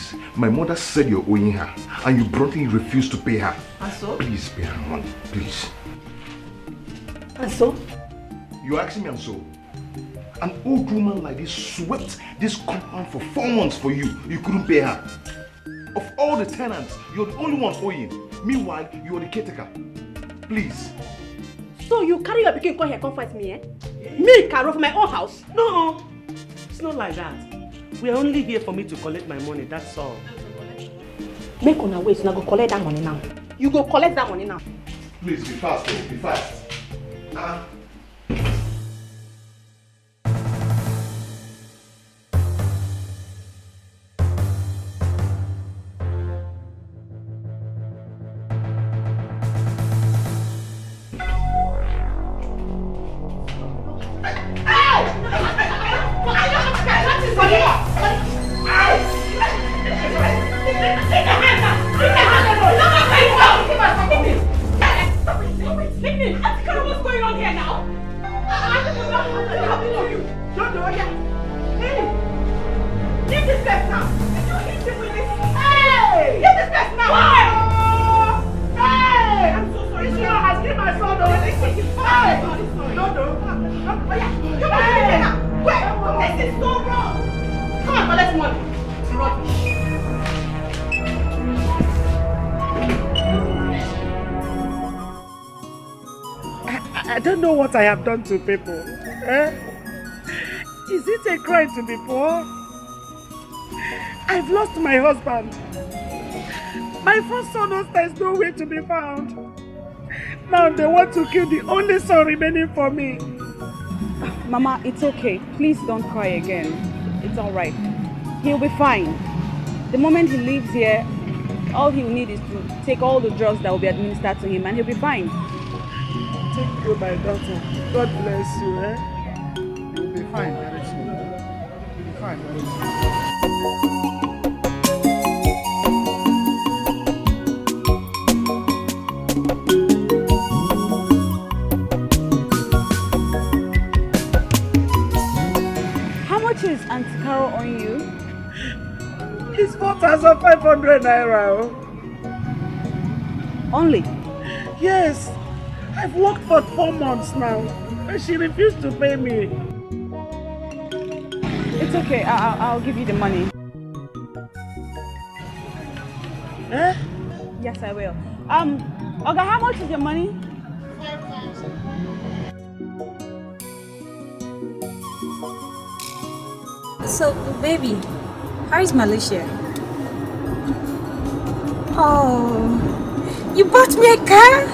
Please, my mother said you're owing her and you bluntly refused to pay her. And so? Please pay her money, please. And so? You asking me and so? An old woman like this swept this compound for 4 months for you. You couldn't pay her. Of all the tenants, you're the only one owing. Meanwhile, you're the caretaker. Please. So you carry your picking come here, come fight me, eh? Me, Carol, from my own house? No, it's not like that. We're only here for me to collect my money, that's all. Make on a way, so now go collect that money now. You go collect that money now. Please, be fast, though. Be fast. I don't know what I have done to people. Eh? Is it a crime to be poor? I've lost my husband. My first son knows there's no way to be found. Now they want to kill the only son remaining for me. Mama, it's okay. Please don't cry again. It's alright. He'll be fine. The moment he leaves here, all he'll need is to take all the drugs that will be administered to him and he'll be fine. Thank you, my daughter. God bless you, eh? You'll be fine very soon. You'll be fine very soon. How much is Auntie Carol on you? It's 4,500 naira. Only? Yes. I've worked for 4 months now, and she refused to pay me. It's okay, I'll give you the money. Eh? Yes, I will. Oga, how much is your money? 5,000. So, baby, how is Malaysia? Oh, you bought me a car?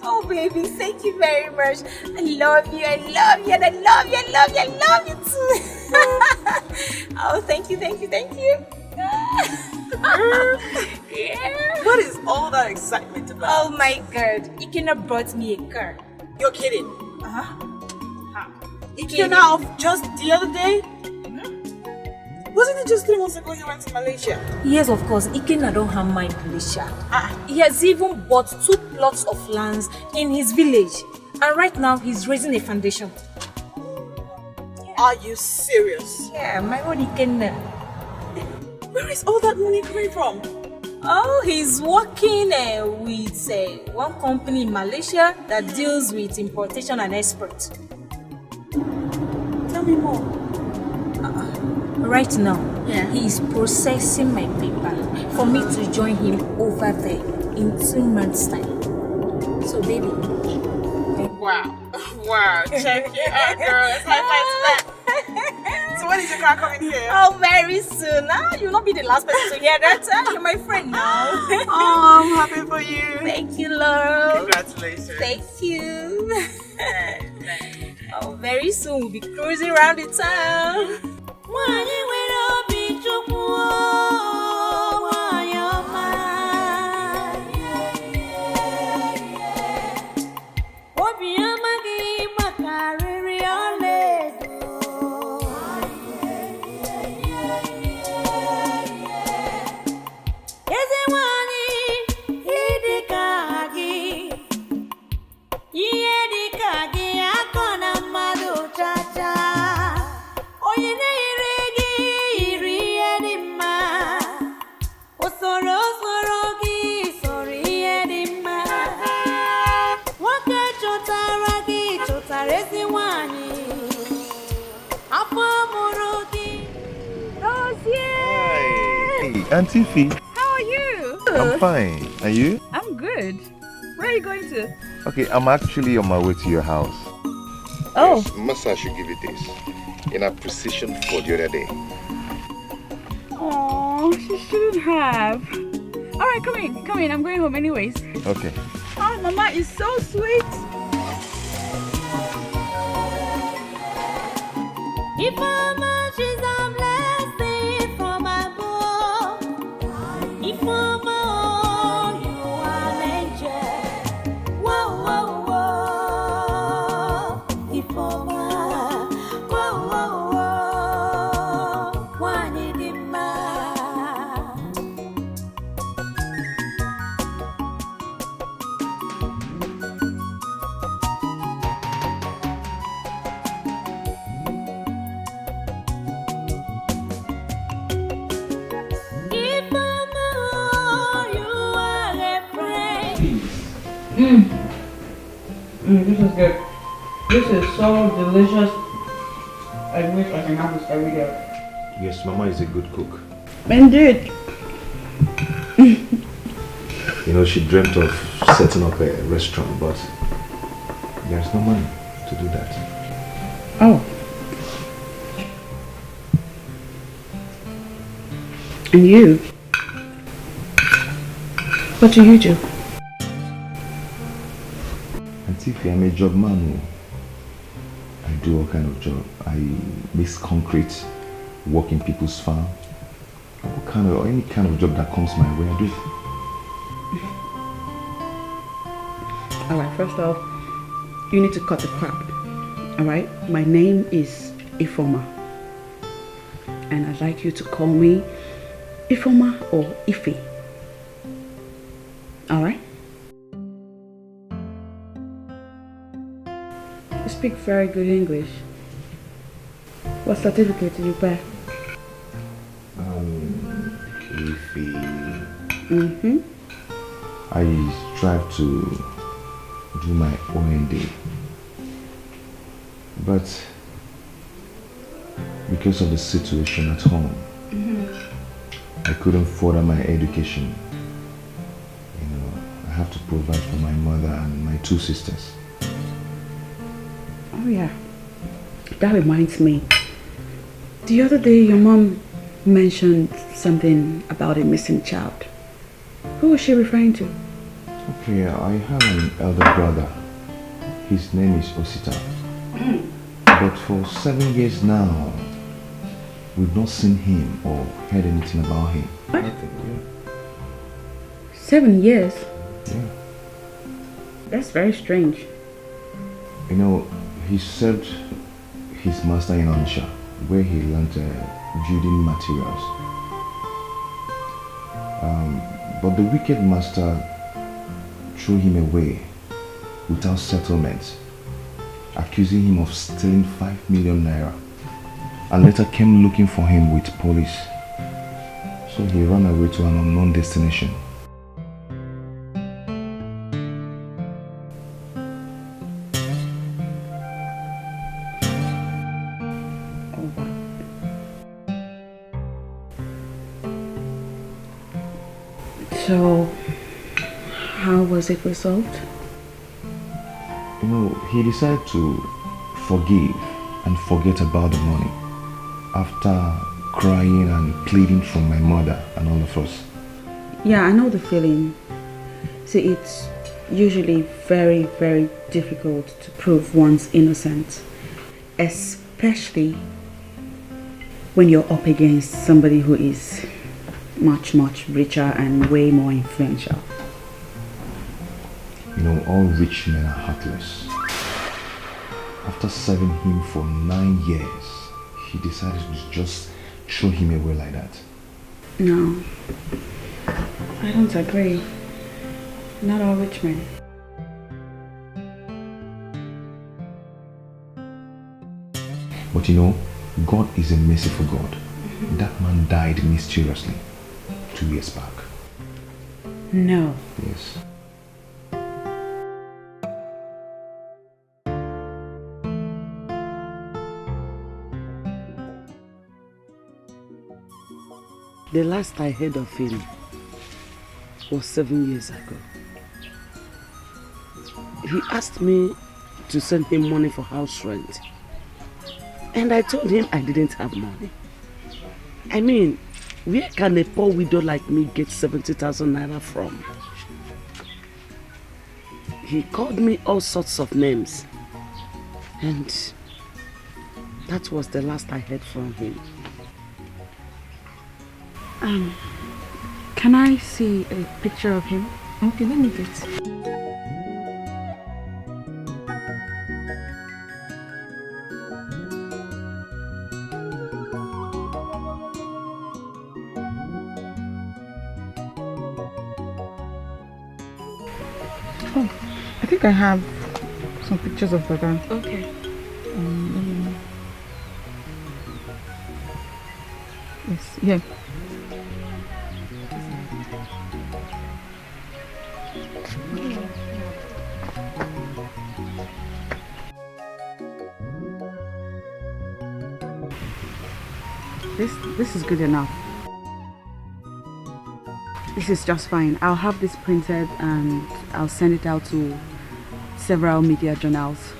Oh, baby, thank you very much. I love you, I love you, and I love you, I love you, I love you too. Oh, thank you, thank you, thank you. Yeah. What is all that excitement about? Oh my God, Ikena brought me a car. You're kidding. Uh-huh. Ikena, just the other day? Wasn't it just 3 months ago you went to Malaysia? Yes, of course. Ikena don't have my Malaysia. He has even bought 2 plots of lands in his village. And right now, he's raising a foundation. Yeah. Are you serious? Yeah, my own Ikena. Where is all that money coming from? Oh, he's working with one company in Malaysia that deals with importation and export. Tell me more. Right now, he is processing my paper for me to join him over there in 2 months' time. So, baby. Wow. Wow. Check it out, girl. It's high five to that. So when is your car coming here? Oh, very soon. You'll not be the last person to hear that. You're my friend now. Oh, I'm happy for you. Thank you, love. Congratulations. Thank you. Oh, very soon we'll be cruising around the town. Oye Auntie Fee. How are you? I'm fine. And you? I'm good. Where are you going to? Okay, I'm actually on my way to your house. Oh. Yes, Massa should give you this in appreciation for the other day. Oh, she shouldn't have. All right, come in. I'm going home anyways. Okay. Oh, Mama is so sweet. If Mama, she's a blessing from above. If Mama, you are an angel. Whoa, whoa, whoa. If Mama, whoa, whoa, whoa. One in the man. If Mama, you are a friend. This is good. This is so delicious. I wish I can have this every day. Yes, Mama is a good cook. Indeed. You know, she dreamt of setting up a restaurant, but there's no money to do that. Oh. And you? What do you do? Auntie Fee, I'm a job man. I do all kind of job. I mix concrete, work in people's farm. Any kind of job that comes my way, I do. Alright, first off, you need to cut the crap. Alright? My name is Ifoma. And I'd like you to call me Ifoma or Ife. Alright? You speak very good English. What certificate did you buy? Ife. Mm-hmm. I strive to do my OND, but because of the situation at home, I couldn't further my education. You know, I have to provide for my mother and my two sisters. Oh yeah, that reminds me. The other day your mom mentioned something about a missing child. Who was she referring to? Okay, I have an elder brother. His name is Osita. But for 7 years now, we've not seen him or heard anything about him. What? Nothing, yeah. 7 years? Yeah. That's very strange. You know, he served his master in Onitsha, where he learned building materials. But the wicked master threw him away without settlement, accusing him of stealing 5 million naira, and later came looking for him with police. So he ran away to an unknown destination. So, how was it resolved? You know, he decided to forgive and forget about the money after crying and pleading from my mother and all of us. Yeah, I know the feeling. See, it's usually very, very difficult to prove one's innocence, especially when you're up against somebody who is much, much richer and way more influential. You know, all rich men are heartless. After serving him for 9 years, he decided to just throw him away like that. No, I don't agree. Not all rich men. But you know, God is a merciful God. That man died mysteriously 2 years back. No. Yes. The last I heard of him was 7 years ago. He asked me to send him money for house rent. And I told him I didn't have money. I mean, where can a poor widow like me get 70,000 naira from? He called me all sorts of names. And that was the last I heard from him. Can I see a picture of him? Okay, let me get it. Oh, I think I have some pictures of Baba. Okay. Yes, yeah. This is good enough. This is just fine. I'll have this printed and I'll send it out to several media journals,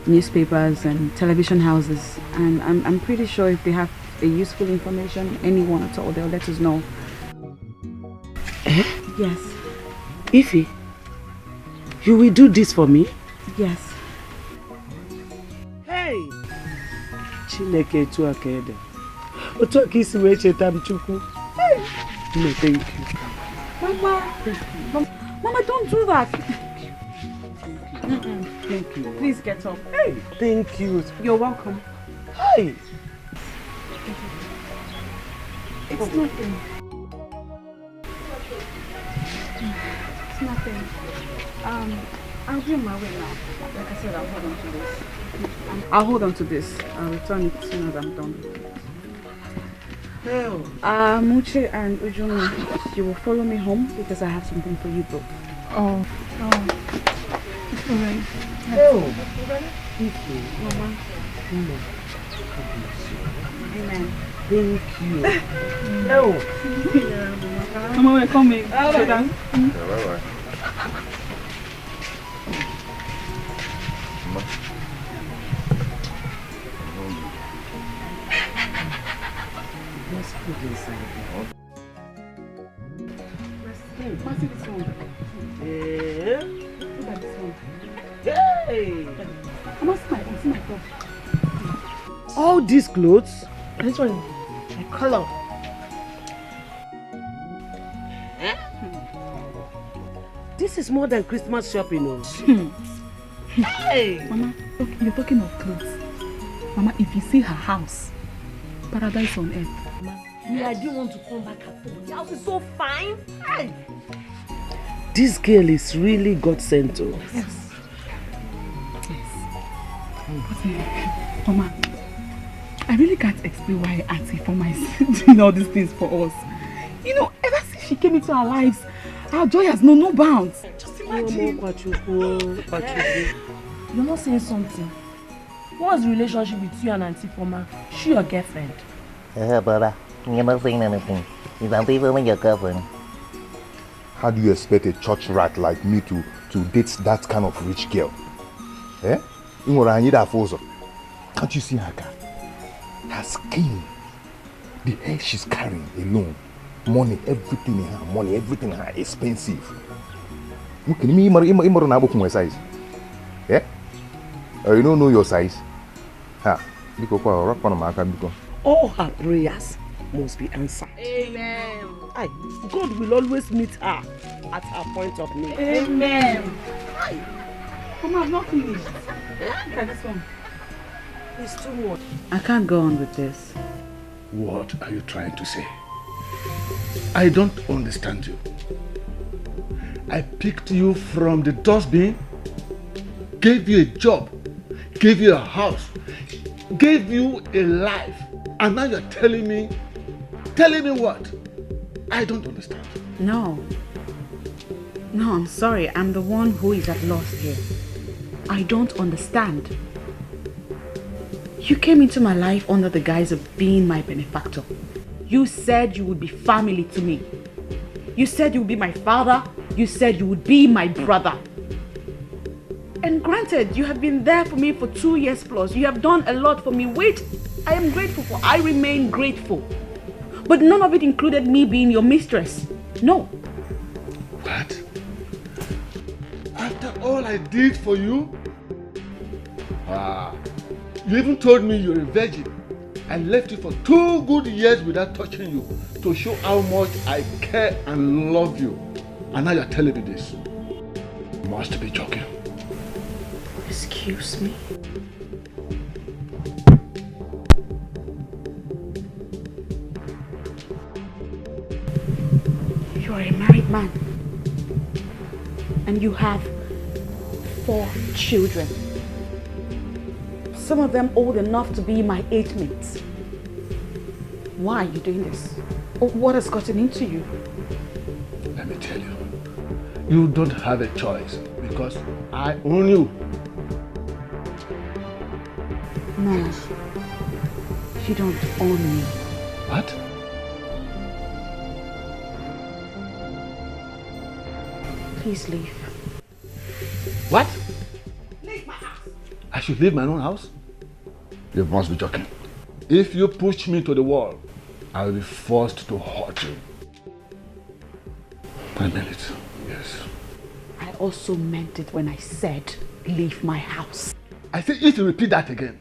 newspapers and television houses, and I'm pretty sure if they have a useful information, anyone at all, they'll let us know. Yes. Ify, you will do this for me? Yes. Hey! Chineke tu akede. Otu akisi we chetam chukwu. No, thank you. Mama, don't do that. Thank you. Please get up. Hey, thank you. You're welcome. Hey! It's nothing. It's nothing. I'll be on my way now. Like I said, I'll hold on to this. I'll hold on to this. I'll return it as soon as I'm done with it. Muche and Ujumi, you will follow me home because I have something for you both. Oh. It's alright. Mama. Amen. Thank you. Mama, we're coming. Bye-bye. Let's put inside. What's this one? Yeah. Look at this one. Hey! Mama, see my clothes. All these clothes? This one, my color. This is more than Christmas shopping, oh. Hey! Mama, look, you're talking of clothes. Mama, if you see her house, paradise on earth. I didn't want to come back at all. The house is so fine. Hey. This girl is really God sent to us. Yes. But, Mama, I really can't explain why Auntie Foma is doing all these things for us. You know, ever since she came into our lives, our joy has known no bounds. Just imagine. You're not saying something. What's the relationship with you and Auntie Foma? She your girlfriend? Brother, you're not saying anything. Is Auntie Foma your girlfriend? How do you expect a church rat like me to date that kind of rich girl? Eh? Can't you see her car? Her skin, the hair she's carrying alone, money, everything in her, money, everything in her, expensive. Can you size? Yeah? You don't know your size? All her prayers must be answered. Amen. Aye, God will always meet her at her point of need. Amen. Mama, I've not finished. Look at this one. It's too much. I can't go on with this. What are you trying to say? I don't understand you. I picked you from the dustbin, gave you a job, gave you a house, gave you a life, and now you're telling me what? I don't understand. No, I'm sorry. I'm the one who is at loss here. I don't understand. You came into my life under the guise of being my benefactor. You said you would be family to me. You said you would be my father. You said you would be my brother. And granted, you have been there for me for 2 years plus. You have done a lot for me, which I am grateful for. I remain grateful. But none of it included me being your mistress. No. What? After all I did for you? You even told me you're a virgin. I left you for 2 good years without touching you to show how much I care and love you. And now you're telling me this. You must be joking. Excuse me? You are a married man. And you have 4 children. Some of them old enough to be my age mates. Why are you doing this? What has gotten into you? Let me tell you. You don't have a choice because I own you. No. You don't own me. What? Please leave. What? Leave my house. I should leave my own house? You must be joking. If you push me to the wall, I will be forced to hurt you. I meant it, yes. I also meant it when I said, leave my house. I say if you repeat that again,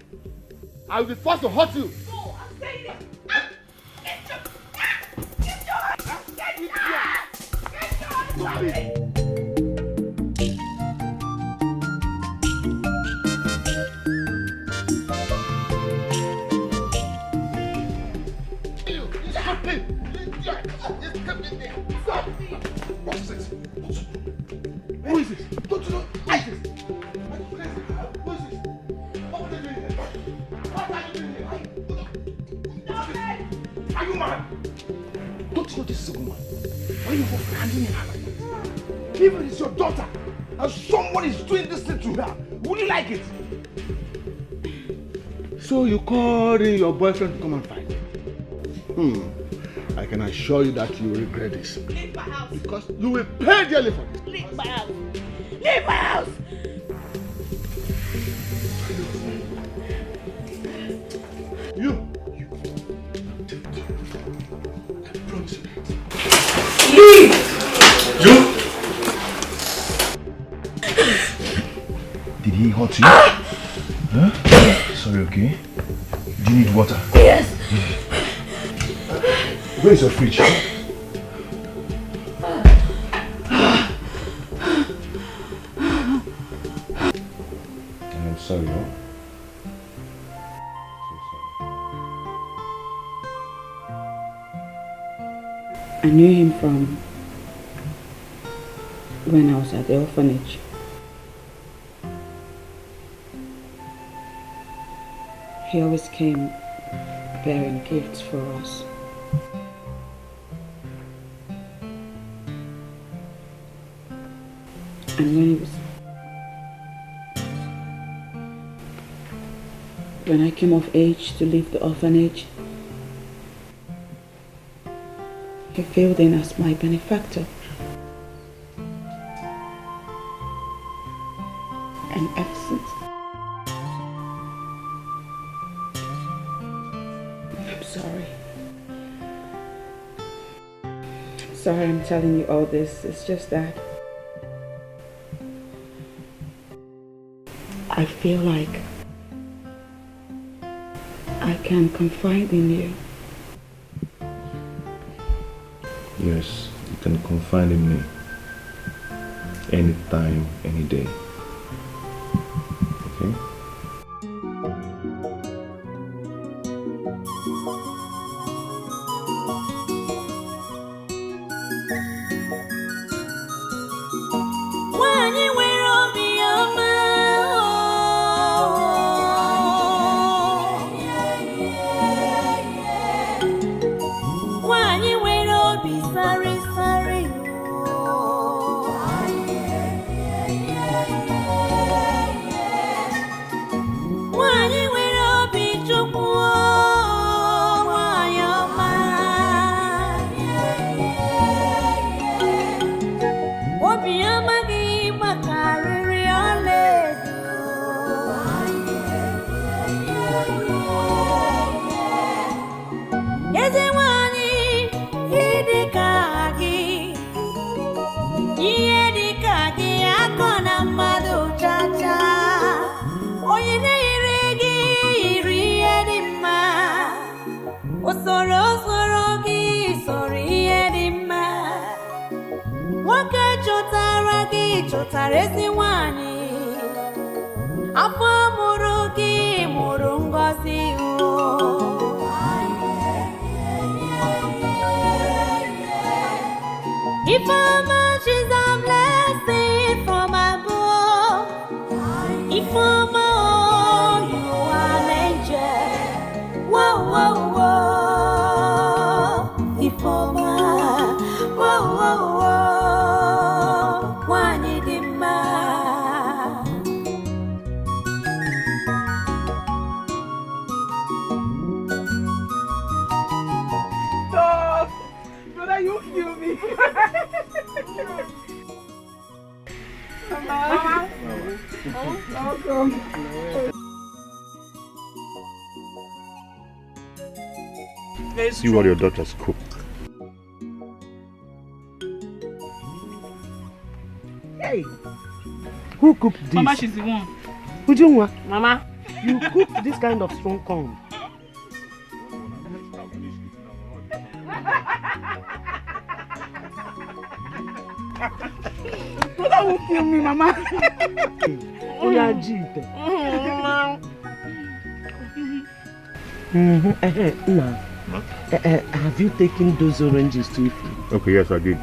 I will be forced to hurt you. No, I'm saying it. Who is this? Don't you know? Who is this? Are you crazy? Who is this? What are you doing here? What are you doing here? Are you mad? Don't you know this is a woman? Why are you handling her like this? Even if it's your daughter and someone is doing this thing to her, would you like it? So you called in your boyfriend to come and fight? I can assure you that you will regret this. Leave my house. Because you will pay dearly for this. Leave my house. Leave my house. You. I promise you that. Leave. You? Did he hurt you? Huh? Sorry, okay? Do you need water? Yes. Where is your fridge? I'm sorry, no? I knew him from when I was at the orphanage. He always came bearing gifts for us. And when I came of age to leave the orphanage, he filled in as my benefactor. And ever since, I'm sorry. Sorry I'm telling you all this. It's just that I feel like I can confide in you. Yes, you can confide in me. Anytime, any day. Okay? Osoro gị soro ihe dị mma. Nwoke chọtara gị chọtara ezi nwanyị. Afọ mụrụ gị mụrụ ngọzi o. Ifeoma, she's a blessing from above. Ifeoma, oh, you are an angel. Whoa, whoa, whoa. Ifeoma, whoa, whoa, whoa. Nwanyị dị mma. Stop! Brother, you kill me. Mama. Welcome. See what your daughters cook. Hey, who cooked this? Mama, she's the one. Ujungwa, Mama. you cooked this kind of strong corn. Brother will kill me, Mama. Have you taken those oranges to eat? Okay, yes, I did.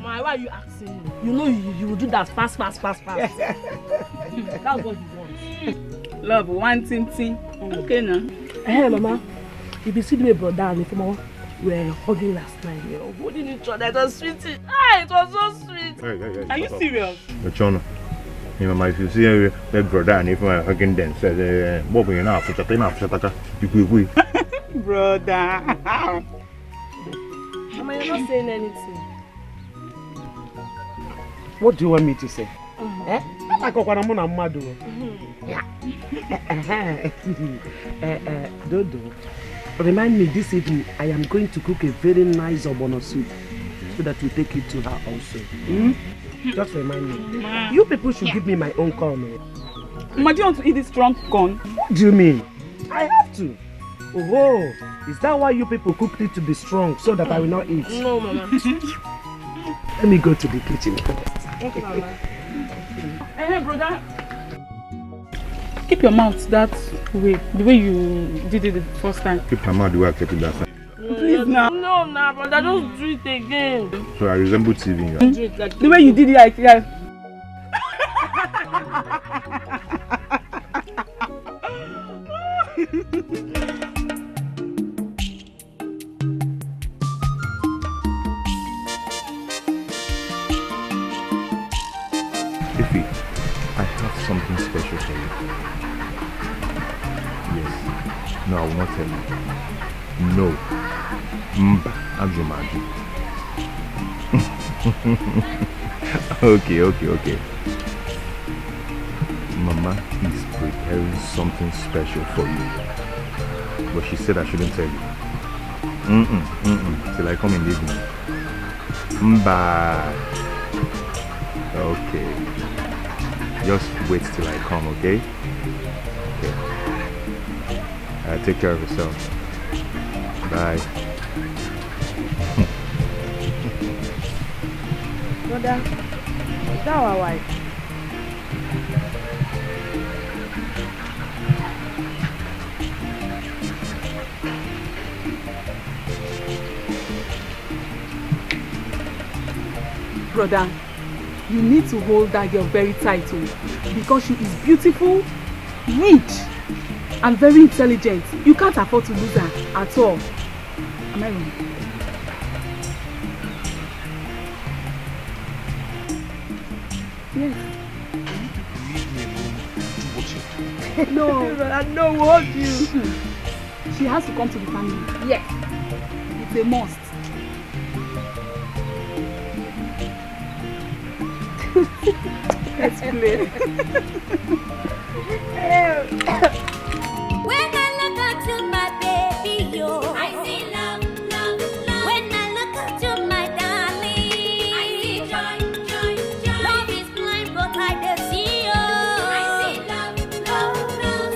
Mama, why are you asking me? You know you will do that fast. That's what you want. Love, one thing. Okay, now. Hey, Mama. You be seeing me brother and if Mama were hugging last night. You know, holding each other. It was sweet. Ah, it was so sweet. Hey. Are you serious? Chona. Mama, if you see a brother and if I'm hugging them, say, "What you know? Put a pen up, you Brother. Mama, you're not saying anything. What do you want me to say? Dodo, remind me this evening I am going to cook a very nice ogbono soup so that we take it to her also. Just remind me. Ma. You people should give me my own corn. Mama, do you want to eat this strong corn? What do you mean? I have to. Oh, is that why you people cooked it to be strong so that I will not eat? No, Mama. Let me go to the kitchen. Okay, Mama. Hey, brother. Keep your mouth that way, the way you did it the first time. Keep my mouth the way I kept it last time. Please now. No, brother, don't do it again. So I resemble TV. Do it like the way you did it, like that. Ify, I have something special for you. Yes. No, I will not tell you. No. Mba, Ajumaju. Okay. Mama is preparing something special for you. But she said I shouldn't tell you. Till I come in the evening. Mba. Okay. Just wait till I come, okay? Okay. Take care of yourself. Bye. Brother, is that our wife? Brother, you need to hold that girl very tight because she is beautiful, rich, and very intelligent. You can't afford to lose her at all. Am I wrong? Yes. No, brother, no, we'll hold you. She has to come to the family. Yes. It's a must. Let's play. When I look at you, my baby, yo, I see love. When I look at you, my darling, I see joy. Love is blind, but I see you. I see love.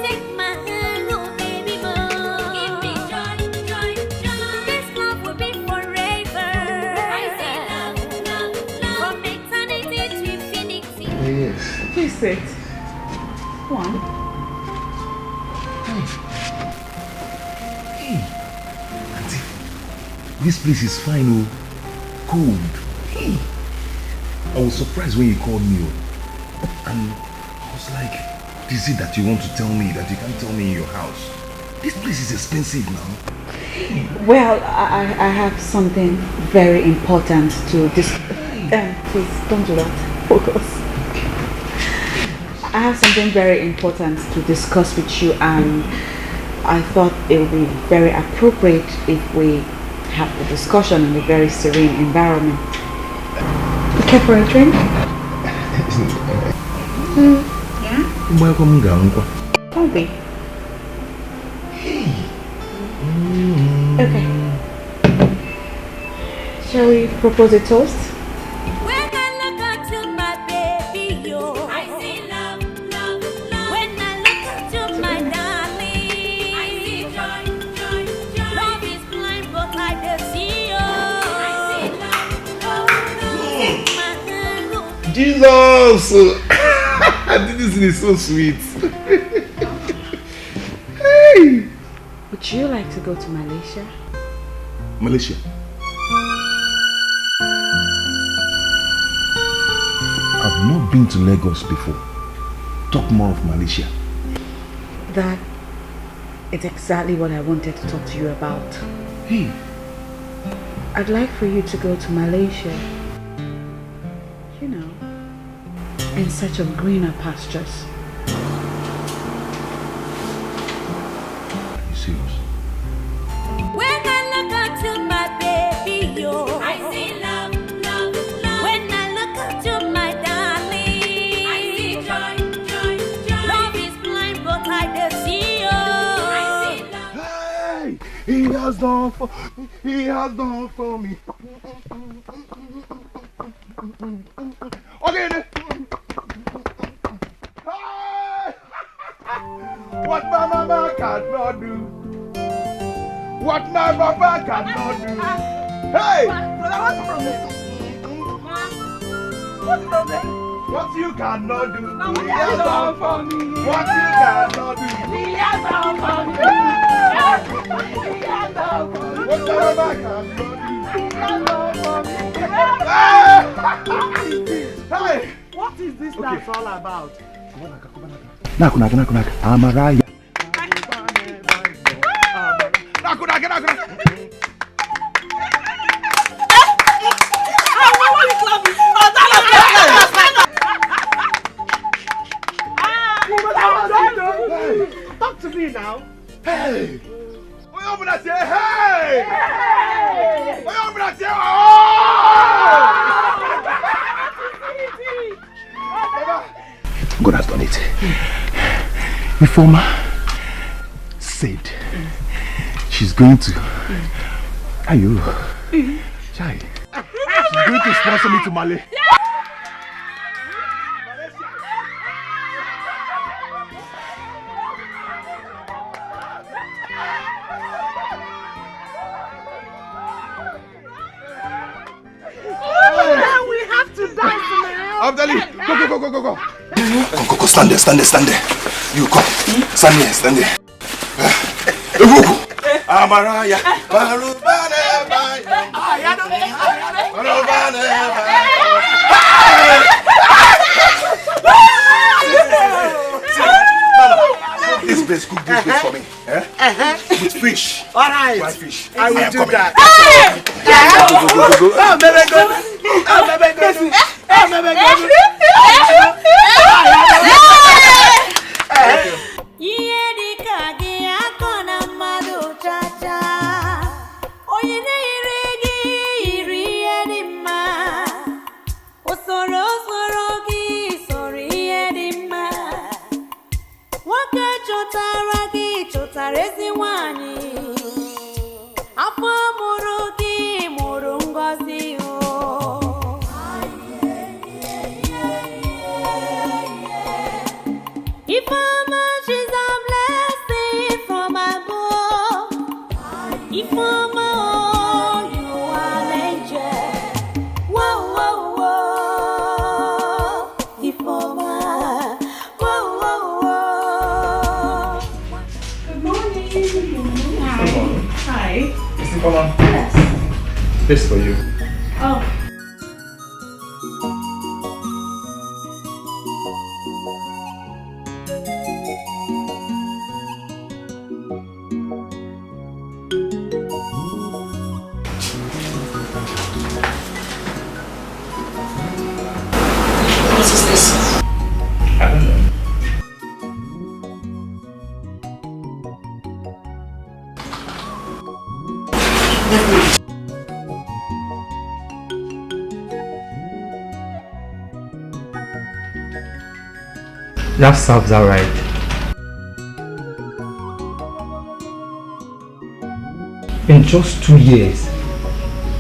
Take my hand, oh baby, more. Give me joy. Please sit. Go on. Hey, Auntie, this place is fine, oh. Cold. Hey, I was surprised when you called me, oh. And I was like, is it that you want to tell me that you can't tell me in your house? This place is expensive now. Well, I have something very important to discuss. Please, don't do that. Focus. I have something very important to discuss with you, and I thought it would be very appropriate if we have the discussion in a very serene environment. You care for a drink? Yeah? Don't be. Okay. Shall we propose a toast? When I look at you, my baby, yo, I see love, love, love. When I look at you, my darling, I see joy, joy, joy. Love is blind, but I do see you. I see love, love, love. Jesus! This is so sweet. Hey! Would you like to go to Malaysia? Malaysia? I've not been to Lagos before. Talk more of Malaysia. That is exactly what I wanted to talk to you about. Hey! I'd like for you to go to Malaysia. You know, in search of greener pastures. Serious. When I look at you, my baby, yo, I see love, love, love. When I look at you, my darling, I see joy, joy, joy. Love is blind, but I do see you. I see love. Hey! He has done for me. Okay, then. What my mama cannot do, what my papa cannot do. Hey! What's the problem? What you cannot do, he has done for me. What you cannot do, He has done for me. He has done for me. what my mama cannot do. He has done for me. Hey! What is this dance all about? Naku, Amaraya. Naku. Talk to me now. Hey! Open that say hey! Open that say oh! God has done it. Informer said she's going to. Are you? Chai. She's going to sponsor me to Mali. We have to dance now. Abdali, go. Go, stand there. You come. Stand there. Amaraya. This place, cook this place for me. With fish. All right. Fried fish. I will do that. Whoa, whoa, whoa, Ifoma. Hold on. Yes. This for you. Oh. What is this? I don't know. That serves her right. In just 2 years,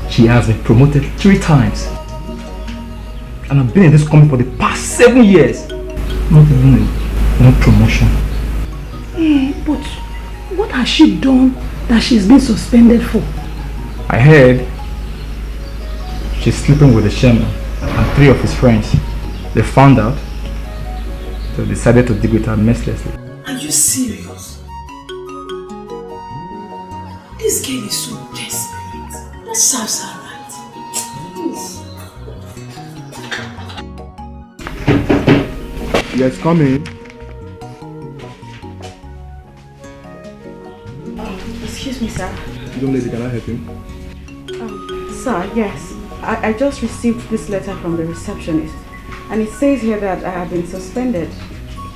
she has been promoted 3 times. And I've been in this company for the past 7 years. Not even one promotion. But what has she done that she's been suspended for? I heard she's sleeping with the chairman and 3 of his friends. They found out, so decided to deal with her mercilessly. Are you serious? This girl is so desperate. What serves her right? Please. Yes, come in. Excuse me, sir. Young lady, can I help you? Sir, yes. I just received this letter from the receptionist. And it says here that I have been suspended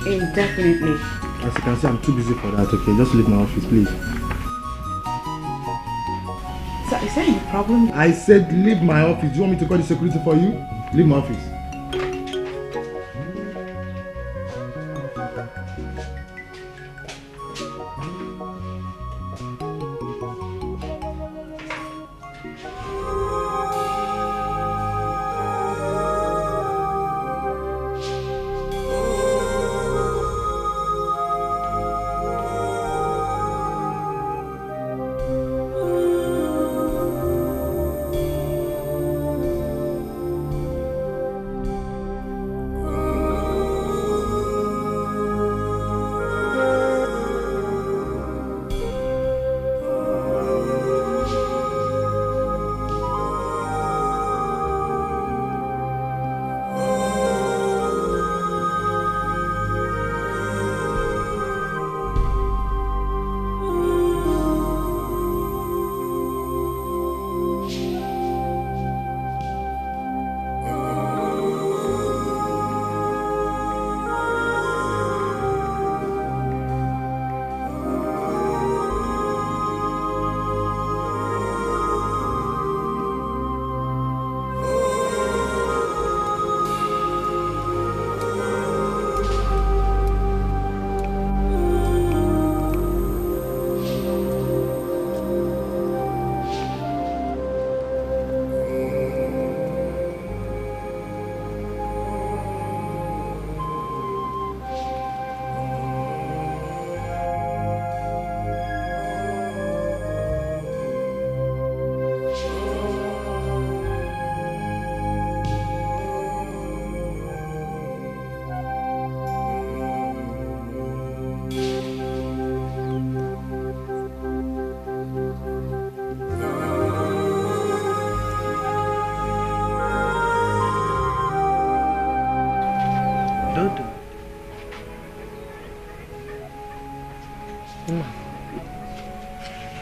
indefinitely. As you can see, I'm too busy for that, okay? Just leave my office, please. Sir, is there any problem? I said leave my office. Do you want me to call the security for you? Leave my office.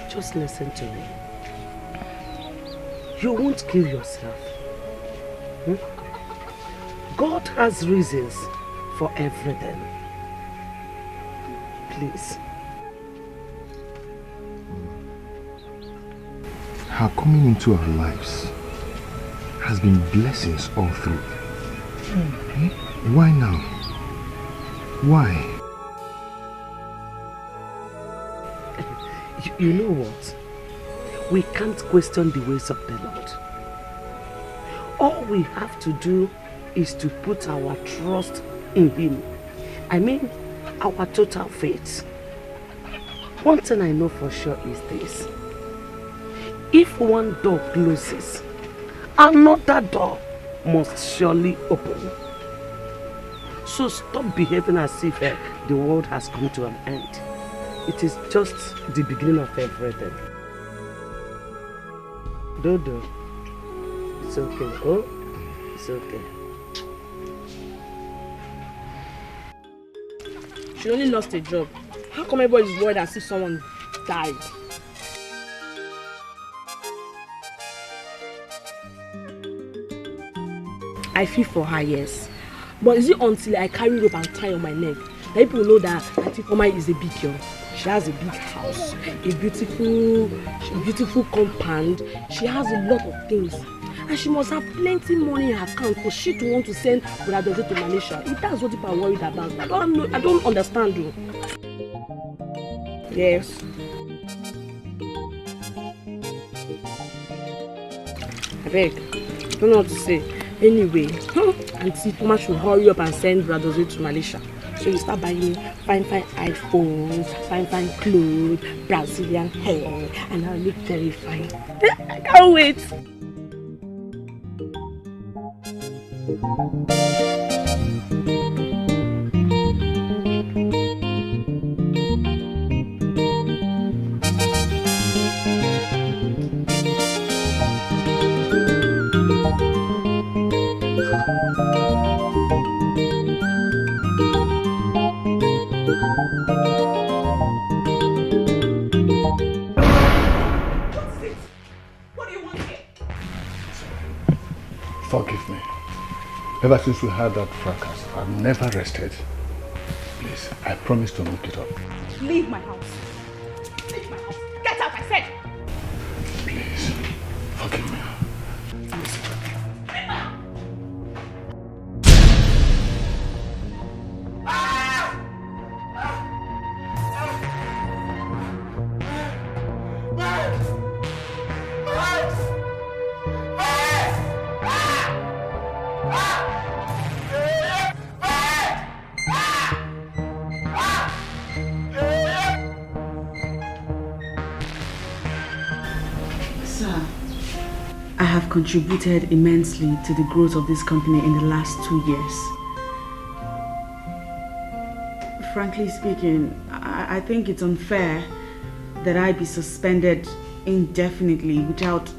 Just listen to me. You won't kill yourself. God has reasons for everything. Please. Her coming into our lives has been blessings all through. Why now? Why? You know what? We can't question the ways of the Lord. All we have to do is to put our trust in Him. I mean, our total faith. One thing I know for sure is this. If one door closes, another door must surely open. So stop behaving as if the world has come to an end. It is just the beginning of everything. Dodo. It's okay. Oh, it's okay. She only lost a job. How come everybody is worried as if someone died? I feel for her, yes. But is it until I carry rope and tie on my neck that people know that Auntie Foma is a big girl? She has a big house, a beautiful compound. She has a lot of things. And she must have plenty money in her account for she to want to send Brother Dozie to Malaysia. If that's what people are worried about, I don't understand you. Yes. I beg. I don't know what to say. Anyway, Auntie Foma should hurry up and send Brother Dozie to Malaysia. So you start buying me fine iPhones, fine clothes, Brazilian hair, and I'll look very fine. I can't wait. Forgive me. Ever since we had that fracas, I've never rested. Please, I promise to make it up. Leave my house. Leave my house. Get out, I said. Please, forgive me. I have contributed immensely to the growth of this company in the last 2 years. Frankly speaking, I think it's unfair that I be suspended indefinitely without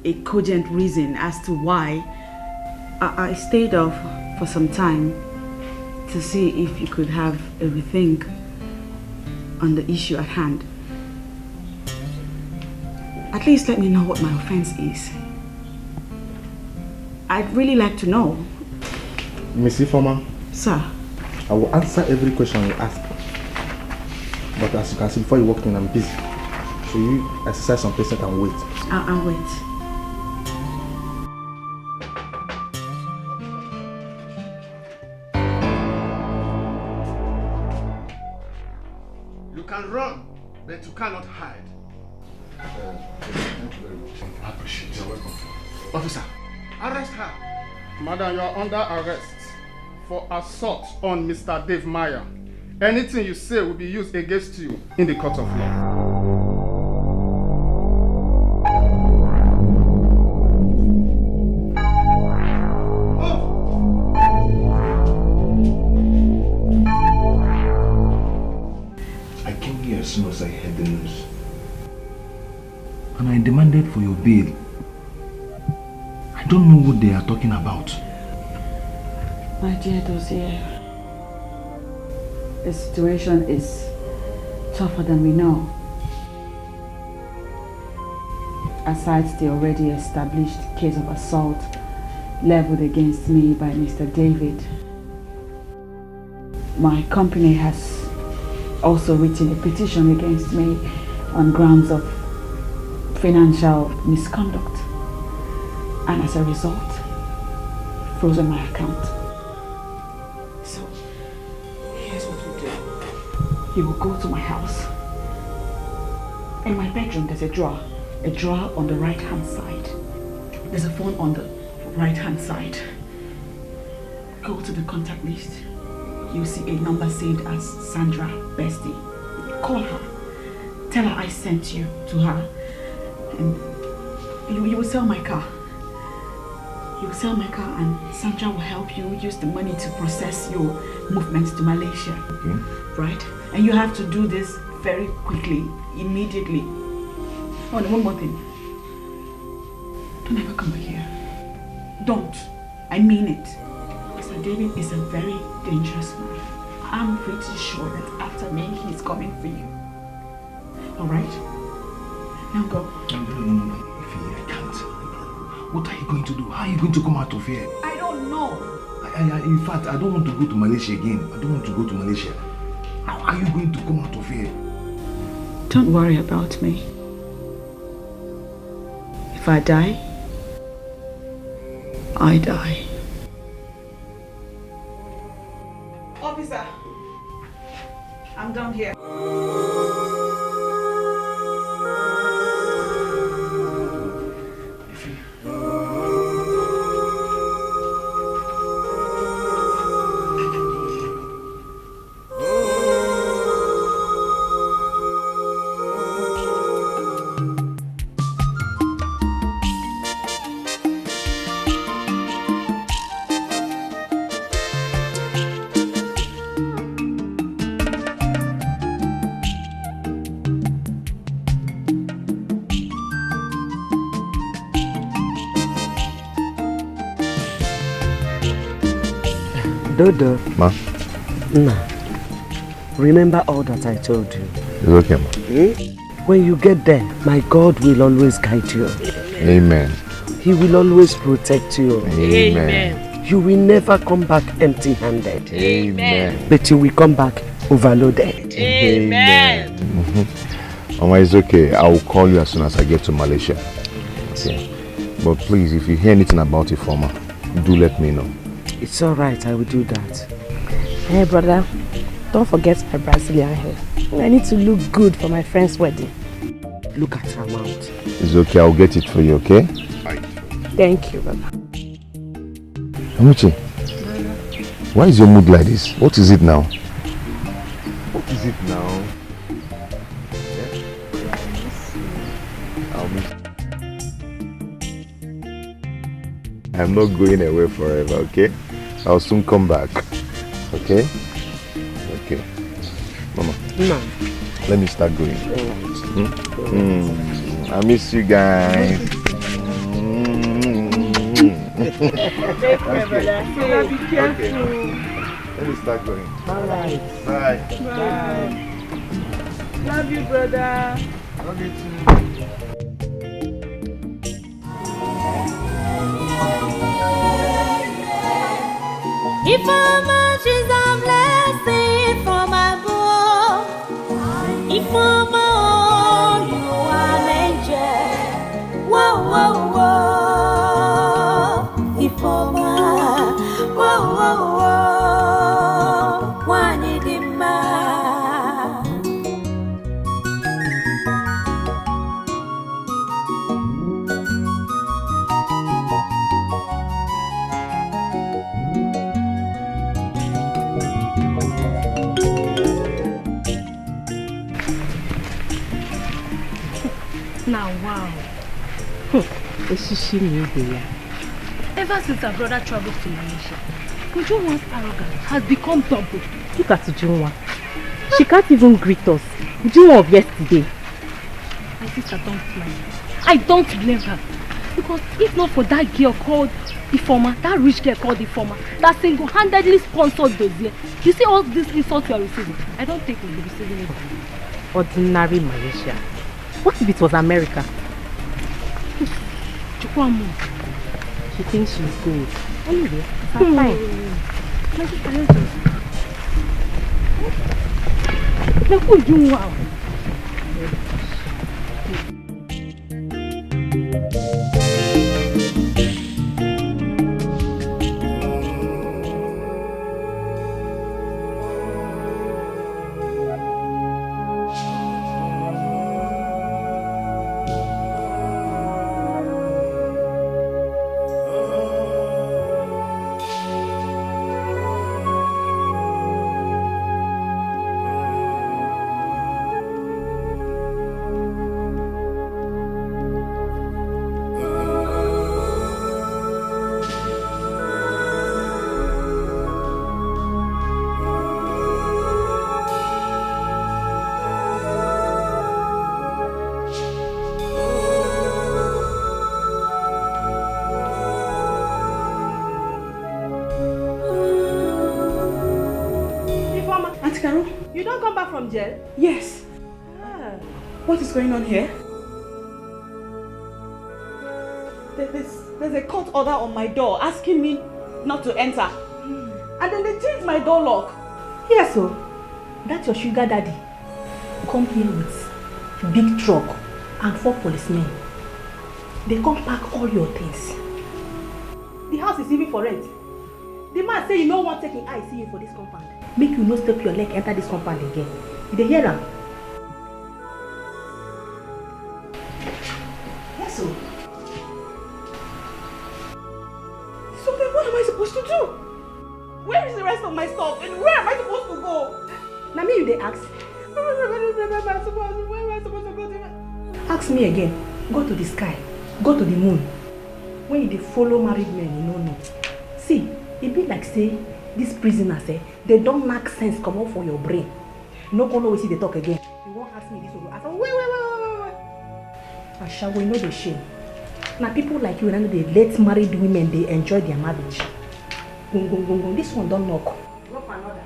a cogent reason as to why. I stayed off for some time to see if you could have a rethink on the issue at hand. At least let me know what my offense is. I'd really like to know. Mrs. Foma. Sir. I will answer every question you ask. But as you can see, before you walk in, I'm busy. So you exercise some patience and wait. I'll wait. You can run, but you cannot hide. Thank you very much. I appreciate it. You're welcome. Officer, arrest her. Madam, you are under arrest for assault on Mr. Dave Meyer. Anything you say will be used against you in the court of law. I came here as soon as I heard the news. And I demanded for your bail. I don't know what they are talking about. My dear Dozie, the situation is tougher than we know. Aside the already established case of assault leveled against me by Mr. David, my company has also written a petition against me on grounds of financial misconduct, and as a result, frozen my account. So, here's what we'll do. You will go to my house. In my bedroom, there's a drawer on the right-hand side. There's a phone on the right-hand side. Go to the contact list. You'll see a number saved as Sandra Bestie. Call her. Tell her I sent you to her. And you will sell my car. You will sell my car and Sandra will help you use the money to process your movements to Malaysia. Okay. Right? And you have to do this very quickly, immediately. Oh, and one more thing. Don't ever come back here. Don't. I mean it. Mr. David is a very dangerous man. I'm pretty sure that after me, he's coming for you. Alright? Now go. No. Ify, I can't. What are you going to do? How are you going to come out of here? I don't know. In fact, I don't want to go to Malaysia again. I don't want to go to Malaysia. How are you going to come out of here? Don't worry about me. If I die, I die. Officer, I'm down here. Dodo. Ma? Nah. Remember all that I told you. It's okay, ma. When you get there, my God will always guide you. Amen. He will always protect you. Amen. You will never come back empty-handed. Amen. But you will come back overloaded. Amen. Mama, it's okay. I will call you as soon as I get to Malaysia. Okay. But please, if you hear anything about Ifoma, do let me know. It's alright, I will do that. Hey brother, don't forget my Brazilian hair. I need to look good for my friend's wedding. Look at her mouth. It's okay, I'll get it for you, okay? Thank you, brother. Amuchi, why is your mood like this? What is it now? What is it now? I'll miss you. I'm not going away forever, okay? I'll soon come back. Okay? Okay. Mama. No. Let me start going. I miss you guys. Take care, brother. Be careful. Okay. Let me start going. Alright. Bye. Bye. Love you, brother. Love you too. If how much is a blessing from above, if how much you are an angel, whoa, whoa, whoa. If how much, whoa, whoa, whoa. One in the man. Now, wow. Ever since our brother traveled to Malaysia, Ujunwa's arrogance has become double. Look at Ujunwa. She can't even greet us. Ujunwa of yesterday. My sister, don't blame her. I don't blame her. Because if not for that girl called Ifoma, that rich girl called Ifoma, that single-handedly sponsored Dozie, you see all these insults you are receiving? I don't think we'll be receiving it. Ordinary Malaysia. What if it was America? She thinks she's good. Anyway, it's fine. My sister, look who you are. from jail? Yes. What is going on here? There's a court order on my door asking me not to enter. And then they changed my door lock. Yes, so that's your sugar daddy. Come here with big truck and 4 policemen. They come pack all your things. The house is even for rent. The man say you no want taking eye see you for this compound. Make you no step your leg enter this compound again. You dey hear am? Yes, so. So then what am I supposed to do? Where is the rest of my stuff and where am I supposed to go? Now me you dey ask. Where am I supposed to go to? Ask me again. Go to the sky. Go to the moon. When you dey follow married men, you no know. See, it be like say these prisoners they don't make sense come out for your brain. You no go know wetin they talk again. You won't ask me this one. I say wait. Asha, we know the shame. Now people like you and they let married women they enjoy their marriage. Go. This one don't knock. Knock another.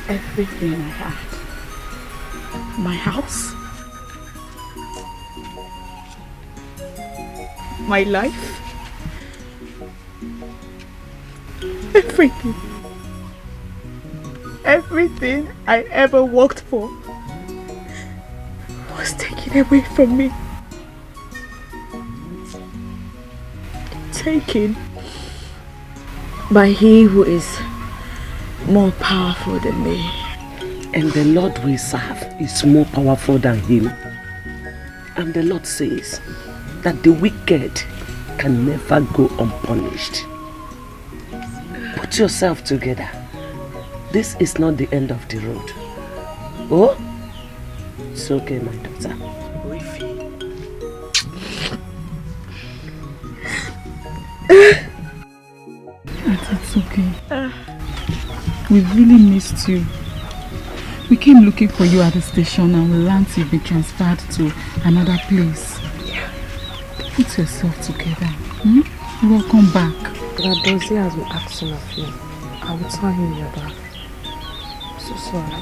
Everything I had. My house. My life. Everything. Everything I ever worked for was taken away from me. Taken by he who is more powerful than me. And the Lord we serve is more powerful than him. And the Lord says that the wicked can never go unpunished. Put yourself together. This is not the end of the road. Oh? It's okay, my daughter. It's okay. We really missed you. We came looking for you at the station and we learned you've been transferred to another place. Put yourself together. Welcome back. Radozi has been asking of you. I will tell him you're back. So sorry.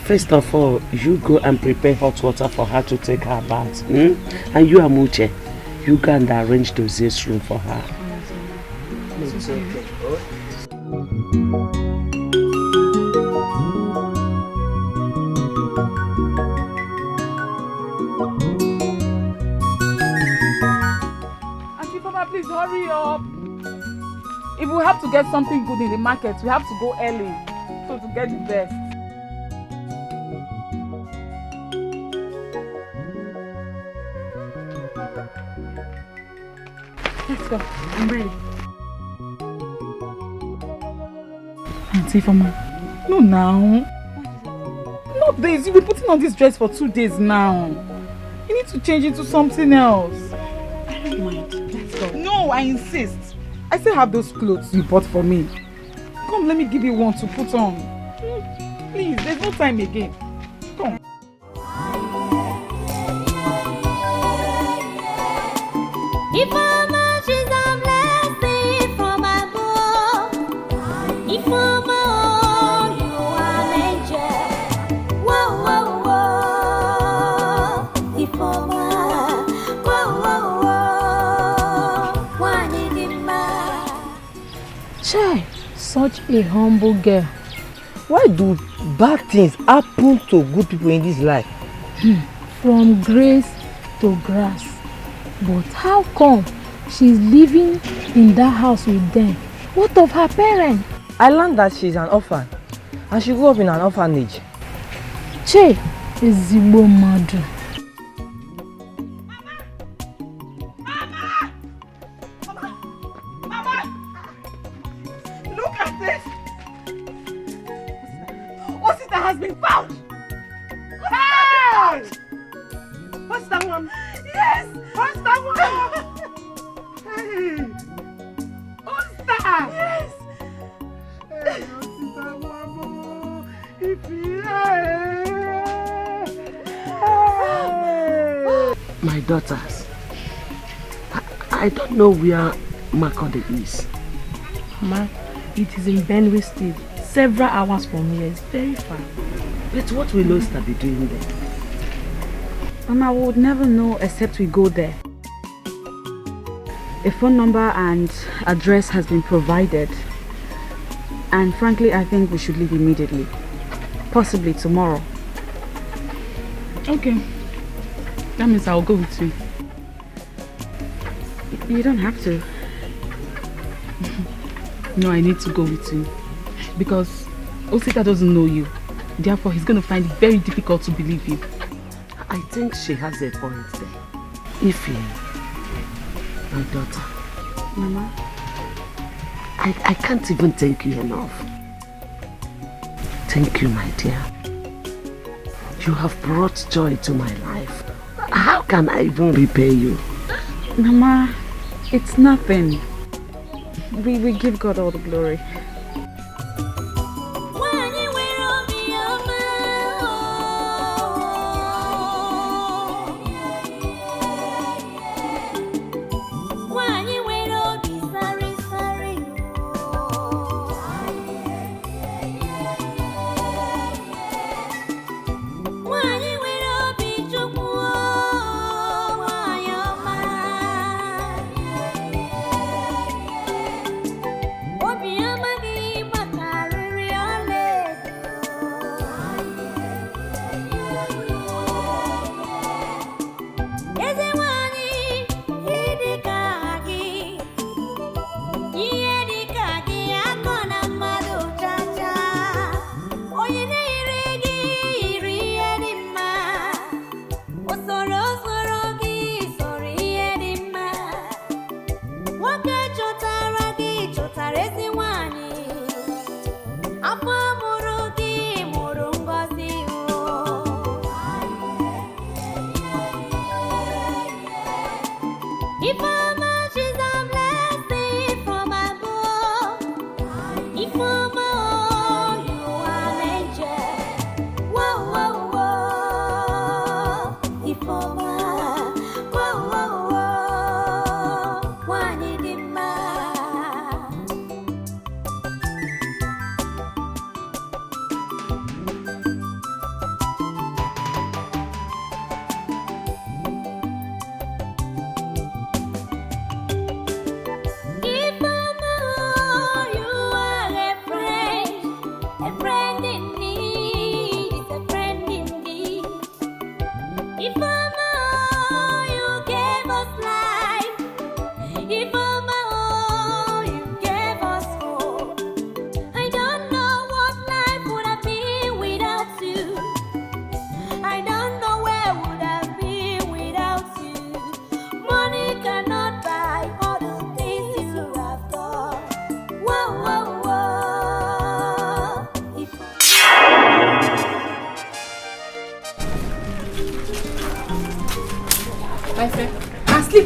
First of all, you go and prepare hot water for her to take her bath. And you, Amuche, you go and arrange Dozier's room for her. It's okay. Please hurry up. If we have to get something good in the market, we have to go early so to get the best. Let's go. I'm ready. Auntie Fama. No now. Not this. You've been putting on this dress for 2 days now. You need to change into something else. I don't mind. Let's go. No, I insist. I still have those clothes you bought for me. Come, let me give you one to put on. Please, there's no time again. Come. If how much is a blessing from above, such a humble girl. Why do bad things happen to good people in this life? From grace to grass. But how come she's living in that house with them? What of her parents? I learned that she's an orphan and she grew up in an orphanage. Che, ezigbo madu. Look at this! Osita has been found! Hey! What's that one? Yes! What's that one? Hey! Osita! Yes! Hey, Osita, Mama! My daughters, I don't know where Makode is. Ma, it is in Benue State, several hours from here. It's very far. But what will Osta be doing there? Mama, we would never know except we go there. A phone number and address has been provided. And frankly, I think we should leave immediately. Possibly tomorrow. Okay. That means I'll go with you. You don't have to. No, I need to go with you. Because Osita doesn't know you. Therefore, he's going to find it very difficult to believe you. I think she has a point there. Ify, my daughter. Mama? I can't even thank you enough. Thank you, my dear. You have brought joy to my life. How can I even repay you? Mama, it's nothing. We give God all the glory.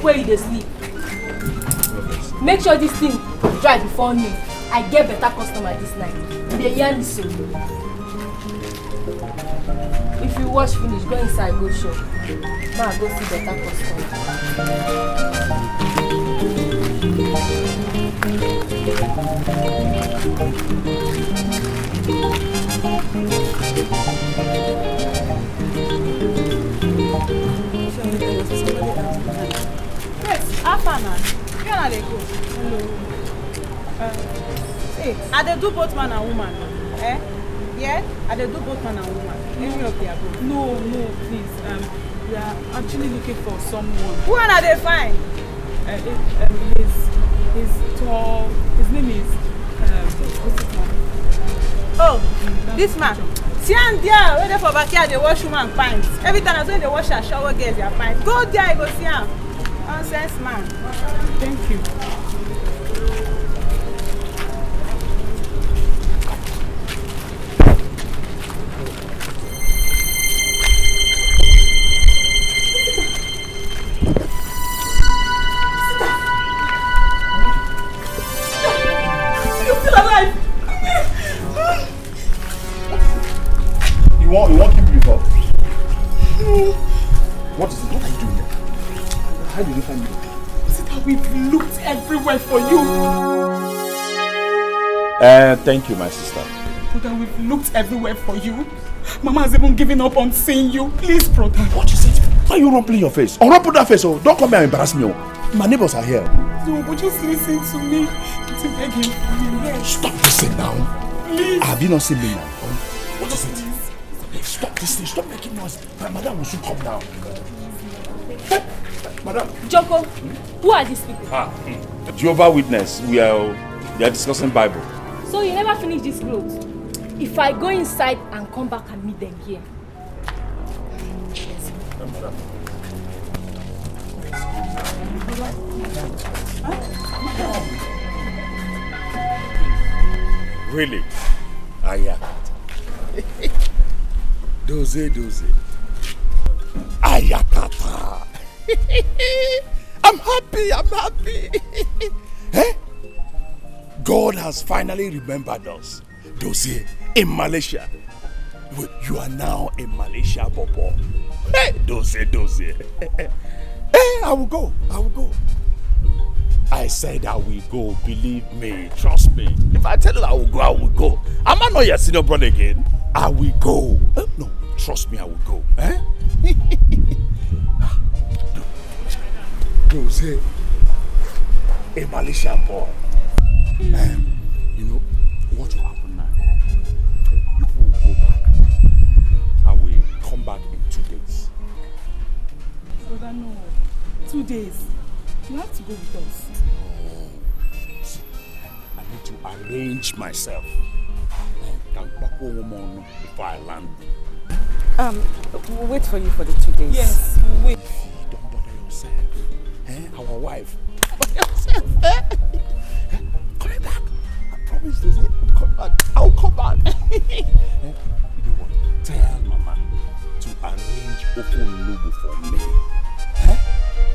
Where you dey sleep? Make sure this thing dry before noon. I get better customer this night. They hear me so. If you wash finish, go inside, go shop. Ma, go see better customer. Yes, Afana. Where are they go? Hello. Hey, I dey do both man and woman. Eh? Yeah? I dey do both man and woman. Any of their both. No, please. We are actually looking for someone. Who are they find? His tall. His name is what's his name? Oh, this man. See and there, where they for backyard they wash woman pints. Every time I say they wash her shower girls their pints. Go there, I go see him. Nonsense man. Thank you. You want keep before? What is it? What are you doing there? How did you find me? Is it that we've looked everywhere for you? Thank you, my sister. Brother, we've looked everywhere for you. Mama has even given up on seeing you. Please, brother. What is it? Why are you rumpling your face? Oh, rumple that face, oh. Don't come here and embarrass me, oh. My neighbors are here. No, but just listen to me. To beg him for me. Yes. Stop listening now. Please. Have you not seen me now? What is it? Stop this thing. Stop making noise. My madam will soon come down. Madam. Joko, who are these people? Jehovah's Witness. They are discussing Bible. So you never finish this clothes? If I go inside and come back and meet them here. Really? Yeah. Doze. Ayakata. I'm happy. Eh? God has finally remembered us. Doze, in Malaysia. You are now in Malaysia, Bobo. Hey, Doze. Hey, I will go. I said I will go. Believe me. Trust me. If I tell you I will go. Am I not your senior brother again? I will go. No, trust me, I will go. Eh? Doze, a Malaysian boy. You know what will happen now? You people will go back. I will come back in 2 days. Brother, no. 2 days. You have to go with us. Oh, see, I need to arrange myself. Before I land. We'll wait for you for the 2 days. Yes, we'll wait. Don't bother yourself. Our wife. Bother yourself. Coming back. I promise this. Come back. I'll come back. You know what? Tell Mama to arrange open logo for me.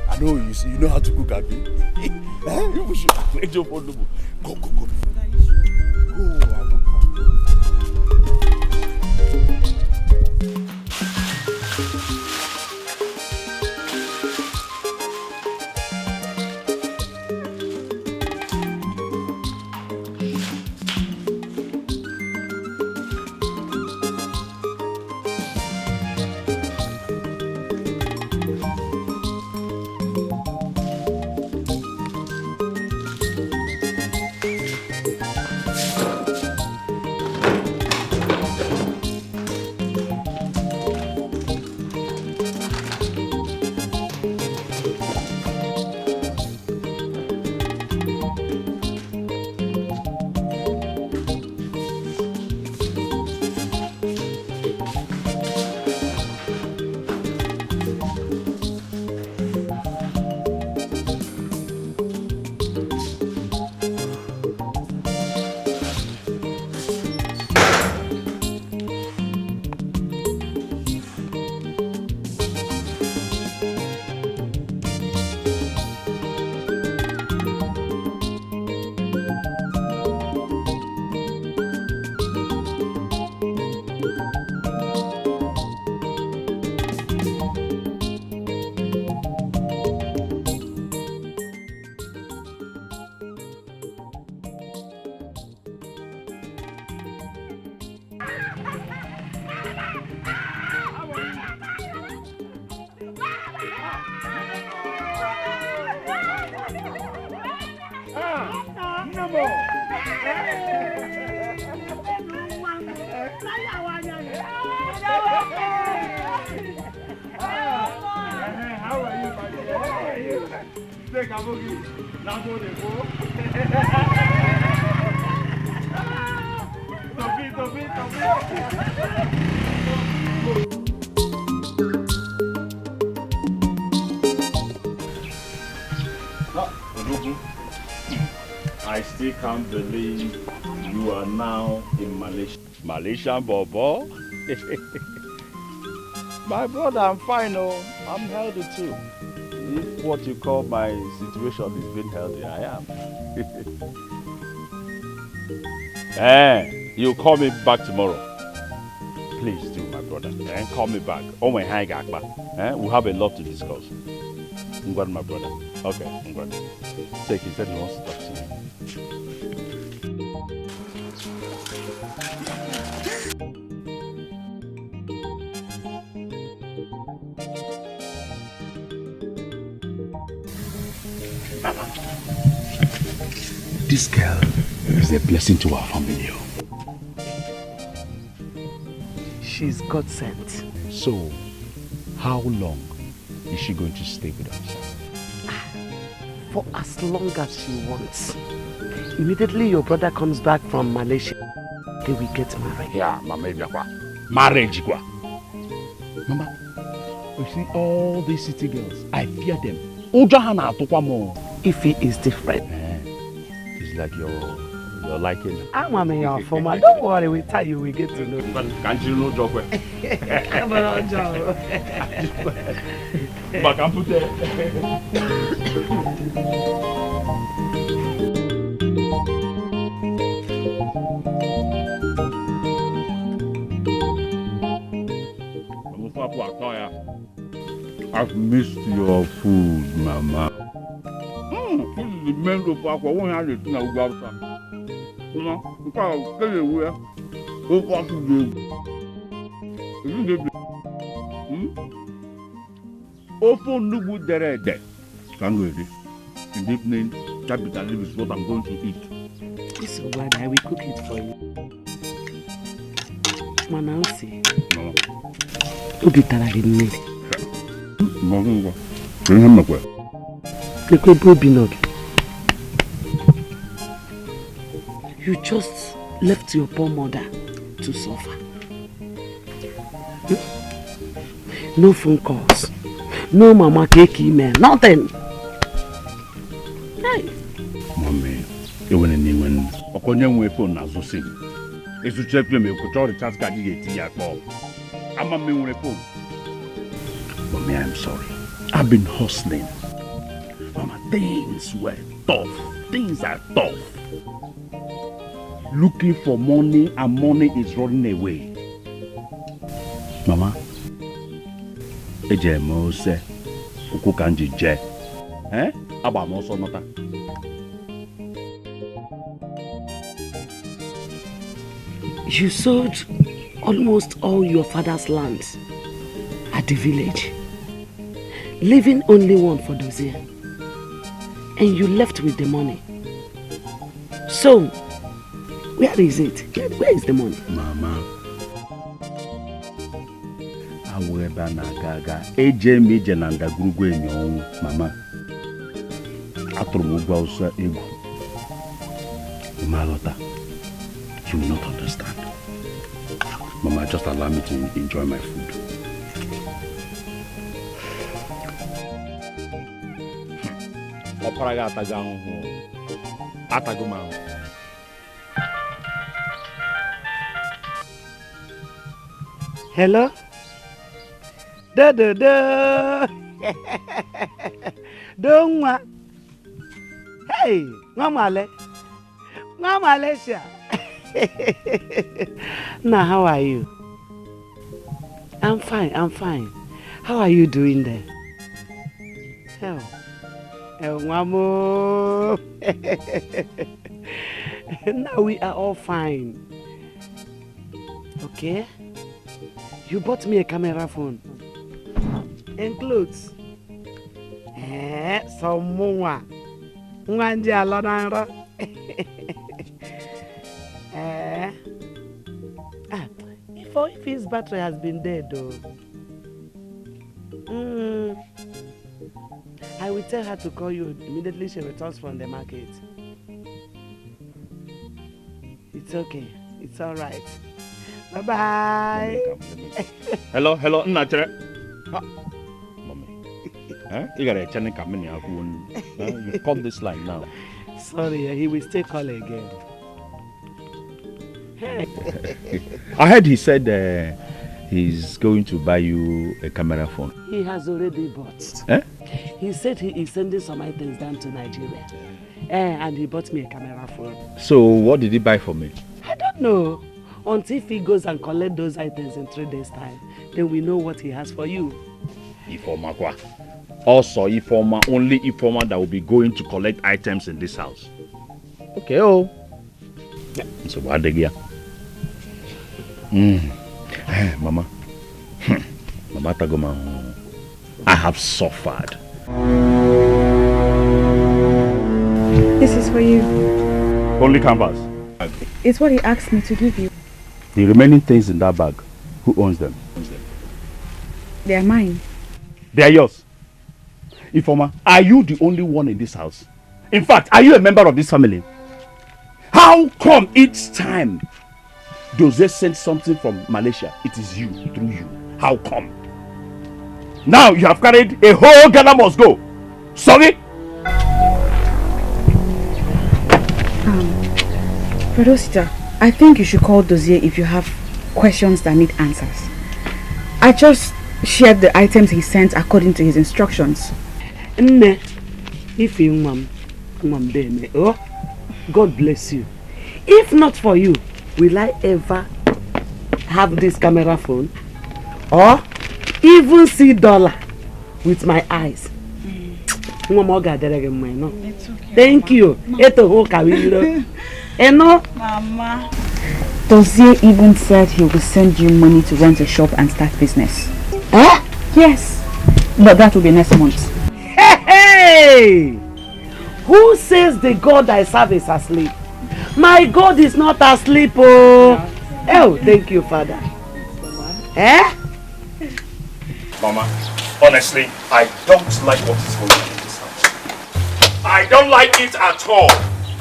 I know you know how to cook, Abi. You should arrange open logo. Go. Go, I will come. take a boogie. Now go they go. Tobi. I still can't believe you are now in Malaysia. Malaysian Bobo? My brother, I'm fine, oh. I'm healthy too. If what you call my situation is being healthy, I am. You call me back tomorrow. Please do, my brother. Call me back. Oh my God, we'll have a lot to discuss. I'm glad, my brother. Okay, I'm glad. Take it. He said he wants to talk to you. This girl is a blessing to our family. She's God sent. So, how long is she going to stay with us? For as long as she wants. Immediately your brother comes back from Malaysia, they will get married. Yeah, Mama, marriage. Mama, you see all these city girls, I fear them. If he is different. It's like you're liking him. I'm a your former. Don't worry, with time you will get to know. Can't you know joke? I'm not joke. But I'm put there. I've missed your food, Mama. This is the mango park. I won't have it now. No, I'll tell you where. Go back to the. Open Nubu Derede. Can't wait. In the evening, capital is what I'm going to eat. This is why I will cook it for you. Manansi. No. Ubitara rinne. Mama, bring him up. You just left your poor mother to suffer. No phone calls. No mama cake email. Nothing. Hey. Mommy, you want anyone? Okonye we phone na so sing. Esu check me ko cho recharge card get ya ko. Ama me we phone. Mommy, I'm sorry. I've been hustling. Mama, things were tough. Things are tough. Looking for money and money is running away. Mama, eje mo se oku kanji je. Aba mo so nota. You sold almost all your father's lands at the village, leaving only one for Dozier. And you left with the money. So, where is it? Where is the money? Mama, aweba na gaga eje meje na ndagrugu enyo mama. Aturu ugwa usa ego. Malota, you will not understand. Mama, just allow me to enjoy my food. Oparaga atagang atagumang. Hello? Da. Don't wa. Hey, Mamale. Malaysia. Now, how are you? I'm fine. How are you doing there? Mamo. Now we are all fine. Okay? You bought me a camera phone and clothes. Some more. If his battery has been dead though. I will tell her to call you immediately she returns from the market. It's okay. It's all right. Bye-bye. Hello, Nachere. Mommy. You got a channel coming here. You cut this line now. Sorry, he will still call again. I heard he said he's going to buy you a camera phone. He has already bought. He said he is sending some items down to Nigeria. And he bought me a camera phone. So what did he buy for me? I don't know. Until he goes and collects those items in 3 days' time, then we know what he has for you. Ifoma kwa. Also Ifoma, only Ifoma that will be going to collect items in this house. Okay, oh. So what the gear? Mama. Mama Tagoma. I have suffered. This is for you. Only canvas. It's what he asked me to give you. The remaining things in that bag, who owns them? They are mine. They are yours. Ifoma, are you the only one in this house? In fact, are you a member of this family? How come each time Jose sends something from Malaysia, it is you, through you? How come? Now you have carried a whole Ghana must go. Sorry? Rosita, I think you should call Dozier if you have questions that need answers. I just shared the items he sent according to his instructions. If you oh, God bless you. If not for you, will I ever have this camera phone or even see dollar with my eyes? It's okay. Thank you. Mama. Dozier even said he will send you money to rent a shop and start business. Yes. But that will be next month. Hey! Who says the God I serve is asleep? My God is not asleep, oh. Oh, thank you, Father. Mama, honestly, I don't like what is going on in this house. I don't like it at all.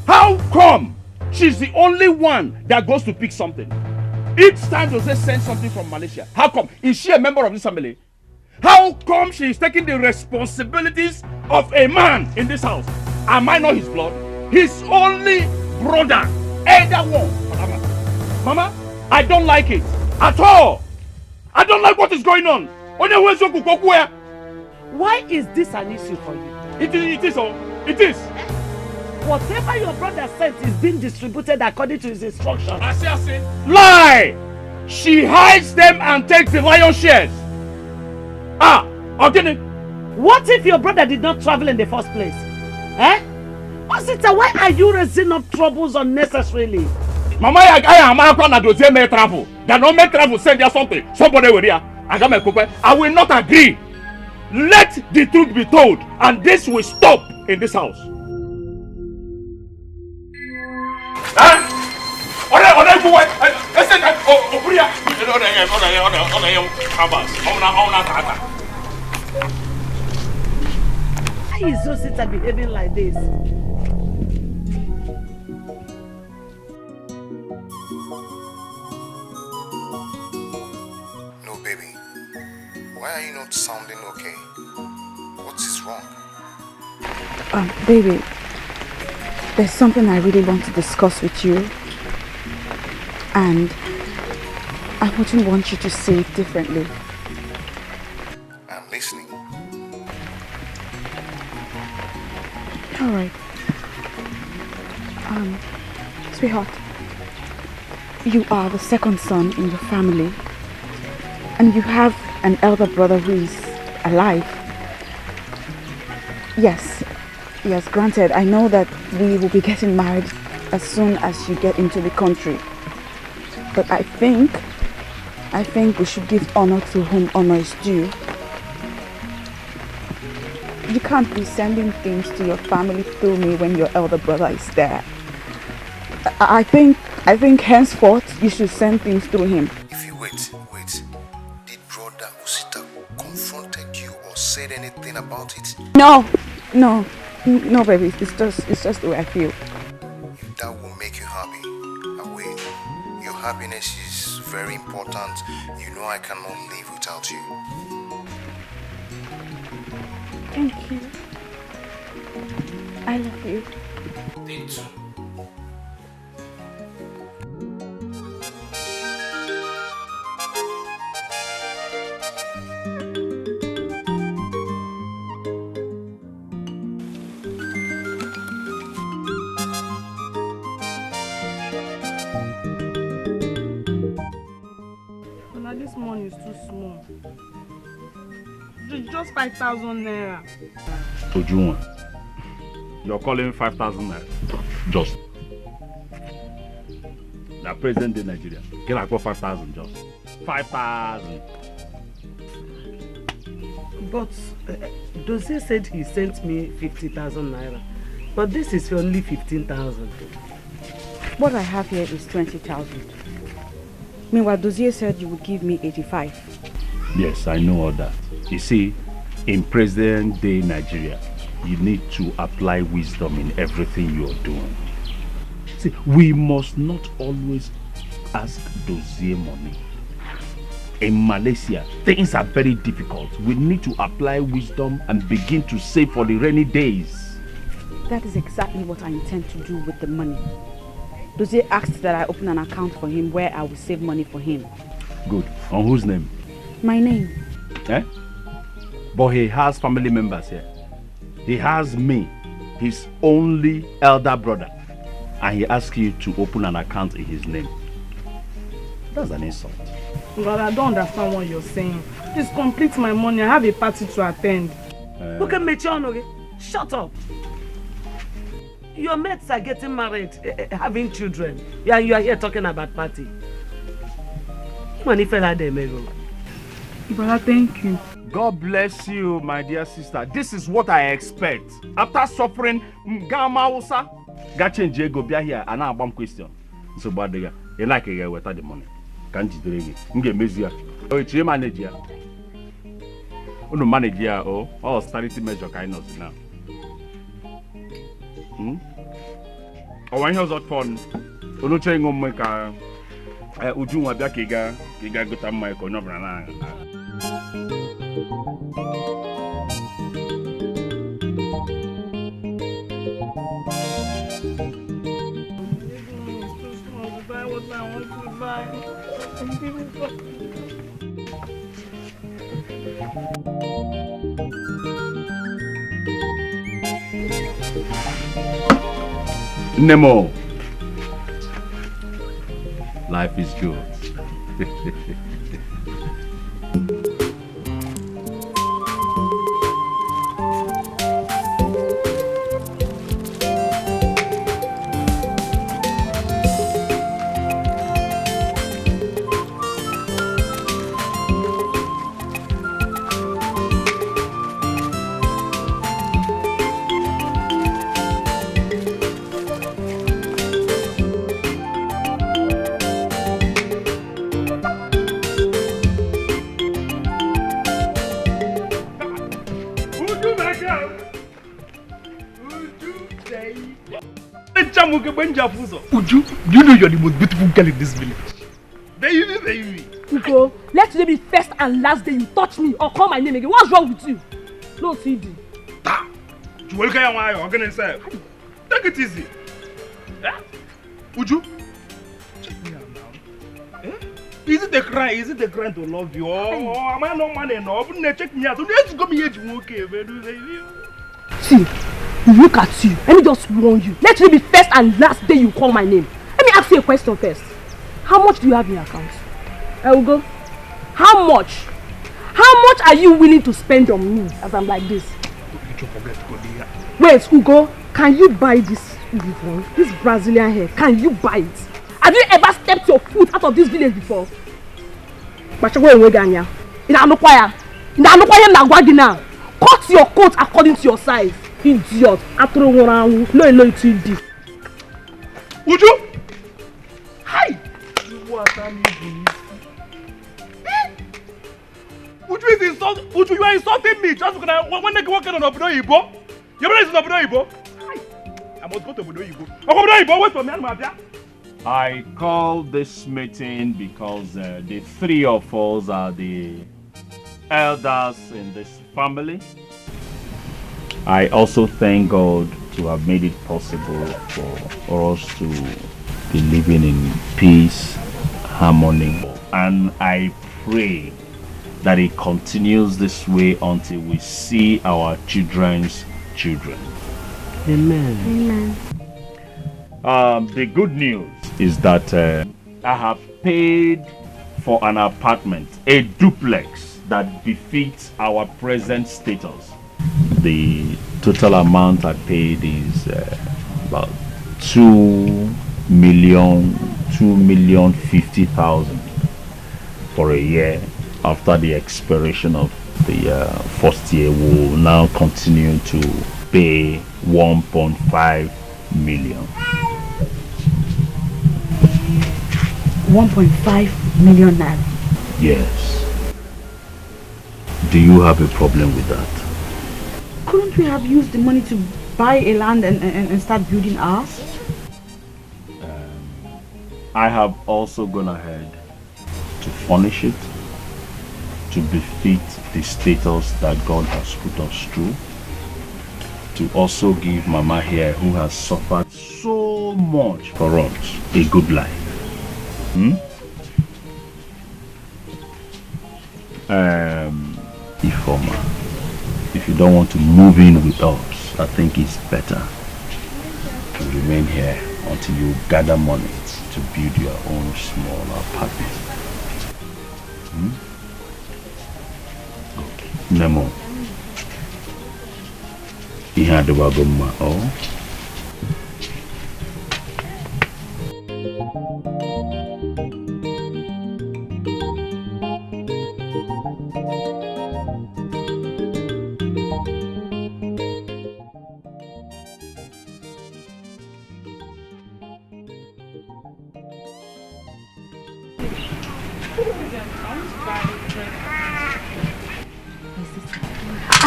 How come she's the only one that goes to pick something? Each time Jose sends something from Malaysia, how come? Is she a member of this family? How come she is taking the responsibilities of a man in this house? Am I not his blood? His only brother. Either one. Mama, I don't like it at all. I don't like what is going on. Why is this an issue for you? It is. It is. Whatever your brother sent is being distributed according to his instructions. I see. Lie! She hides them and takes the lion's shares. Okay. What if your brother did not travel in the first place? Osita, why are you raising up troubles unnecessarily? Mama, I am not going to make travel. They don't make travel, send you something. Somebody will hear. I will not agree. Let the truth be told, and this will stop in this house. Why is Osita behaving like this? No, baby. Why are you not sounding okay? What is wrong? Baby, there's something I really want to discuss with you. And I wouldn't want you to see it differently. I'm listening. Alright. Sweetheart, you are the second son in your family. And you have an elder brother who is alive. Yes, granted, I know that we will be getting married as soon as you get into the country. But I think we should give honor to whom honor is due. You can't be sending things to your family through me when your elder brother is there. I think henceforth you should send things through him. If you wait. Did brother Osita confronted you or said anything about it? No, No, baby. It's just the way I feel. That will make you happy. Away. Your happiness is very important. You know I cannot live without you. Thank you. I love you. Me too. This money is too small. Just 5,000 naira. Ojuma, you're calling 5,000 naira? Just. The president of Nigeria. Can I call 5,000 just? 5,000. But Dozie said he sent me 50,000 naira. But this is only 15,000. What I have here is 20,000. Meanwhile, Dozie said you would give me 85. Yes, I know all that. You see, in present day Nigeria, you need to apply wisdom in everything you are doing. See, we must not always ask Dozie money. In Malaysia, things are very difficult. We need to apply wisdom and begin to save for the rainy days. That is exactly what I intend to do with the money. Dozie asked that I open an account for him where I will save money for him. Good. On whose name? My name. Eh? But he has family members here. He has me, his only elder brother. And he asked you to open an account in his name. That's an insult. But I don't understand what you're saying. Please complete my money. I have a party to attend. Look at me, John. Shut up. Your mates are getting married, having children. Yeah, you are here talking about party. Brother, thank you. God bless you, my dear sister. This is what I expect. After suffering, Gamausa, Gachin Jego be here and now one question. So bad you like a without the money. Can't you do it? Get measure. Oh, it's your manager. Oh, no manager, oh, austerity measure kindness now. Oh, when you're out fun, you know, trying to make a Ujuma Biakiga, Giga got a mic or no. Nemo. Life is good. Uju, do you know you're the most beautiful girl in this village? Baby. Ugo, let today be first and last day you touch me or call my name again. What's wrong with you? No, CD. You will get my organizer. Take it easy. Uju, check me out now. Is it the crime? Is it the crime to love you? Oh, am I no man enough? Check me out. You need to go me here to okay, baby. See. Look at you. Let me just warn you. Let it be first and last day you call my name. Let me ask you a question first. How much do you have in your account? Ugo, how much? How much are you willing to spend on me as I'm like this? Wait, Ugo, can you buy this Brazilian hair? Can you buy it? Have you ever stepped your foot out of this village before? Cut your coat according to your size. Idiot. No, it's too deep. Uju! Hi! What am you doing? Uju, you are insulting me just because when they walk on a Ibo. Your brother is in Obodo. I must go to Obodo. Wait for me, Mafia. I call this meeting because the three of us are the elders in this family. I also thank God to have made it possible for us to be living in peace, harmony, and I pray that it continues this way until we see our children's children. Amen. Amen. The good news is that I have paid for an apartment, a duplex that befits our present status. The total amount I paid is about 2,050,000 for a year. After the expiration of the first year, we will now continue to pay 1.5 million. 1.5 million naira. Yes. Do you have a problem with that? Couldn't we have used the money to buy a land and start building ours? I have also gone ahead to furnish it to befit the status that God has put us through, to also give Mama here, who has suffered so much for us, a good life. Ifoma, if you don't want to move in with us, I think it's better to remain here until you gather money to build your own small apartment. Nemo, he had a wagoma. Oh.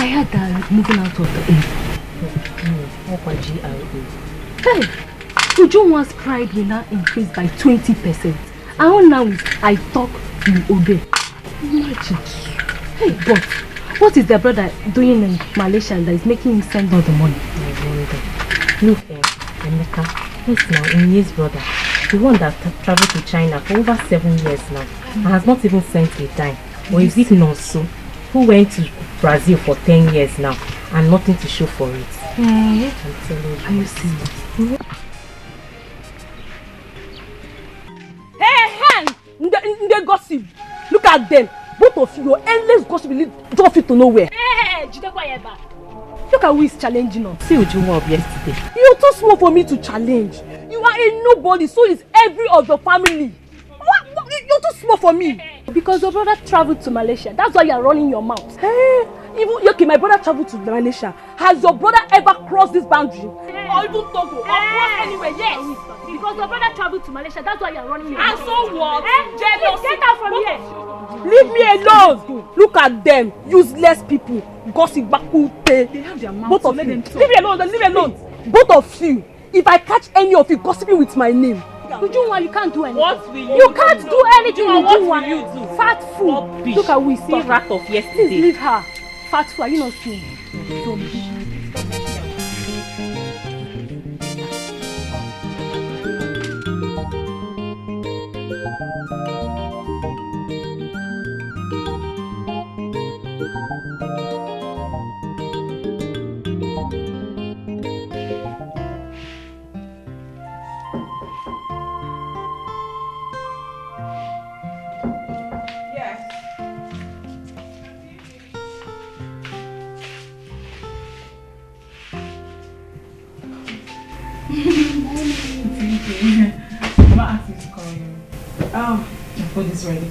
I heard that moving out of the Hey, Uju once cried when I increased by 20%. And all now is I talk, you obey. Imagine. Hey, but what is the brother doing in Malaysia that is making him send all the money? Look, Emeka, yes now, Inye's brother, the one that traveled to China for over 7 years now, and has not even sent a dime. Or is it not so? Who went to Brazil for 10 years now and nothing to show for it? I'm telling you. Are you serious? Hey, they gossip. Look at them. Both of you, your endless gossip will drop you to nowhere. Hey, look at who is challenging us. See what you want yesterday. You're too small for me to challenge. You are a nobody, so is every of the family. What? You're too small for me. Because your brother traveled to Malaysia. That's why you're running your mouth. Hey, okay, my brother traveled to Malaysia. Has your brother ever crossed this boundary? Or even Togo? Or crossed anywhere? Yes. Because your brother traveled to Malaysia. That's why you're running your mouth. And so what? Jealous. Get out from here. Leave me alone. Look at them. Useless people. Gossip bakute. They have their mouth. Both of you. Leave me alone. Leave me alone. Both of you. If I catch any of you gossiping with my name, Ujunwa, you can't do anything. What will you can't do anything, Ujunwa. What will you do? Fat fool. Look at we see rat of yesterday. Please leave her. Fat fool, are you not seeing? Mama asked me to call you. Oh, the food is ready.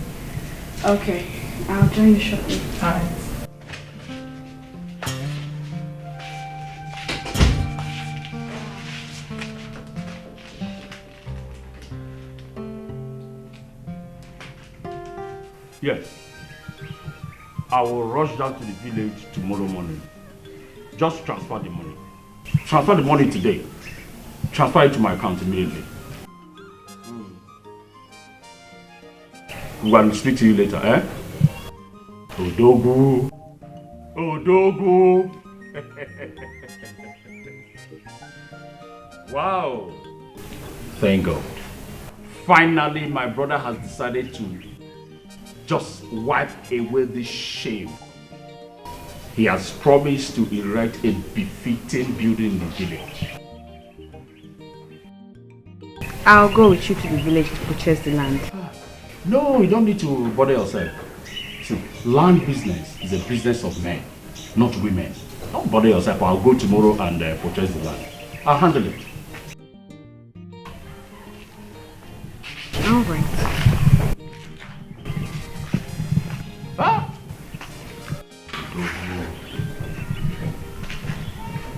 Okay, I'll join you shortly. Alright. Yes. I will rush down to the village tomorrow morning. Just transfer the money. Transfer the money today. Transfer it to my account immediately. I'm going to speak to you later, eh? Odogu. Odogu. Wow. Thank God. Finally, my brother has decided to just wipe away this shame. He has promised to erect a befitting building in the village. I'll go with you to the village to purchase the land. No, you don't need to bother yourself. See, land business is a business of men, not women. Don't bother yourself. I'll go tomorrow and purchase the land. I'll handle it. All right. Ah!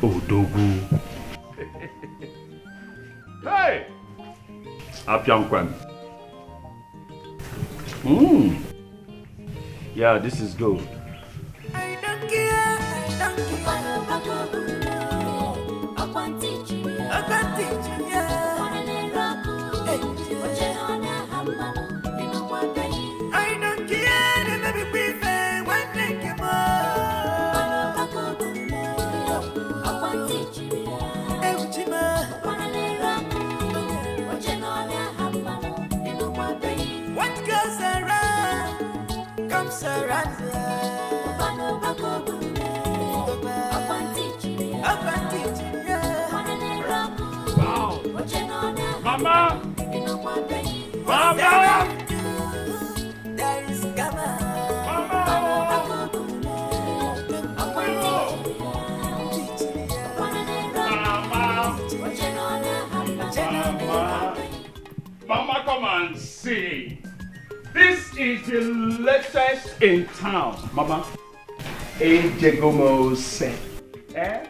Odogu. Hey! Apiankwan. Yeah, this is good. Wow. Mama! Mama! Mama, come and see. This is the latest in town. Mama. Ejegomo se. Eh?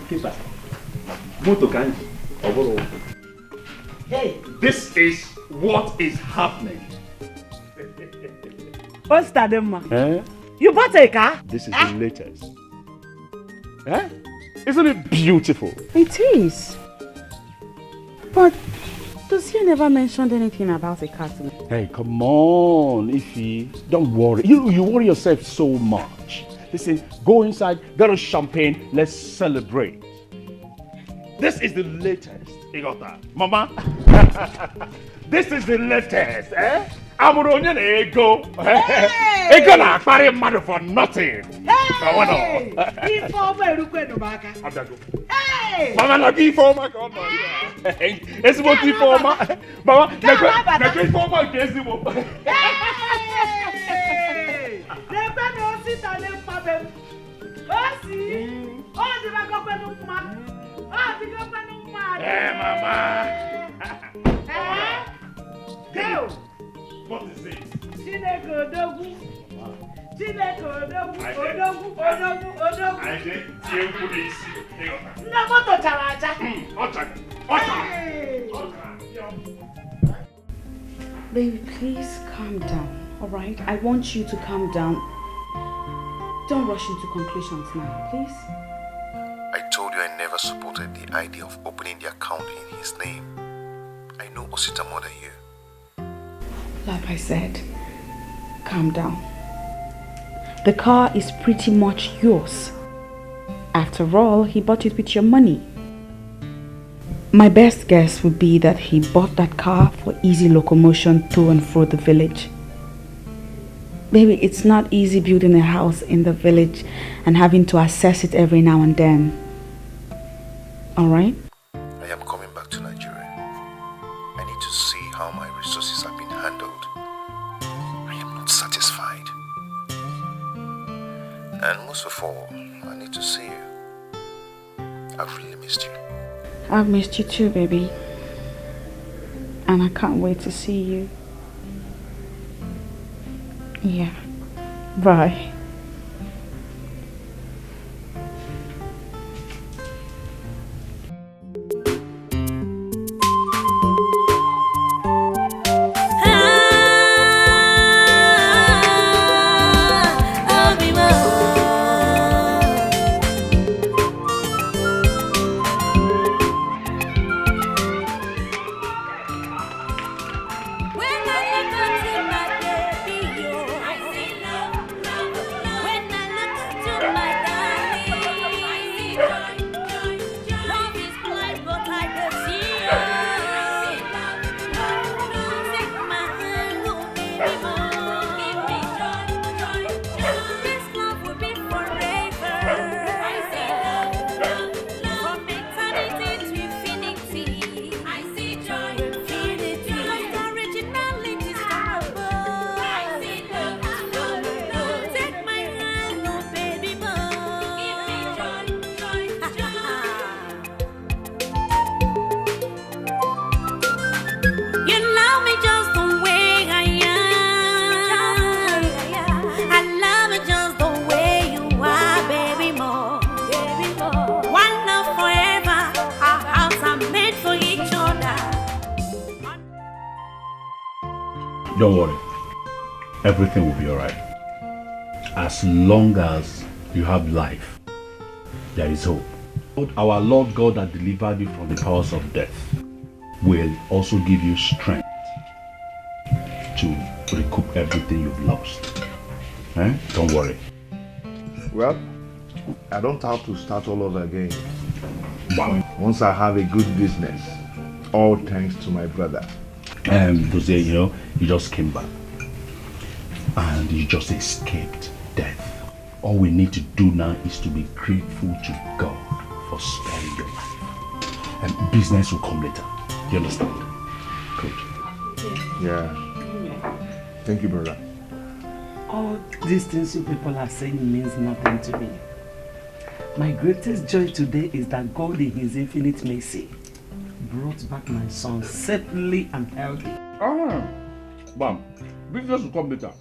Kiba. Moto kanji. Oboro. Hey, this is what is happening. What's that, Emma? Eh? You bought a car? This is the latest. Eh? Isn't it beautiful? It is. But does he never mention anything about a car to me? Hey, come on, Ify. Don't worry. You worry yourself so much. Listen, go inside, get us champagne, let's celebrate. This is the latest. You got that? Mama? This is the latest, eh? I'm going to ego. Ego na akpari mmadụ for nothing. Hey! Mama, na give for my God. It's what you for my Mama. Na give for my case. Hey, Mama. Go. What is it? Chineke Odogu. Chineke Odogu. Odogu. Odogu. Odogu. I did you police. Na moto charaja. Baby, please calm down, alright? I want you to calm down. Don't rush into conclusions now, please. I told you I never supported the idea of opening the account in his name. I know Osita more than you. Like I said, calm down. The car is pretty much yours. After all, he bought it with your money. My best guess would be that he bought that car for easy locomotion to and fro the village. Baby, it's not easy building a house in the village and having to access it every now and then. Alright? I am coming back to Nigeria. I need to see how my resources have been handled. I am not satisfied. And most of all, I need to see you. I've really missed you. I've missed you too, baby. And I can't wait to see you. Yeah. Bye. Don't worry. Everything will be alright. As long as you have life, there is hope. Our Lord God that delivered you from the powers of death will also give you strength to recoup everything you've lost. Don't worry. Well, I don't have to start all over again. Wow. Once I have a good business, all thanks to my brother. Jose, you just came back and you just escaped death. All we need to do now is to be grateful to God for sparing your life. And business will come later. You understand? Good. Yeah. Thank you, brother. All these things you people are saying means nothing to me. My greatest joy today is that God in His infinite mercy brought back my son safely and healthy. Bam. Business will come later.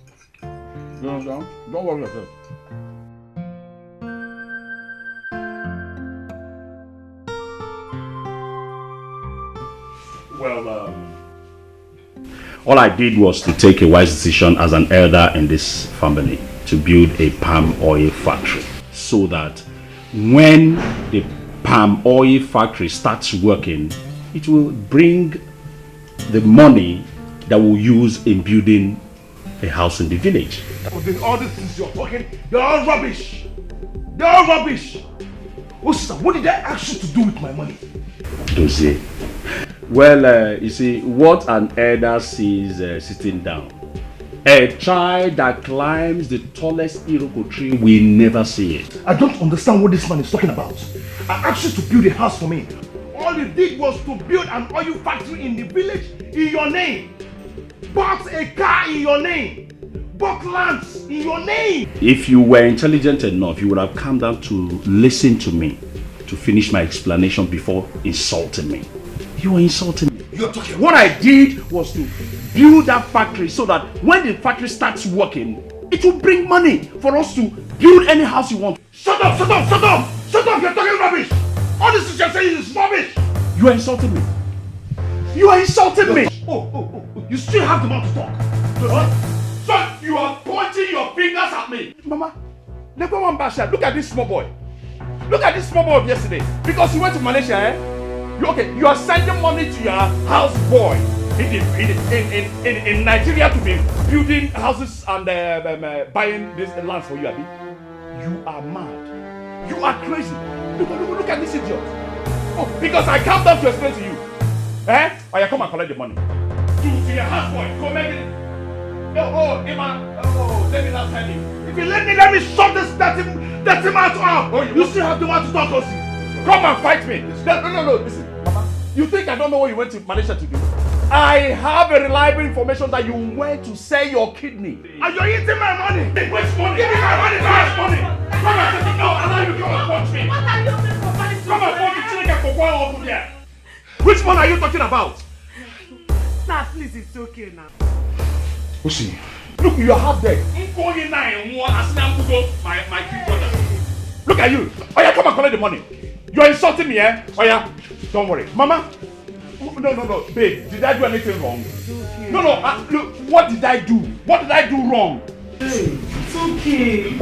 You understand? Don't worry yourself. Well, all I did was to take a wise decision as an elder in this family to build a palm oil factory so that when the palm oil factory starts working, it will bring the money that we'll use in building a house in the village. All these things you're talking, they're all rubbish. They're all rubbish. Oh, sister, what did I ask you to do with my money? Dozie. Well, you see, what an elder sees sitting down, a child that climbs the tallest iroko tree will never see it. I don't understand what this man is talking about. I asked you to build a house for me. All you did was to build an oil factory in the village in your name. Bought a car in your name. Bought lands in your name. If you were intelligent enough, you would have come down to listen to me, to finish my explanation before insulting me. You are insulting me. You're talking. What I did was to build that factory so that when the factory starts working, it will bring money for us to build any house you want. Shut up, shut up, shut up! Shut up, you're talking rubbish! All this you're saying is rubbish! You are insulting me. You are insulting me. Oh, you still have the mouth to talk. So you are pointing your fingers at me. Mama, look at this small boy. Look at this small boy of yesterday. Because he went to Malaysia, you are sending money to your house boy in Nigeria to be building houses and buying this land for you, Abi. You are mad. You are crazy. Look at this idiot. Oh, because I come down to explain to you. Or you come and collect the money. To your house boy, come make it. Let me not tell you. If you let me shut this dirty mouth up. You still have the one to talk to us. Come and fight me. No, listen. Mama, you think I don't know what you went to Malaysia to do? I have a reliable information that you went to sell your kidney. And you're eating my money. Which money? Give me my money. Which money? Come and take it. No, allow you to come and punch me. What are you doing for money? Come and punch the chicken for one over there. Which one are you talking about? Nah, please, it's okay now. Who's she? Look, you are half dead. My kid brother. Look at you. Oh yeah, come and collect the money. You are insulting me, Oh yeah, don't worry. Mama, no, babe, did I do anything wrong? Okay. No, look, what did I do? What did I do wrong? Hey, it's okay.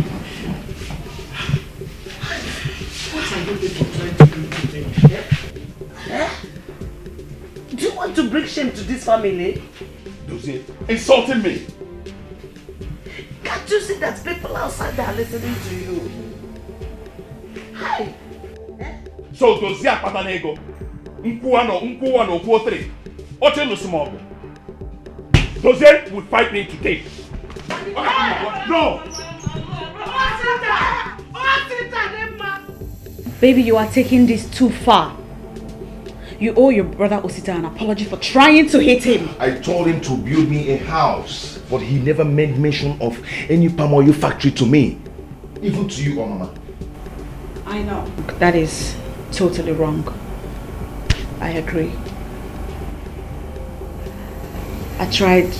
What are you people trying to do today? Do you want to bring shame to this family? Dozie, insulting me. Can't you see that people outside are listening to you? Hi. So Dozie akpatanego. Nkuwa no kuo 3. Oche no small. Dozie will fight me today. No. Baby, you are taking this too far. You owe your brother Osita an apology for trying to hit him. I told him to build me a house, but he never made mention of any palm oil factory to me. Even to you, Mama. I know. That is totally wrong. I agree. I tried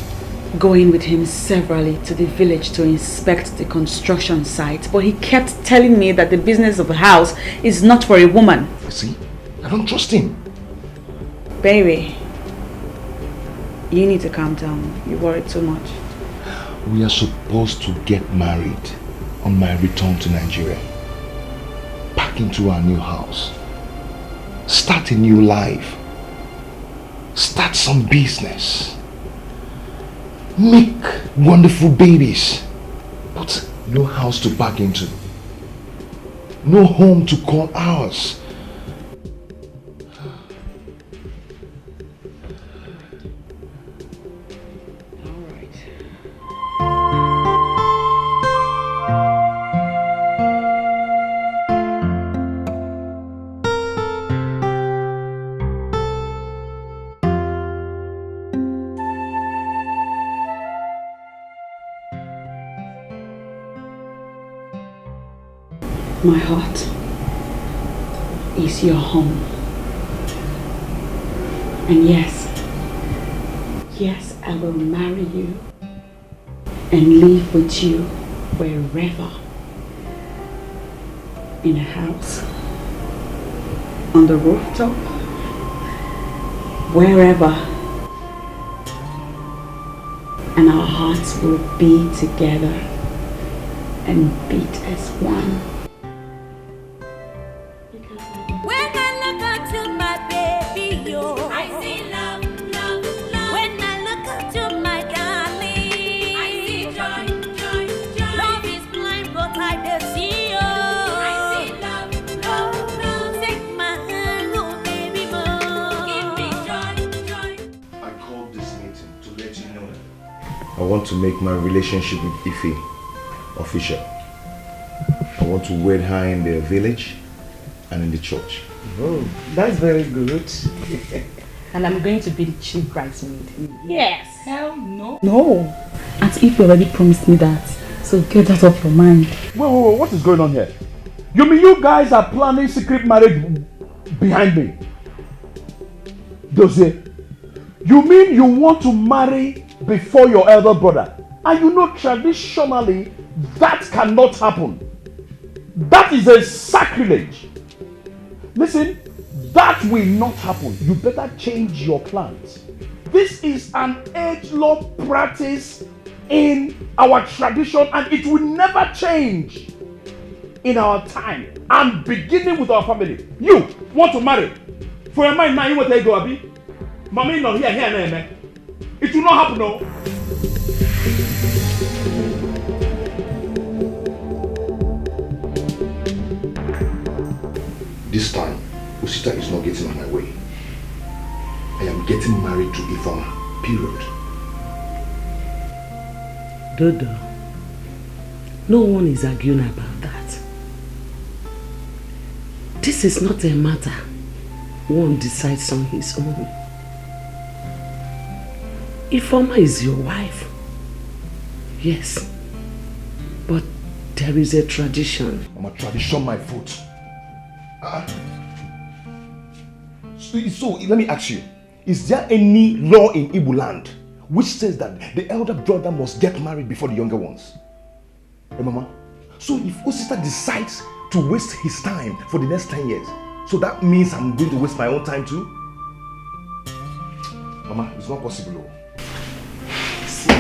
going with him severally to the village to inspect the construction site, but he kept telling me that the business of a house is not for a woman. See, I don't trust him. Baby, You need to calm down. You worry too much. We are supposed to get married on my return to Nigeria. Back into our new house. Start a new life. Start some business. Make wonderful babies. But no house to back into. No home to call ours. My heart is your home. And yes, I will marry you and live with you wherever. In a house, on the rooftop, wherever. And our hearts will be together and beat as one. I want to make my relationship with Ife official. I want to wed her in the village and in the church. Oh, that's very good. And I'm going to be the chief bridesmaid. Yes. Hell no. No. Aunt Ife already promised me that. So get that off your mind. Whoa, what is going on here? You mean you guys are planning secret marriage behind me? Dozie, you mean you want to marry before your elder brother? And you know traditionally that cannot happen. That is a sacrilege. Listen, that will not happen. You better change your plans. This is an age-long practice in our tradition and it will never change in our time. And beginning with our family. You want to marry? For your mind now, you want to go, Abi? Mommy, no, here. It will not happen, no. This time, Osita is not getting on my way. I am getting married to Ifeoma, period. Dodo, no one is arguing about that. This is not a matter one decides on his own. Ifeoma is your wife. Yes. But there is a tradition. I'm a tradition, my foot. So, let me ask you. Is there any law in Igbo land which says that the elder brother must get married before the younger ones? Hey, Mama. So if Osita decides to waste his time for the next 10 years, so that means I'm going to waste my own time too? Mama, it's not possible. See,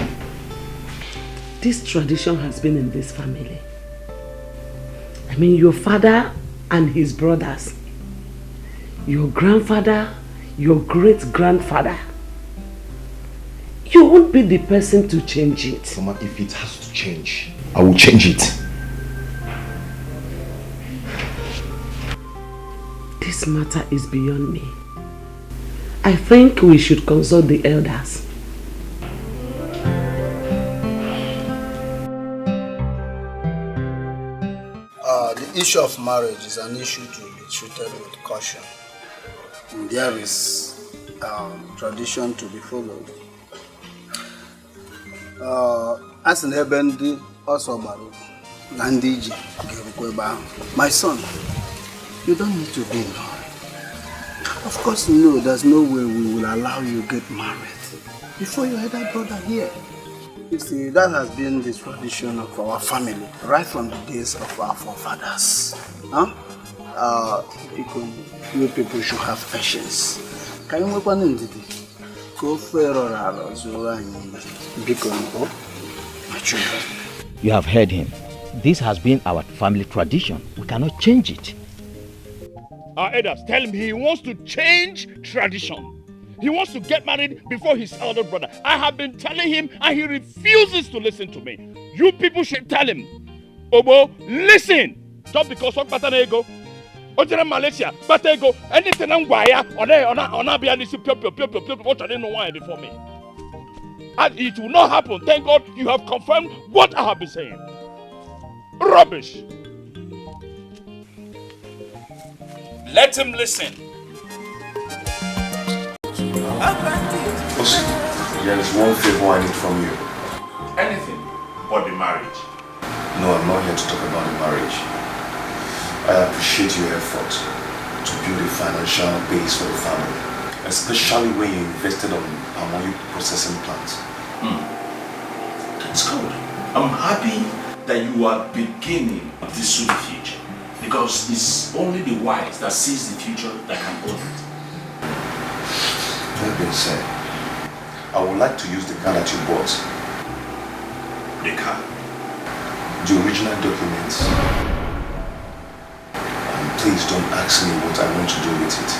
this tradition has been in this family. I mean, your father and his brothers, your grandfather, your great-grandfather. You won't be the person to change it. Mama, if it has to change, I will change it. This matter is beyond me. I think we should consult the elders. The issue of marriage is an issue to be treated with caution. And there is tradition to be followed. As in heaven, also my son, you don't need to be in a hurry. Of course, no, there's no way we will allow you to get married before your elder brother here. You see, that has been the tradition of our family, right from the days of our forefathers. You people should have patience. Can you work on it? You have heard him. This has been our family tradition. We cannot change it. Our elders tell him he wants to change tradition. He wants to get married before his elder brother. I have been telling him and he refuses to listen to me. You people should tell him. Obo, listen! Just because of Batanego, Ojana Malaysia, Batego, anything on Guaya, or Nabianisi, what I didn't know why before me. And it will not happen. Thank God you have confirmed what I have been saying. Rubbish! Let him listen. Listen, there is one favor I need from you. Anything but the marriage. No, I'm not here to talk about the marriage. I appreciate your effort to build a financial base for the family, especially when you invested on ammonia processing plants. That's good. I'm happy that you are beginning to see the future, because it's only the wise that sees the future that can own it. That being said, I would like to use the car that you bought. The car? The original documents. And please don't ask me what I want to do with it.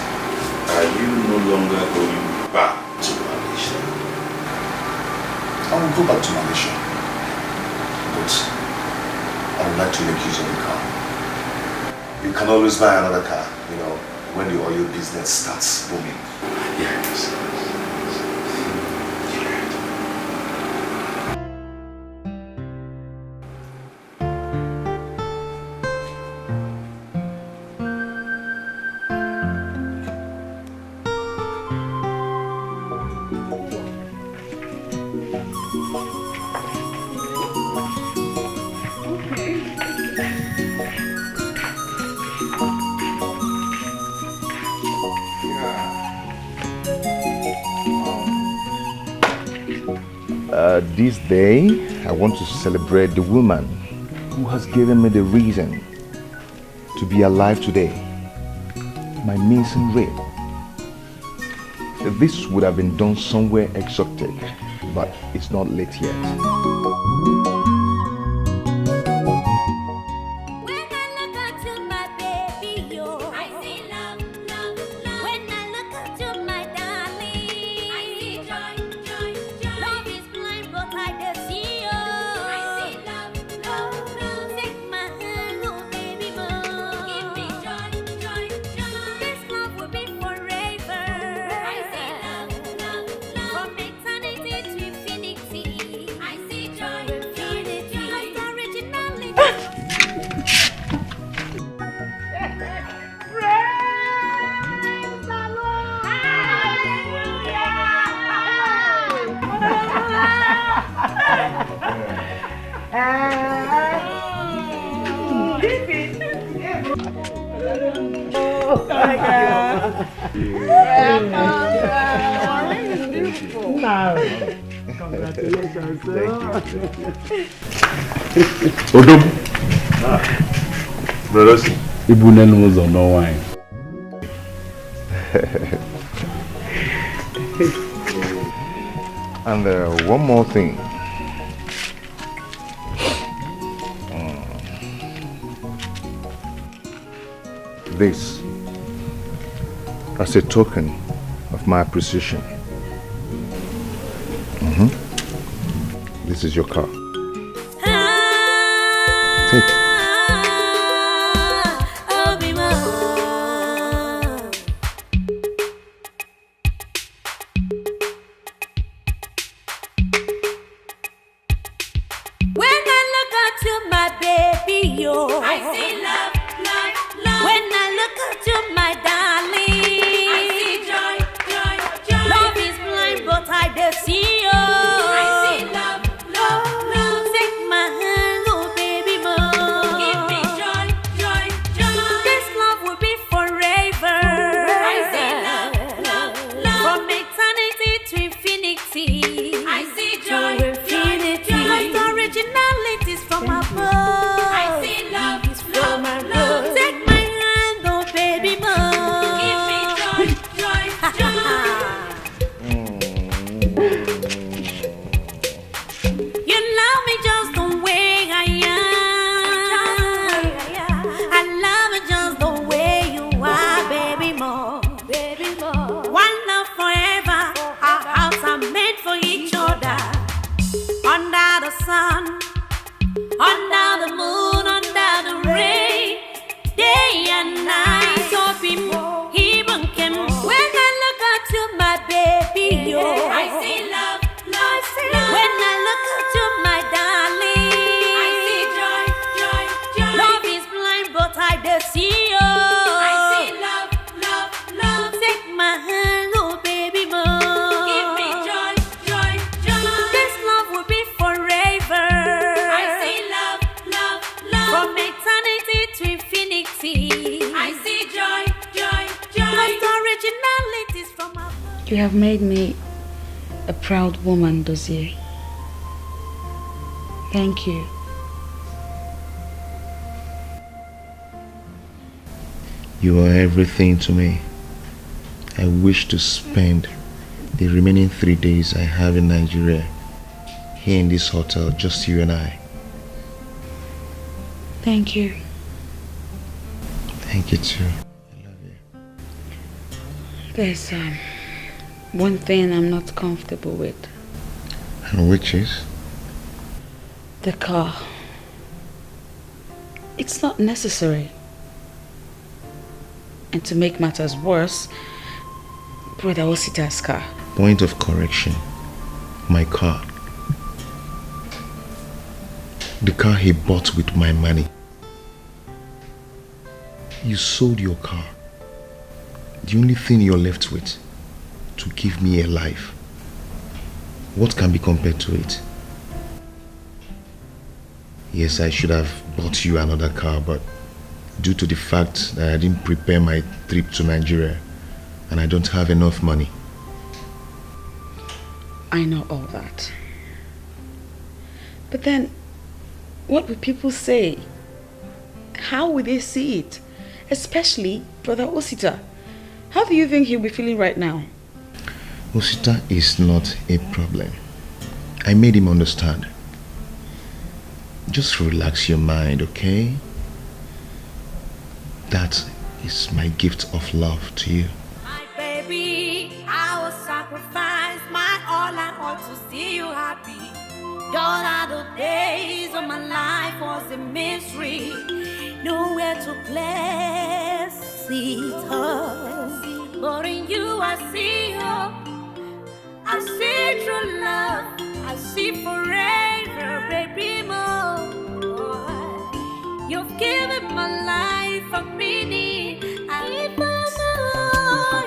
Are you no longer going back to Malaysia? I will go back to Malaysia. But I would like to make use of the car. You can always buy another car, you know, when the oil business starts booming. Yes. This day, I want to celebrate the woman who has given me the reason to be alive today, my missing rib. This would have been done somewhere exotic, but it's not late yet. Odom. Brothers, Ibunen was on no wine. And one more thing. This as a token of my appreciation. This is your car. Take it. Originalities from above. I see love from above. You have made me a proud woman, Dozier. Thank you. You are everything to me. I wish to spend the remaining 3 days I have in Nigeria here in this hotel, just you and I. Thank you. Thank you too. There's one thing I'm not comfortable with. And which is? The car. It's not necessary. And to make matters worse, Brother Osita's car. Point of correction. My car. The car he bought with my money. You sold your car. The only thing you're left with to give me a life. What can be compared to it? Yes, I should have bought you another car, but due to the fact that I didn't prepare my trip to Nigeria and I don't have enough money. I know all that. But then, what would people say? How would they see it? Especially Brother Osita. How do you think he'll be feeling right now? Osita is not a problem. I made him understand. Just relax your mind, okay? That is my gift of love to you. My baby, I will sacrifice my all and all to see you happy. Gone are the days of my life was a mystery. Nowhere to place it. But in you I see hope. I see true love. I see forever, baby, more. You've given my life a meaning. If I know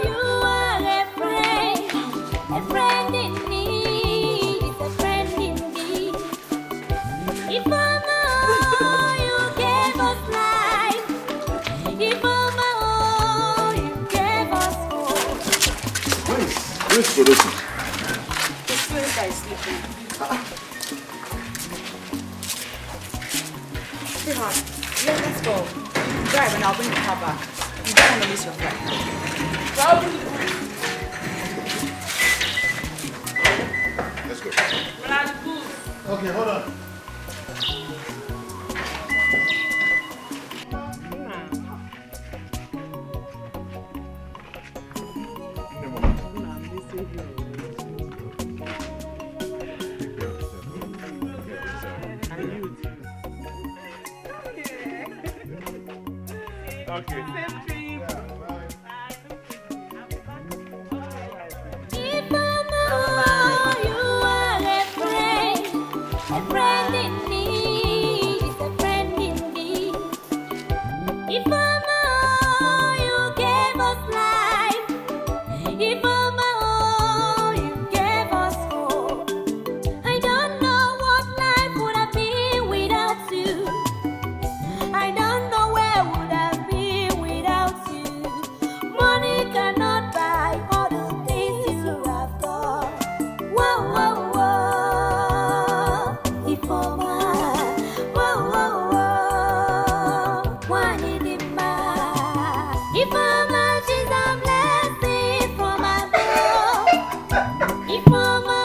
you are a friend in need, it's a friend indeed. If I know you gave us life, if I know you gave us hope. Where's Rodosi? This little guy is sleeping. Sweetheart, let's go. Drive and I'll bring the car back. You don't want to miss your flight. Let's go. Okay, hold on. Okay. If I know you are a friend in need, it's a friend indeed. If I know you gave us life, if I know you gave us hope, I don't know what life would have been without you. I don't know where would have been without you. Money cannot buy all the things you have done. Whoa, whoa, whoa. Ifoma. Whoa, whoa, whoa. Wanidima. Ifoma, she's a blessing from above. Ifoma,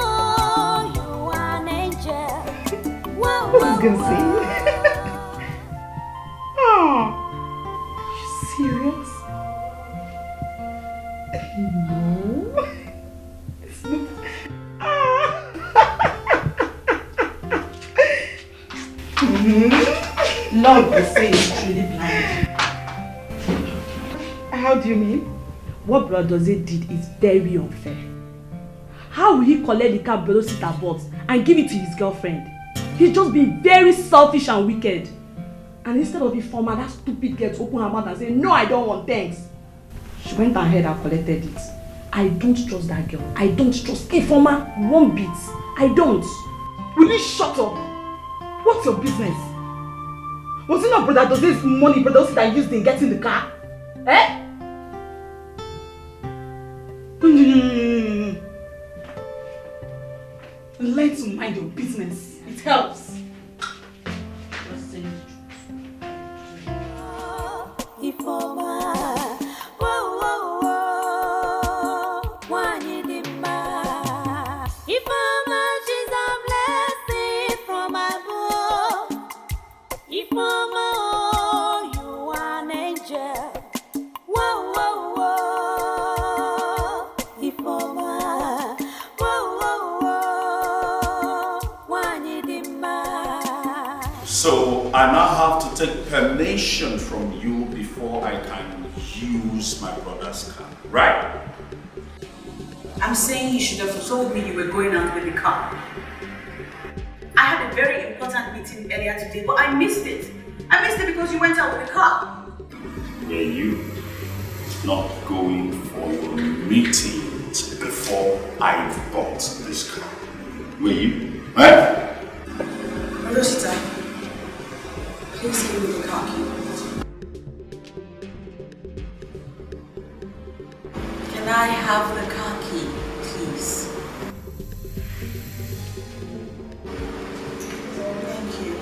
oh, you are an angel. Whoa, whoa, whoa. Serious? No. It's not. Love will say it's truly blind. How do you mean? What Brother Dozie did is very unfair. How will he collect the car Brother Sita bought and give it to his girlfriend? He's just being very selfish and wicked. And instead of Ifoma, that stupid girl to open her mouth and say, no, I don't want thanks. She went ahead and collected it. I don't trust that girl. I don't trust Ifoma one bit. I don't. Will you shut up? What's your business? Was it not Brother Dozie's money Brother that used in getting the car? Eh? learn to mind your business. It helps. So I now have to take permission from you before I can use my brother's car, right? I'm saying you should have told me you were going out with the car. I had a very important meeting earlier today, but I missed it. I missed it because you went out with the car. Were you not going for your meetings before I bought this car? Were you? Eh? Rosita, please give me the car key. Can I have the car key, please? Thank you.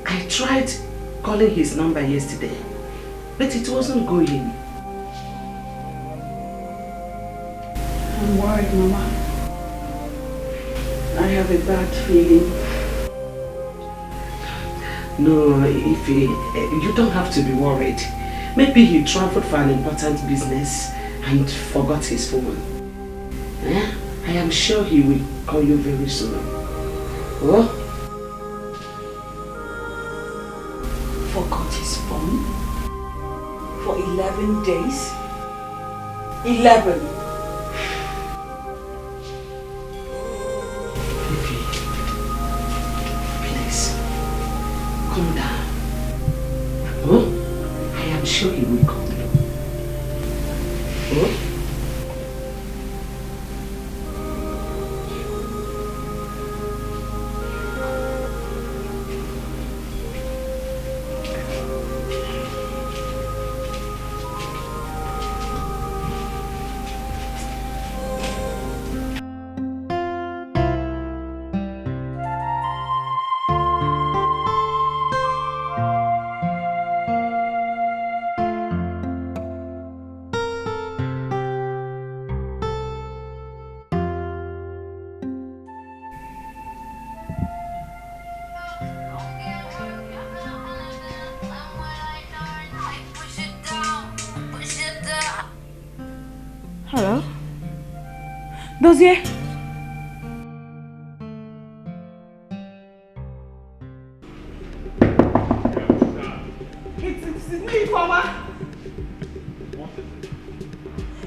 I tried calling his number yesterday, but it wasn't going. I'm worried, Mama. I have a bad feeling. No, Ify, you don't have to be worried. Maybe he traveled for an important business and forgot his phone. I am sure he will call you very soon. Oh? Forgot his phone? For 11 days? 11! Please, calm down. Oh? I am sure he will call you. Oh? Hello? Dozier? It's me, Mama.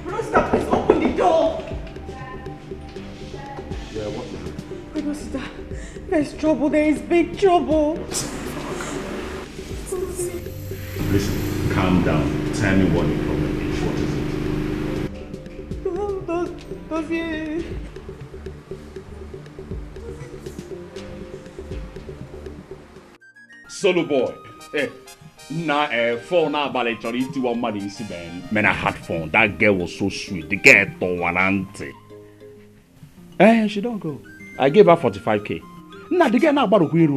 Rosita, please open the door. Yeah, what is it? Rosita, there's trouble. There is big trouble. Listen, calm down. Tell me what the problem is. What is it? Dozier. Solo boy. Phone now about chori iti one man isi ben. Man, I had fun. That girl was so sweet. The girl tolerante. She don't go. I gave her 45k. Nah, the girl now about to quit.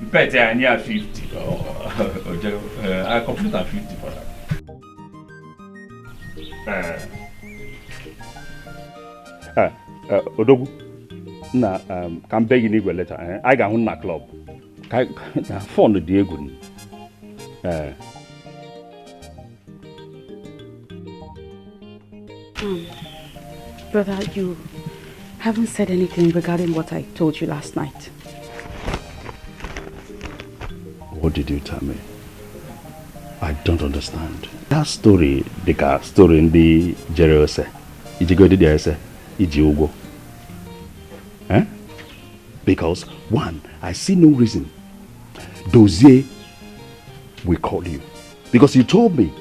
Bet I near 50. I complete at 50 for that. Odogu, na can beg you letter. I got on na club. Phone the Diego. Brother, you haven't said anything regarding what I told you last night. What did you tell me? I don't understand. That story, the story in the Jerose. Iji go there say, Iji ugo. Eh? Because one, I see no reason Dozier will call you. Because you told me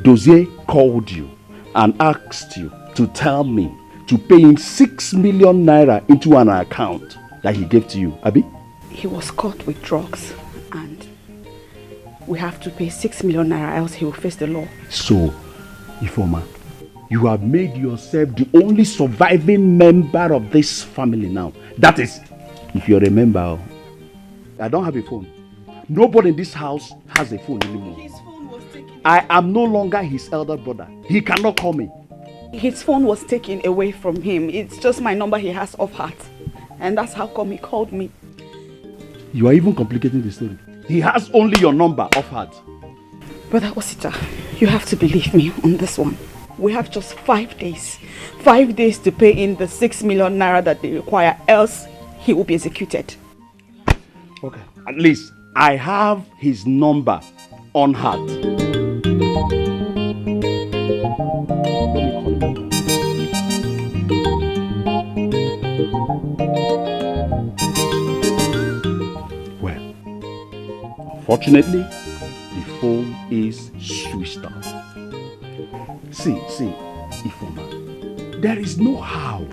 Dozier called you and asked you to tell me to pay him 6 million naira into an account that he gave to you, Abi? He was caught with drugs and we have to pay 6 million naira else he will face the law. So, Ifoma, you have made yourself the only surviving member of this family now. That is, if you remember, I don't have a phone. Nobody in this house has a phone anymore. His phone was taken. I am no longer his elder brother. He cannot call me. His phone was taken away from him. It's just my number he has off heart. And that's how come he called me. You are even complicating the story. He has only your number off heart. Brother Osita, you have to believe me on this one. We have just 5 days. 5 days to pay in the 6 million naira that they require, else he will be executed. Okay. At least I have his number on heart. Well, unfortunately, the phone is switched off. See, Ifoma, there is no how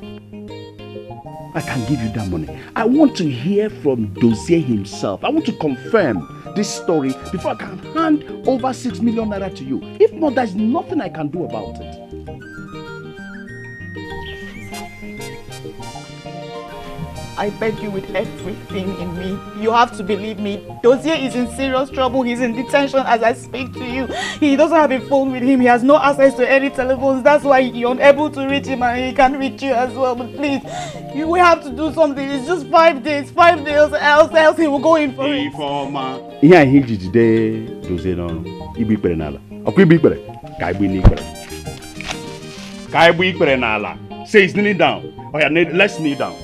I can give you that money. I want to hear from Dozier himself. I want to confirm this story before I can hand over 6 million naira to you. If not, there's nothing I can do about it. I beg you with everything in me. You have to believe me. Dozier is in serious trouble. He's in detention as I speak to you. He doesn't have a phone with him. He has no access to any telephones. That's why you're unable to reach him and he can't reach you as well. But please, we have to do something. It's just 5 days. 5 days else he will go in for it. Here he is today. Dozier no. Ibi pere nala. Oku ibi pere. Kai bu ni pere. Kai bu pere nala. Say he's kneeling down. Oh yeah, let's kneel down.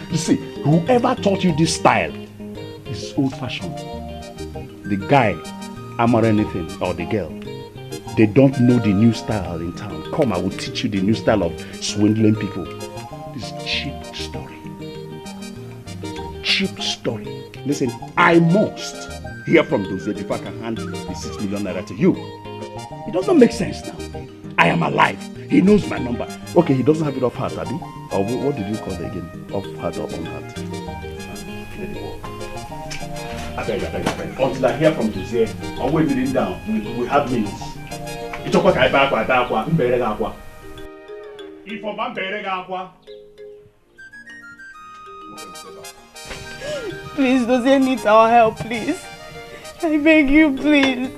You see, whoever taught you this style is old-fashioned. The guy, or anything, or the girl, they don't know the new style in town. Come, I will teach you the new style of swindling people. This cheap story. Cheap story. Listen, I must hear from Dozier before I can hand the 6 million naira to you. It doesn't make sense now. I am alive. He knows my number. Okay, he doesn't have it off heart, Abi? Or what did you call it again? Off heart or on heart? I beg. Until I hear from Dozier, I'll wait it down. We have means. It's okay, I back. If I'm back. Please, Dozier needs our help, please. I beg you, please.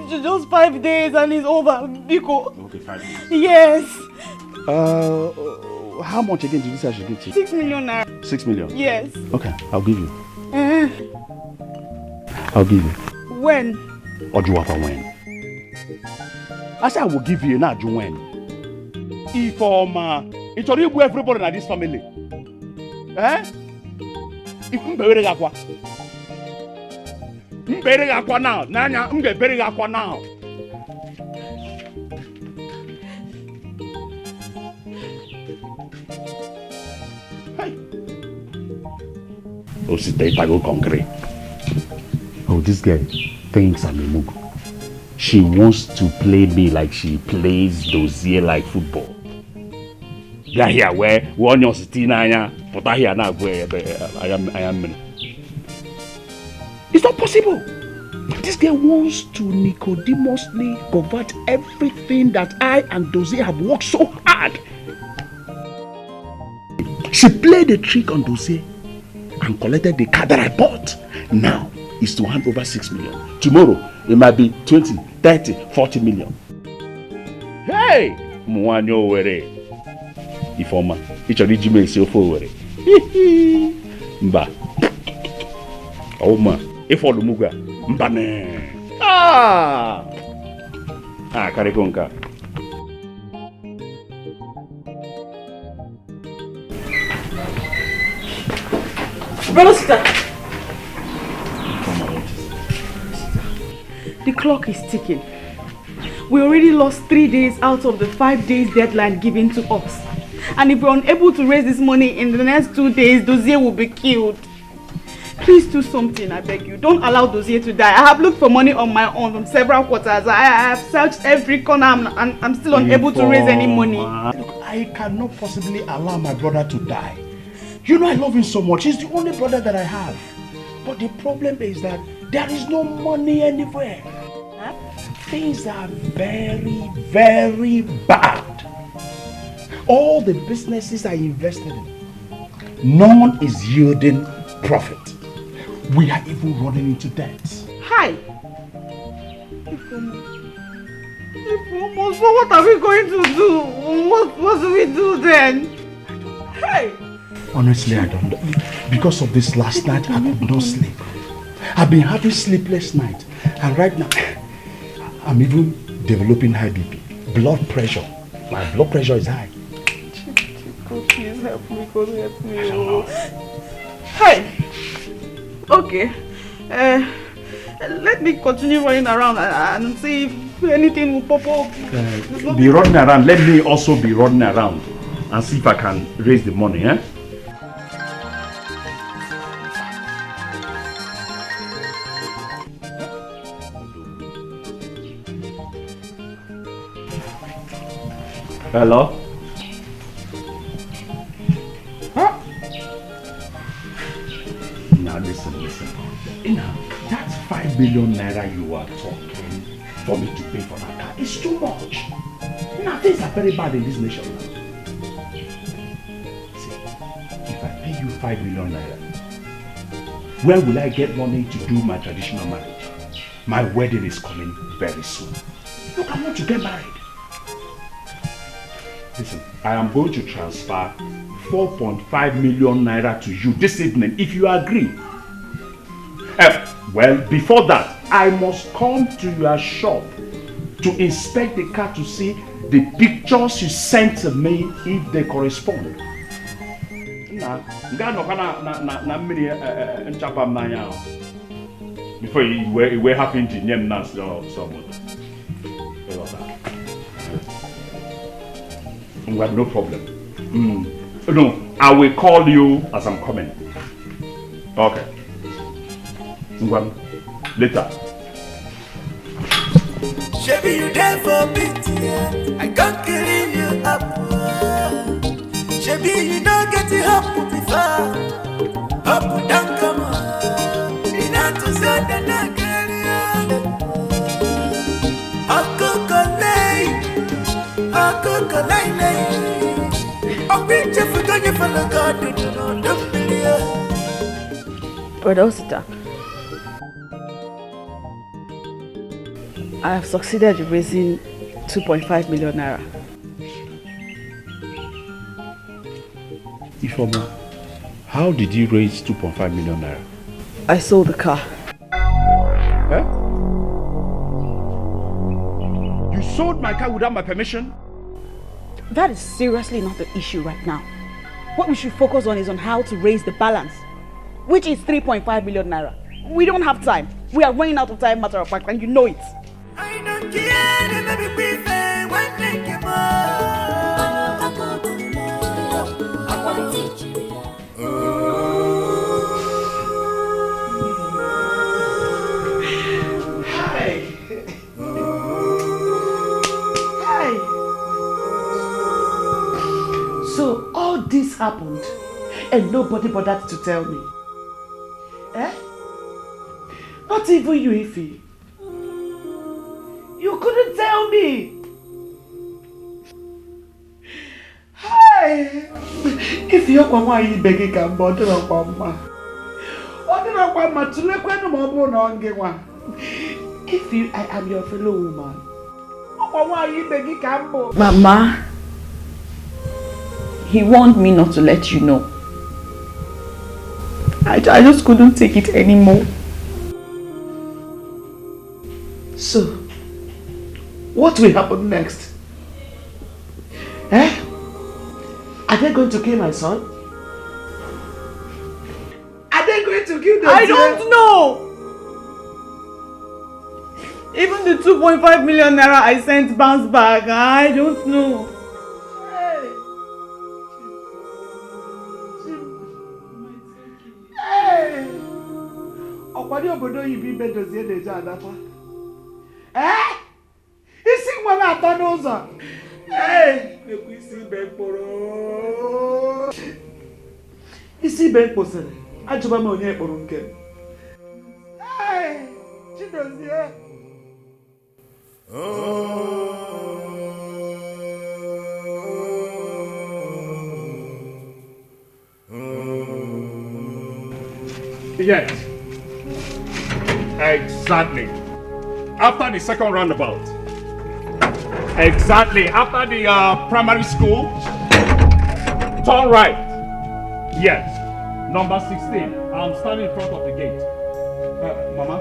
It's just 5 days and it's over, Biko. Okay, 5 days. Yes. How much again did you say I should give you? 6 million naira. 6 million? Yes. Okay, I'll give you. I'll give you. When? Or do you want when? I said I will give you, not when. If it's already everybody in this family. If I'm burying aqua. I'm burying aqua now. Nanya, I'm burying aqua now. Oh, this girl thinks I'm a mugu. She wants to play me like she plays Dozier like football. Yeah, here where one your city now, but I hear now where I am. It's not possible. This girl wants to Nicodemously convert everything that I and Dozier have worked so hard. She played a trick on Dozier and collected the car that I bought. now is to hand over 6 million. Tomorrow, it might be 20, 30, 40 million. Hey! Mwanyo were. Ifoma. It's a regime is so forward. Mba. Oh ma. If all the muga. Mbane. Ah! Ah, Karikonka. Brother, the clock is ticking. We already lost 3 days out of the 5 days deadline given to us. And if we're unable to raise this money in the next 2 days, Dozier will be killed. Please do something, I beg you. Don't allow Dozier to die. I have looked for money on my own from several quarters. I have searched every corner and I'm still unable to raise any money. Look, I cannot possibly allow my brother to die. You know I love him so much. He's the only brother that I have. But the problem is that there is no money anywhere. Huh? Things are very, very bad. All the businesses I invested in, none is yielding profit. We are even running into debt. Hi! So what are we going to do? What do we do then? Hey! Honestly, I don't know. Because of this last night, I could not sleep. I've been having sleepless nights. And right now, I'm even developing high BP. Blood pressure. My blood pressure is high. God, please help me. God, help me. Hey! Okay. Let me continue running around and see if anything will pop up. Be running around. Let me also be running around and see if I can raise the money, eh? Hello? Huh? Now listen. You know, that's 5 million naira you are talking for me to pay for that car. It's too much. Now things are very bad in this nation now. See, if I pay you 5 million naira, where will I get money to do my traditional marriage? My wedding is coming very soon. Look, I want to get married. Listen, I am going to transfer 4.5 million naira to you this evening if you agree. Well, before that, I must come to your shop to inspect the car to see the pictures you sent to me if they correspond. Before you were having to name us someone. No problem. No, I will call you as I'm coming. Okay. Later. Shabby, you there for pity? I can't clean you up. Shabby, you don't get it up before. Up, down, come on. You not to say that I carry Brother Osita, I have succeeded in raising 2.5 million naira. Ifoma, how did you raise 2.5 million naira? I sold the car. Eh? You sold my car without my permission? That is seriously not the issue right now. What we should focus on is on how to raise the balance, which is 3.5 million naira. We don't have time. We are running out of time, matter of fact, and you know it. I don't care, baby, we pay when they give So all this happened and nobody bothered to tell me. Eh? Not even you, Ify. You couldn't tell me. Hey! If you're Kwama, you begging can bother of Kwama. What did If I am your fellow woman. Mama, he warned me not to let you know. I just couldn't take it anymore. So, what will happen next? Eh? Are they going to kill my son? Are they going to kill the I don't know! Even the 2.5 million naira I sent bounce back. I don't know. Ọ̀pọ̀dé òbòdó yìí bí bẹ́ẹ̀ dòzí èdè jẹ́ àdáfà. Isi nwa na-atọ n'ụzọ. Ekwu isi ibe mkpụrụ. Isi ibe mkpụsịrị. Ajụba m onye kpụrụ nke m. Chidozie. Yes. Exactly. After the second roundabout. Exactly. After the primary school. Turn right. Yes. Number 16. I'm standing in front of the gate. Mama,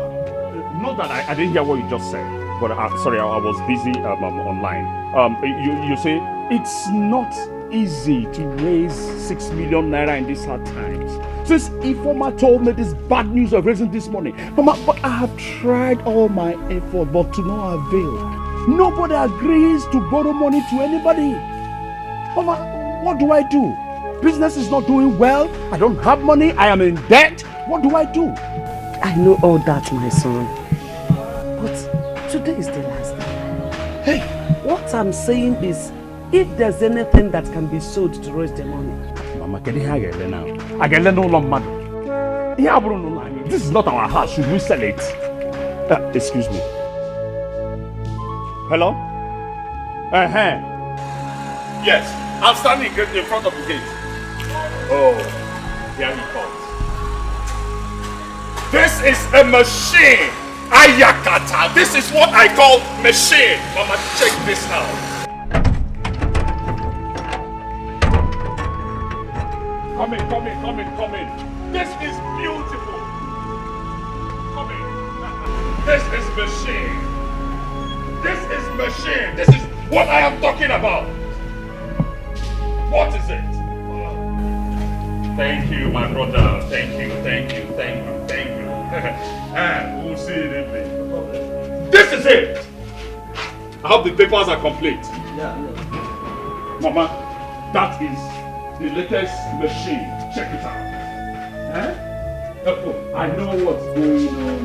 not that I didn't hear what you just said, but sorry, I was busy online. You say it's not easy to raise 6 million naira in these hard times. Since Ifoma told me this bad news of raising this money, Mama, but I have tried all my effort, but to no avail. Nobody agrees to borrow money to anybody. Mama, what do I do? Business is not doing well. I don't have money. I am in debt. What do I do? I know all that, my son. But today is the last day. Hey, what I'm saying is, if there's anything that can be sold to raise the money. Mama, can you hear it now? I can let no long money. This is not our house. Should we sell it? Excuse me. Hello? Yes, I'm standing in front of the gate. Oh, here he comes. This is a machine. Ayakata. This is what I call machine. Mama, check this out. Come in. This is beautiful. Come in. This is machine. This is what I am talking about. What is it? Thank you, my brother. Thank you. We'll see it in there. This is it. I hope the papers are complete. Yeah. Mama, that is the latest machine. Check it out. I know what's going on.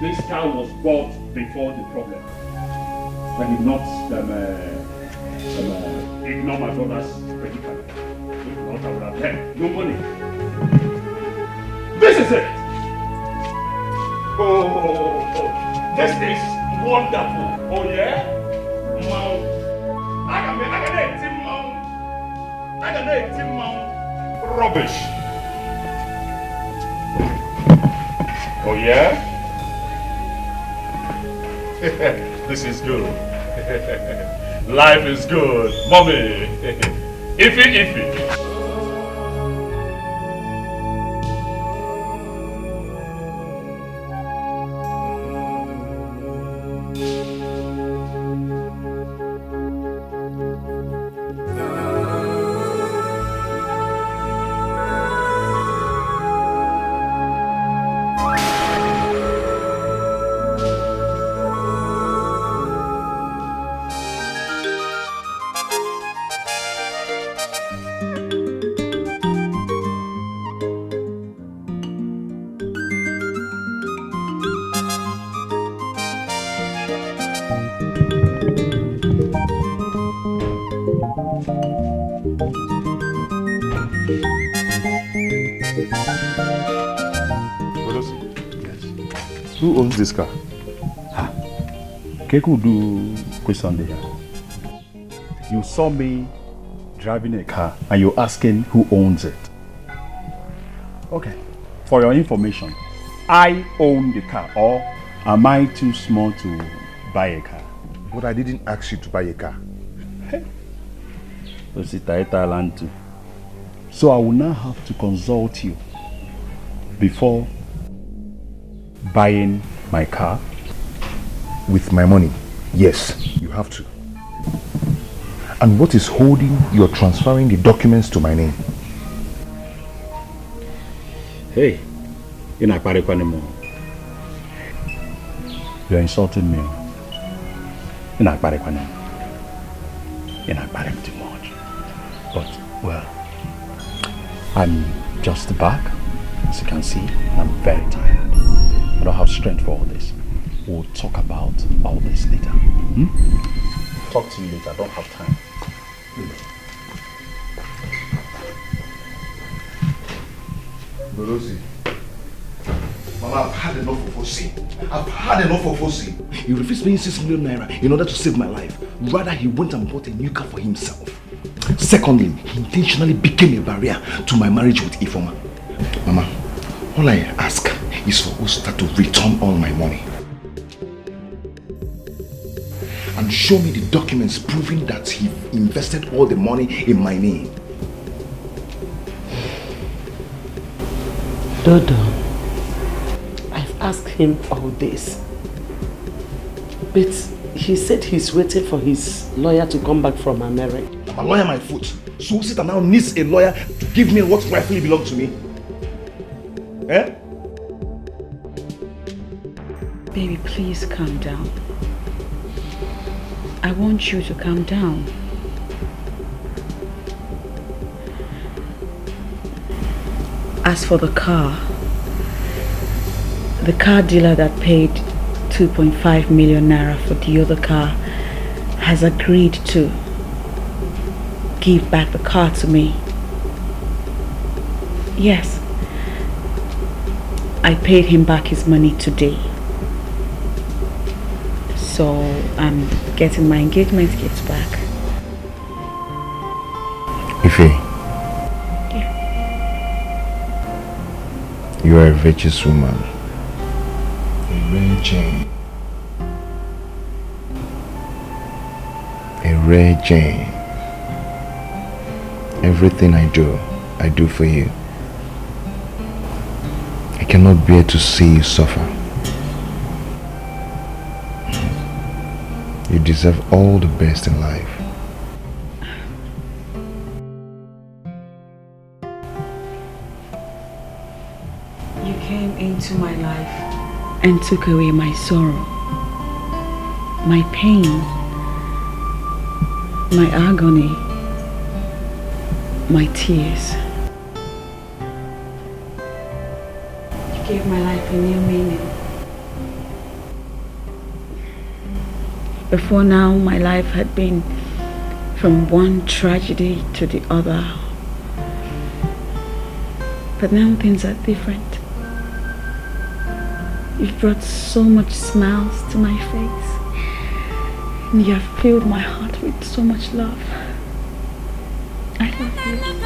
This car was bought before the problem. I did not ignore my brother's credit card. If not, I would have had no money. This is it. Oh, this is wonderful. Oh yeah? I can make rubbish. Oh yeah? This is good. Life is good. Mommy. Iffy. Who owns this car? Keku do question there. You saw me driving a car and you're asking who owns it. Okay. For your information, I own the car, or am I too small to buy a car? But I didn't ask you to buy a car. Hey. So I will now have to consult you before buying my car. With my money? Yes, you have to. And what is holding your transferring the documents to my name? Hey, you're not anymore. You're insulting me. You're not anymore. You're not too much. But, well, I'm just back, as you can see, and I'm very tired. I don't have strength for all this. We'll talk about all this later. Talk to you later. I don't have time. Rosie, Mama, I've had enough of Osi. I've had enough of Osi. He refused paying 6 million naira in order to save my life. Rather, he went and bought a new car for himself. Secondly, he intentionally became a barrier to my marriage with Ifoma. Mama, all I ask is for Osta to return all my money. And show me the documents proving that he invested all the money in my name. Dodo, I've asked him all this. But he said he's waiting for his lawyer to come back from America. I'm a lawyer, my foot. So Osita now needs a lawyer to give me what rightfully belongs to me. Eh? Baby, please calm down. I want you to calm down. As for the car dealer that paid 2.5 million naira for the other car has agreed to give back the car to me. Yes, I paid him back his money today. So I'm getting my engagement gifts back. Ife. Yeah. You are a virtuous woman. A rare gem. A rare gem. Everything I do for you. I cannot bear to see you suffer. You deserve all the best in life. You came into my life and took away my sorrow, my pain, my agony, my tears. You gave my life a new meaning. Before now, my life had been from one tragedy to the other. But now things are different. You've brought so much smiles to my face. And you have filled my heart with so much love. I love you.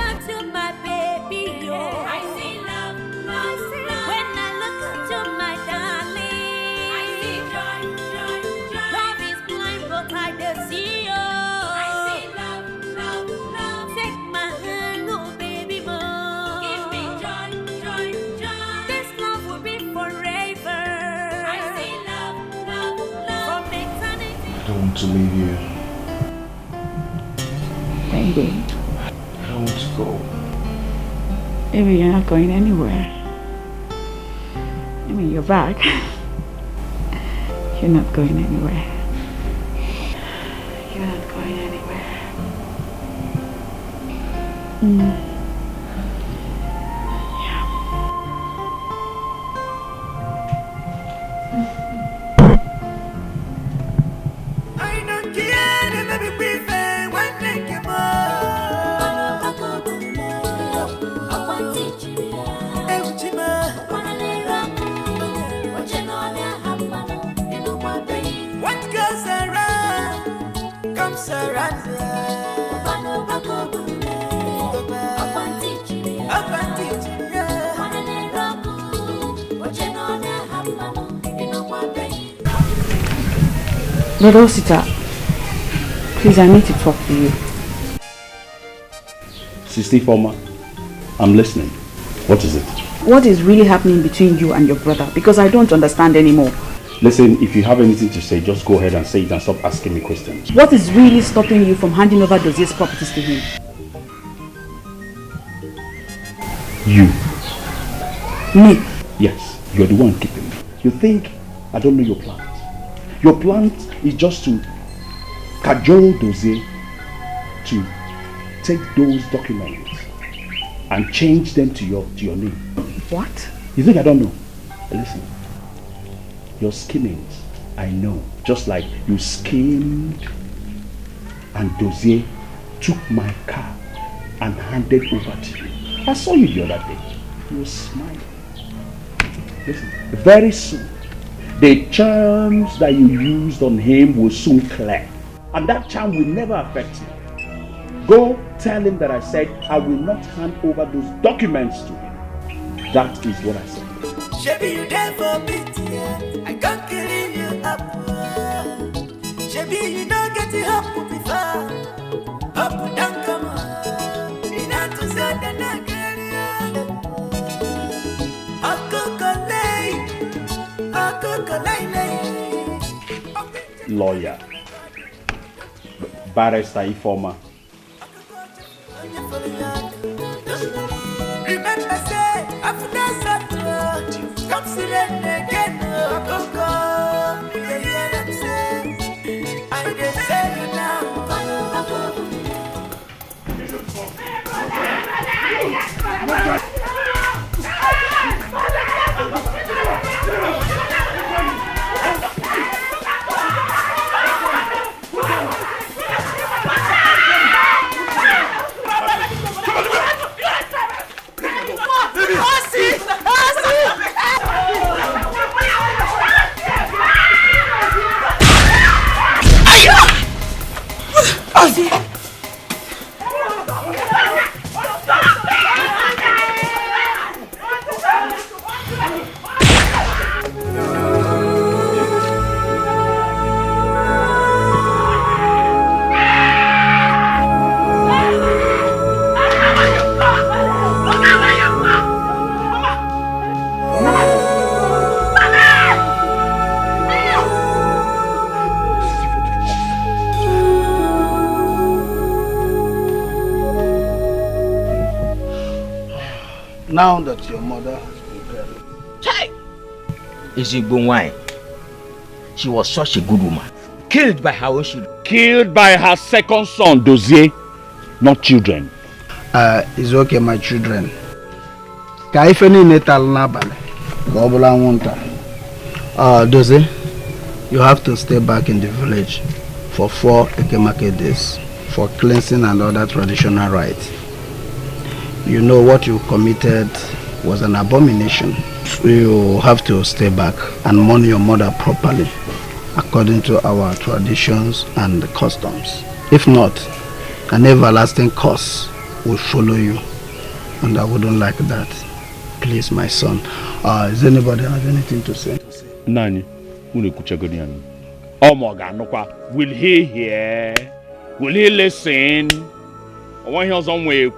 To leave you. Baby. I don't want to go. Baby, you're not going anywhere. I mean, you're back. You're not going anywhere. You're not going anywhere. Brother Osita, please, I need to talk to you. Sister Former, I'm listening. What is it? What is really happening between you and your brother? Because I don't understand anymore. Listen, if you have anything to say, just go ahead and say it and stop asking me questions. What is really stopping you from handing over Dozier's properties to him? You. Me? Yes, you're the one keeping me. You think I don't know your plans? Your plan is just to cajole Dozier to take those documents and change them to your name. What? You think I don't know? Listen, your schemings, I know. Just like you schemed and Dozier took my car and handed over to you. I saw you the other day. You were smiling. Listen, very soon, the charms that you used on him will soon clear. And that charm will never affect him. Go tell him that I said I will not hand over those documents to him. That is what I said. Shebi you there for pity, I can't kill you up. Shebi you don't get it up before. Up down come on. You not to say that Lawyer, barrister Ifoma. Remember say, after that, come see them again. I did say you now. Now that your mother has been buried. Chai! Izigbo wine. She was such a good woman. Killed by her own. Killed by her second son, Dozier. Not children. It's okay, my children. Ka ife niile talụ n'abalị ka ọ bụla anwụnta. Dozier, you have to stay back in the village for 4 Ekemake days for cleansing and other traditional rites. You know what you committed was an abomination. You have to stay back and mourn your mother properly according to our traditions and customs. If not, an everlasting curse will follow you, and I wouldn't like that. Please, my son. Does anybody have anything to say? Nani, will he hear? Will he listen? I want him somewhere.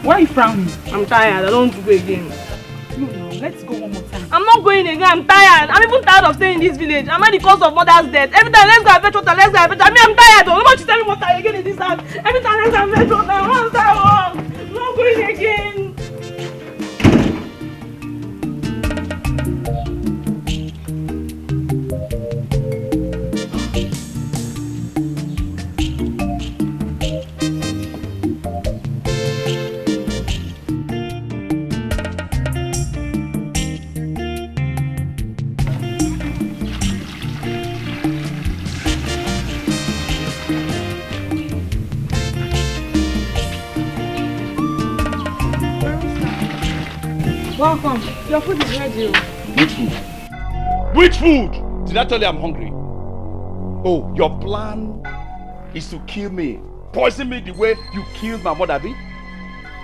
Why are you frowning? I'm tired. I don't want to go again. No, let's go one more time. I'm not going again. I'm tired. I'm even tired of staying in this village. I'm at the cause of mother's death. Every time, let's go and fetch water. Let's go and fetch water. I mean, I'm tired. Nobody tell me water again in this house. Every time, let's go and fetch water. I'm not going again. Come. Your food is ready. Which food? Which food? Did I tell you I'm hungry? Oh, your plan is to kill me. Poison me the way you killed my mother, B?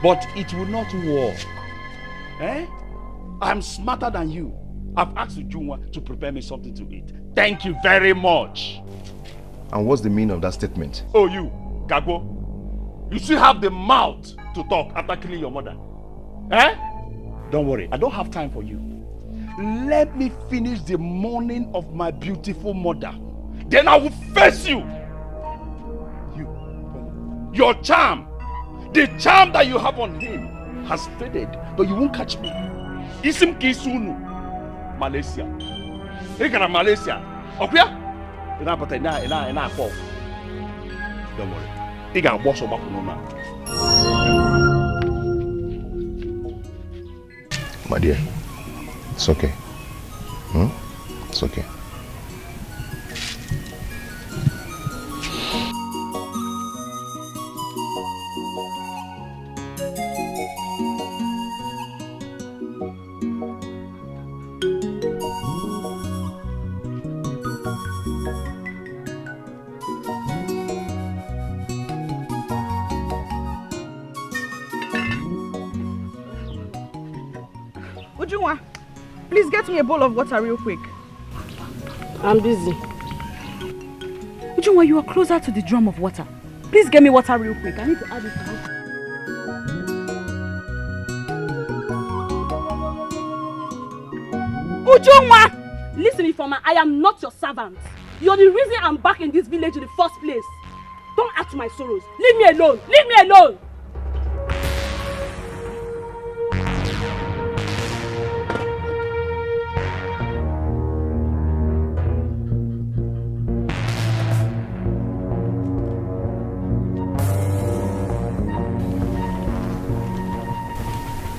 But it will not work. Eh? I'm smarter than you. I've asked Ujunwa to prepare me something to eat. Thank you very much. And what's the meaning of that statement? Oh, you, Gago. You still have the mouth to talk after killing your mother. Eh? Don't worry, I don't have time for you. Let me finish the mourning of my beautiful mother. Then I will face you. Your charm, the charm that you have on him has faded, but you won't catch me. Isim Kisunu, Malaysia. You're Malaysia. Okay? Don't worry. You got boss of My dear, it's okay. It's okay. Ujunwa, please get me a bowl of water real quick. I'm busy. Ujunwa, you are closer to the drum of water. Please get me water real quick. I need to add it to this. Ujunwa! Listen, Ifoma, I am not your servant. You're the reason I'm back in this village in the first place. Don't add to my sorrows. Leave me alone. Leave me alone.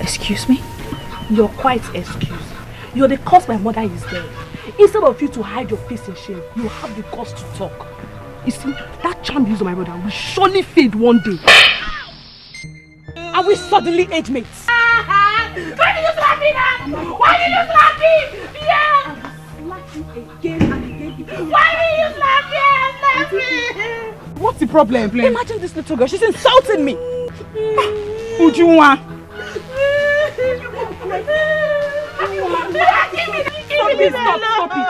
Excuse me? You're quite excused. You're the cause my mother is dead. Instead of you to hide your face in shame, you have the guts to talk. You see, that charm you use on my brother will surely fade one day. And we suddenly age mates. Why did you slap me now? Why did you slap me? Yeah! Slap you again and again. Why did you slap me? Slap me! What's the problem, please? Imagine this little girl. She's insulting me. Ujunwa.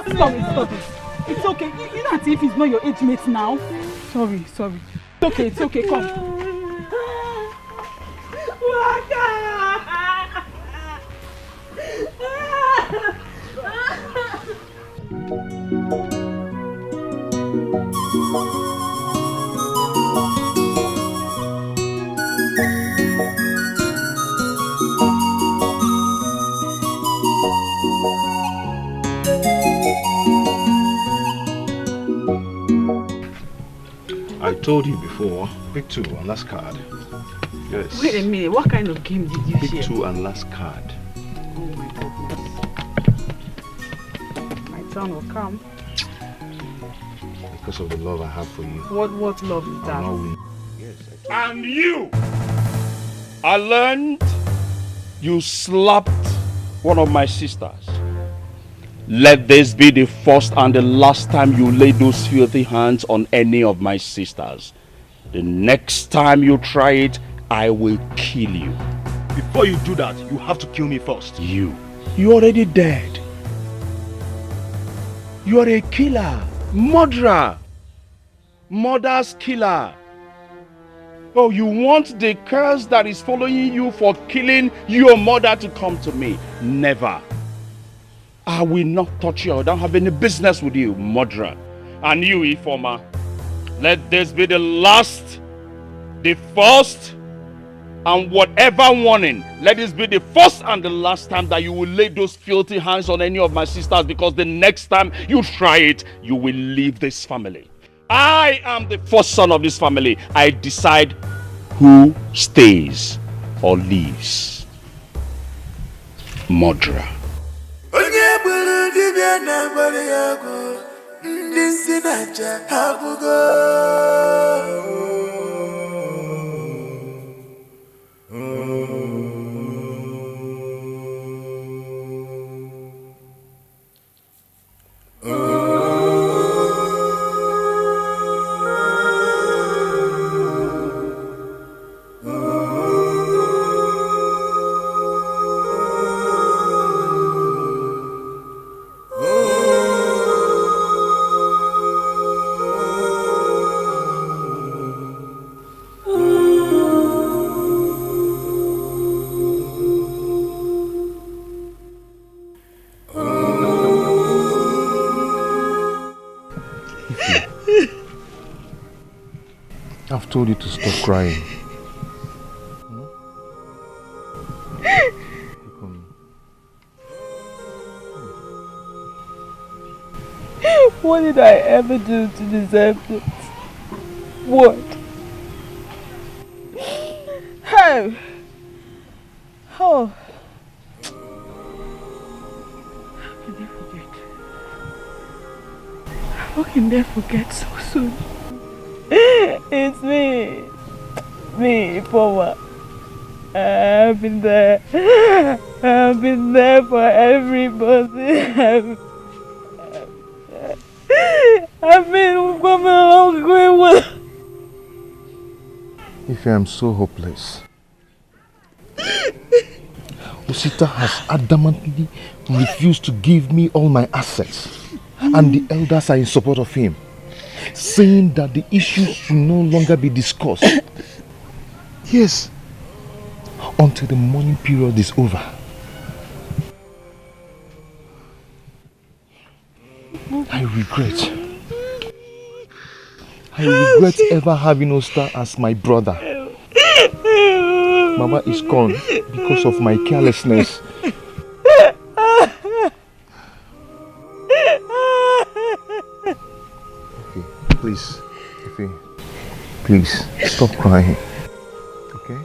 Stop it. It's okay. You know if he's not your age mate now. Sorry. It's okay, come. I told you before, pick 2 on last card. Yes. Wait a minute, what kind of game did you share? Pick 2 and last card. Oh my goodness. My turn will come. Because of the love I have for you. What love is that? And you! I learned you slapped one of my sisters. Let this be the first and the last time you lay those filthy hands on any of my sisters. The next time you try it, I will kill you. Before you do that, you have to kill me first. You're already dead. You are a killer, murderer, mother's killer. Oh, you want the curse that is following you for killing your mother to come to me? Never. I will not touch you. I don't have any business with you, murderer. And you, Ifoma, let this be the last, the first, and whatever warning. Let this be the first and the last time that you will lay those filthy hands on any of my sisters, because the next time you try it, you will leave this family. I am the first son of this family. I decide who stays or leaves. Murderer. Onye buru dibia na gbara ya go, ndị si na-acha abụgo. I've told you to stop crying. What did I ever do to deserve this? What? How? Oh. How can they forget so soon? It's me. Me, Poma. I've been there. I've been there for everybody. I've been coming along going well. If I am so hopeless. Osita has adamantly refused to give me all my assets, and the elders are in support of him, saying that the issues should no longer be discussed. Yes, until the mourning period is over. I regret ever having Osta as my brother. Mama is gone because of my carelessness. Okay, please, please stop crying. Okay?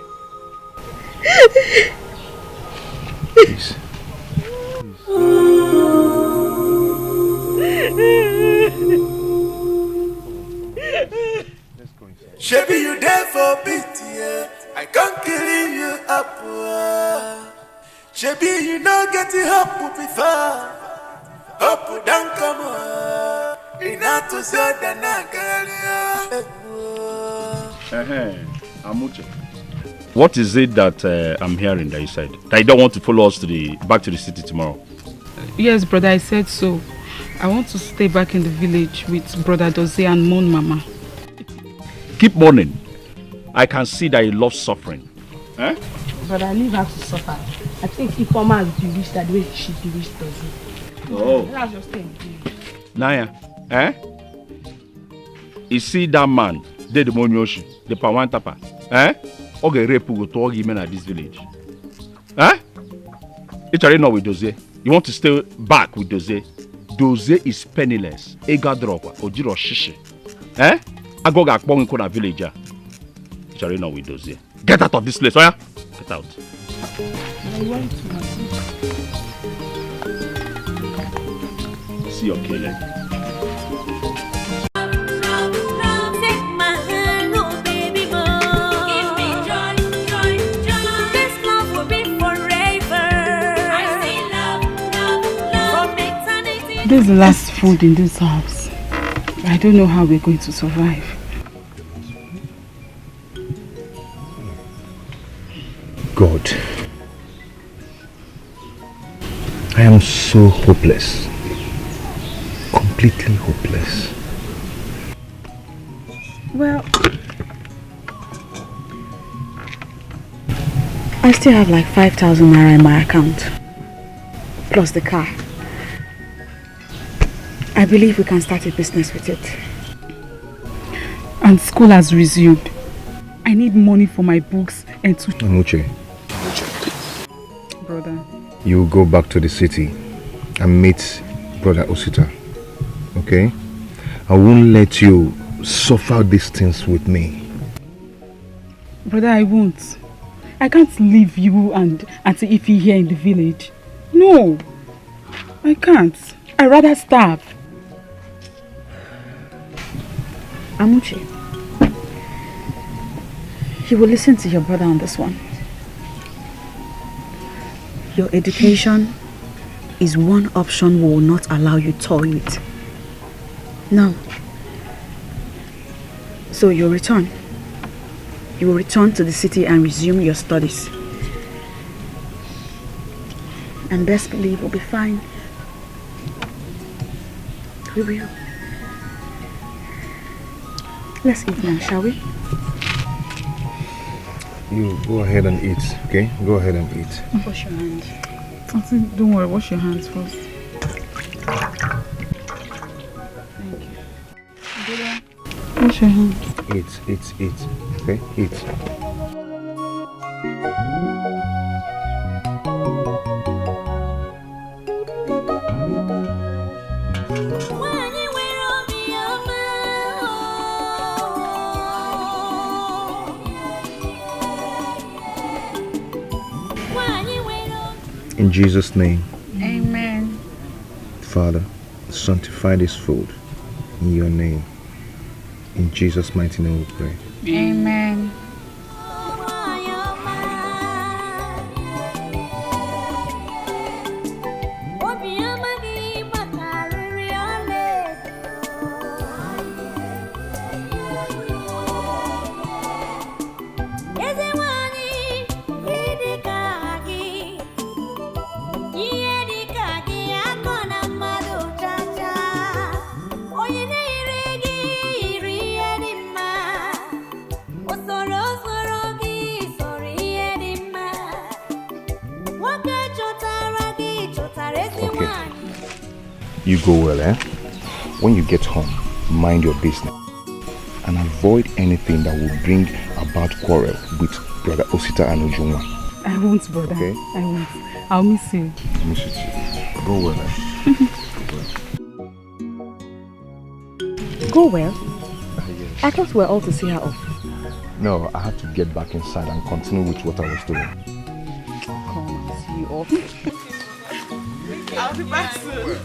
Please. Shebi you there for pity, I can't kill you up. Shebi you not getting up before. Up down come on. Ina to say the Amuche. What is it that I'm hearing that you said? That you don't want to follow us back to the city tomorrow? Yes, brother, I said so. I want to stay back in the village with brother Dozie and mourn Mama. Keep mourning. I can see that you love suffering. Eh? But I leave her to suffer. I think Ifeoma has bewitched that the way she bewitched Dozie. Oh. That's just thing. Naya, you see that man, the Monyoshi, the Pawantapa, okay, rape will to all women at this village. It's already not with Dozie. You want to stay back with Dozie? Dozie is penniless. Ega drop, Ojiro Shishi. I go back in a villager. It's already not with Dozie. Get out of this place, oh yeah? Get out. I want to. See your killing. This is the last food in this house. I don't know how we're going to survive. God, I am so hopeless. Completely hopeless. Well, I still have like 5,000 naira in my account, plus the car. I believe we can start a business with it. And school has resumed. I need money for my books and to... Amuche. Brother. You will go back to the city and meet Brother Osita. Okay? I won't let you suffer these things with me. Brother, I won't. I can't leave you and Auntie Ify here in the village. No. I can't. I'd rather starve. Amuche, you will listen to your brother on this one. Your education is one option we will not allow you to toy with. No. So you'll return. You will return to the city and resume your studies. And best believe we'll be fine. We will. Let's eat now, shall we? You go ahead and eat, okay? Go ahead and eat. Wash your hands. Don't worry, wash your hands first. Thank you. Wash your hands. Eat. Okay? Eat. In Jesus' name. Amen. Father, sanctify this food in your name. In Jesus' mighty name we pray. Amen. You go well, eh? When you get home, mind your business and avoid anything that will bring about quarrel with Brother Osita and Ujunwa. I won't, brother. Okay? I won't. I'll miss you. I miss you too. Go well, eh? Go well? Yes. I thought we were all to see her off. No, I have to get back inside and continue with what I was doing. Come, I'll see you off. I'll be back soon.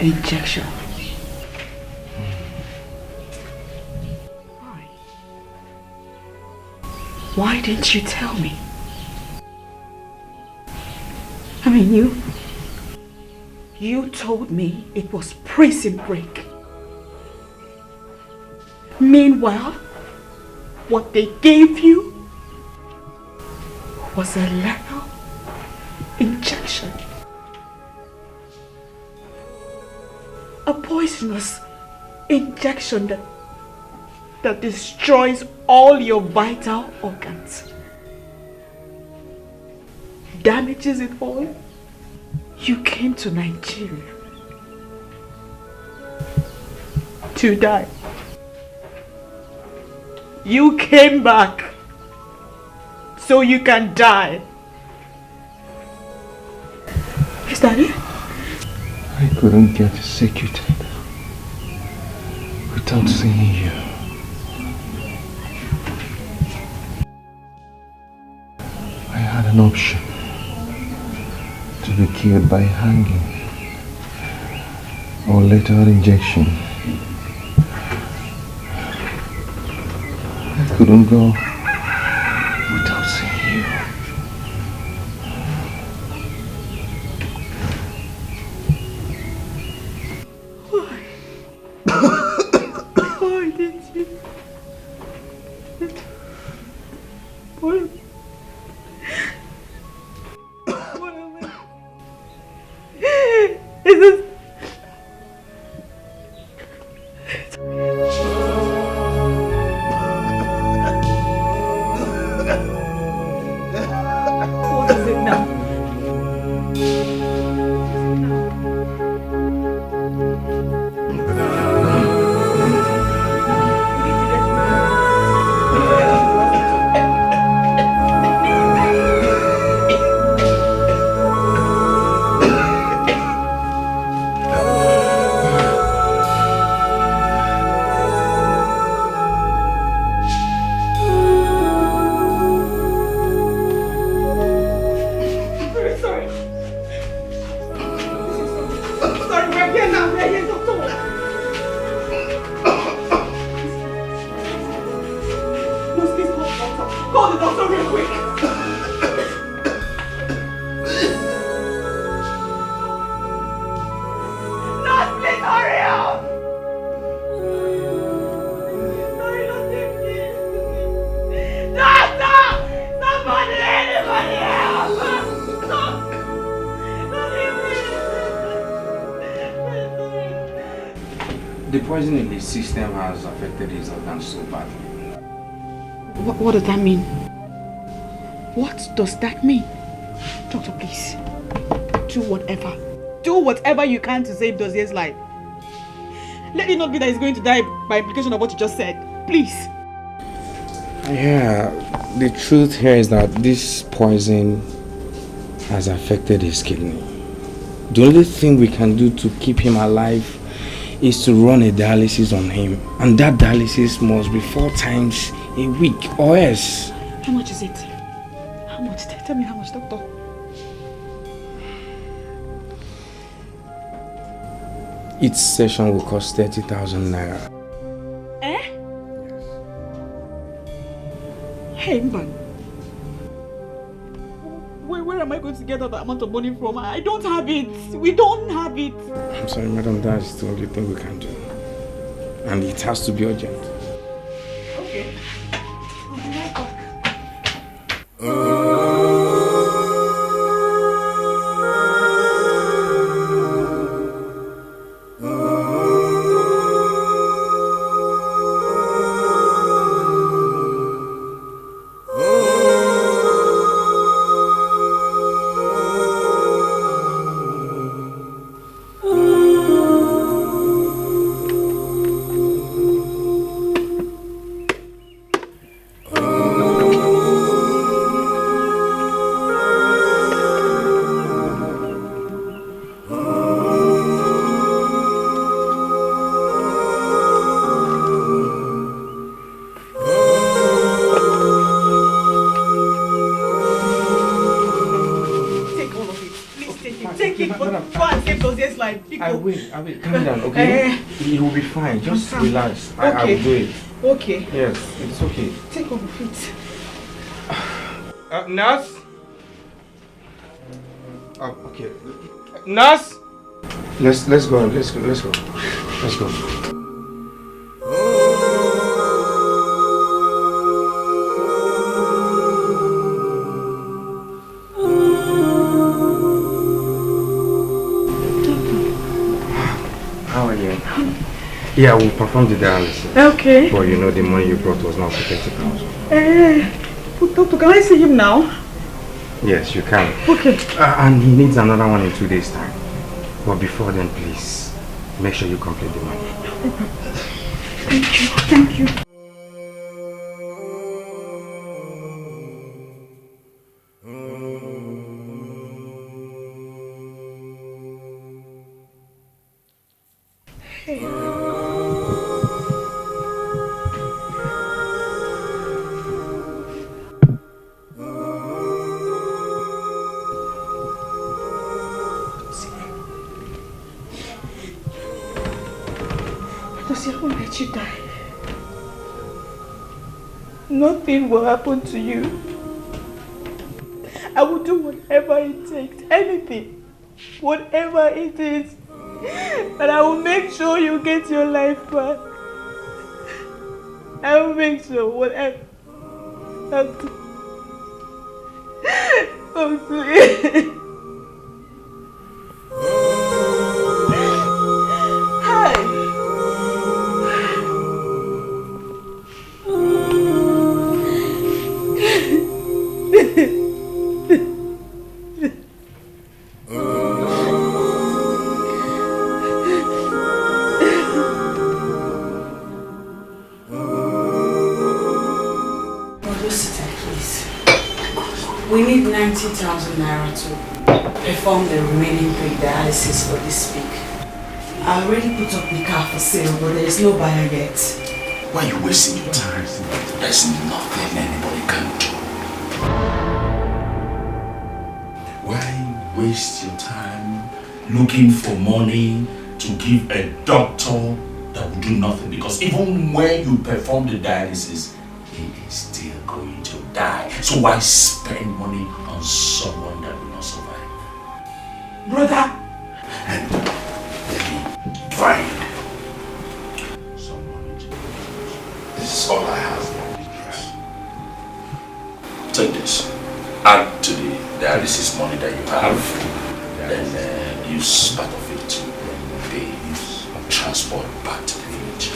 Injection. Why didn't you tell me? I mean, you told me it was prison break. Meanwhile, what they gave you was a lethal injection. A poisonous injection that destroys all your vital organs. Damages it all. You came to Nigeria to die. You came back so you can die. Is that it? I couldn't get executed without seeing you. I had an option to be killed by hanging or later injection. I couldn't go without seeing you. Why did you? Why? Is this? What is it now? Call the doctor real quick. Nurse, please hurry up. Sorry, doctor, somebody, anybody help. The poison in his system has affected his organs so badly. What does that mean? What does that mean? Doctor, please. Do whatever. Do whatever you can to save Dozier's life. Let it not be that he's going to die by implication of what you just said. Please. Yeah, the truth here is that this poison has affected his kidney. The only thing we can do to keep him alive is to run a dialysis on him. And that dialysis must be 4 times a week or else. How much is it? How much? Tell me how much, doctor. Each session will cost 30,000 naira. Eh? Hey, man. Where am I going to get that amount of money from? I don't have it. We don't have it. I'm sorry, madam, that's the only thing we can do. And it has to be urgent. Okay. I'll be right back. I will. Calm down, okay? It will be fine. Just relax. I will do it. Okay. Yes, it's okay. Take off the feet. Nurse? Okay. Nurse? Let's go. Let's go. Yeah, we'll perform the dialysis. Okay. But you know the money you brought was not for 30,000. Doctor, can I see him now? Yes, you can. Okay. And he needs another one in 2 days' time. But before then, please, make sure you complete the money. Thank you. Thank you. I won't let you die. Nothing will happen to you. I will do whatever it takes, anything, whatever it is. But I will make sure you get your life back. I will make sure whatever. Oh, please. We need 90,000 naira to perform the remaining dialysis for this week. I already put up the car for sale, but there is no buyer yet. Why are you wasting your time? There's nothing anybody can do. Why waste your time looking for money to give a doctor that will do nothing? Because even when you perform the dialysis, he is still going to die. So why spend money on someone that will not survive? Brother! And let me find some money to do. This is all I have. Take this. Add to the dialysis money that you have. Then use part of it to pay transport back to the village.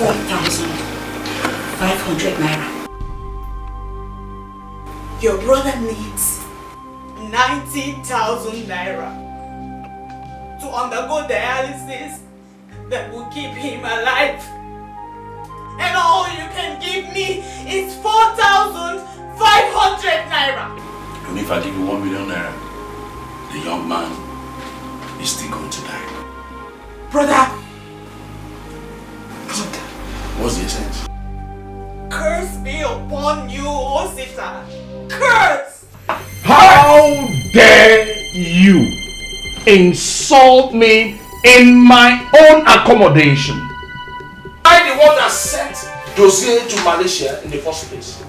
4,500 naira. Your brother needs 90,000 naira to undergo dialysis that will keep him alive. And all you can give me is 4,500 naira. And if I give you 1 million naira, the young man is still going to die. Brother! What's the essence? Curse be upon you, O Satan! Curse! How dare you insult me in my own accommodation? I'm the one that sent Jose to Malaysia in the first place.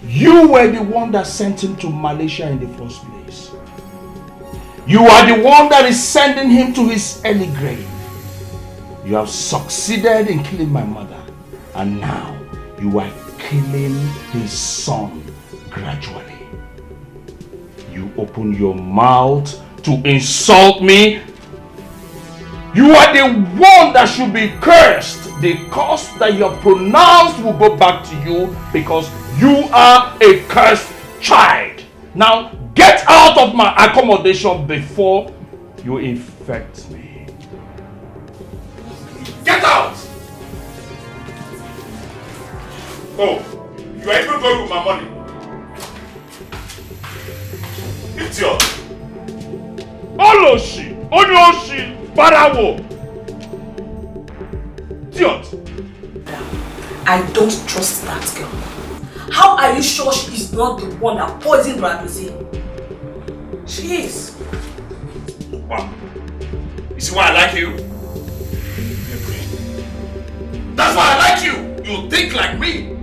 You were the one that sent him to Malaysia in the first place. You are the one that is sending him to his early grave. You have succeeded in killing my mother, and now you are killing his son gradually. You open your mouth to insult me. You are the one that should be cursed. The curse that you have pronounced will go back to you because you are a cursed child. Now get out of my accommodation before you infect me. Get out! Oh, you are even going with my money. Idiot! Oloshi! Onyoshi! Barawo! Idiot! I don't trust that girl. How are you sure she is not the one that poisoned Raduzi? She is. Wow. You see why I like you? That's why I like you! You think like me!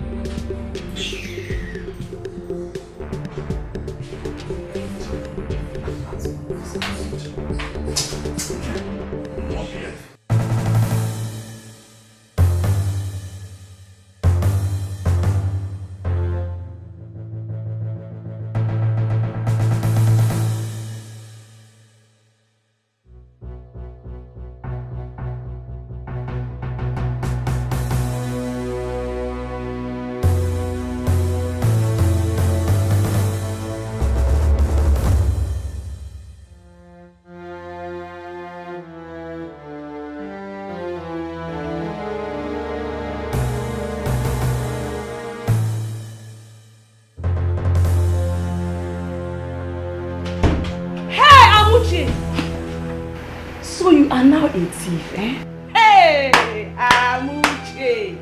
a thief, eh? Hey, Amuche.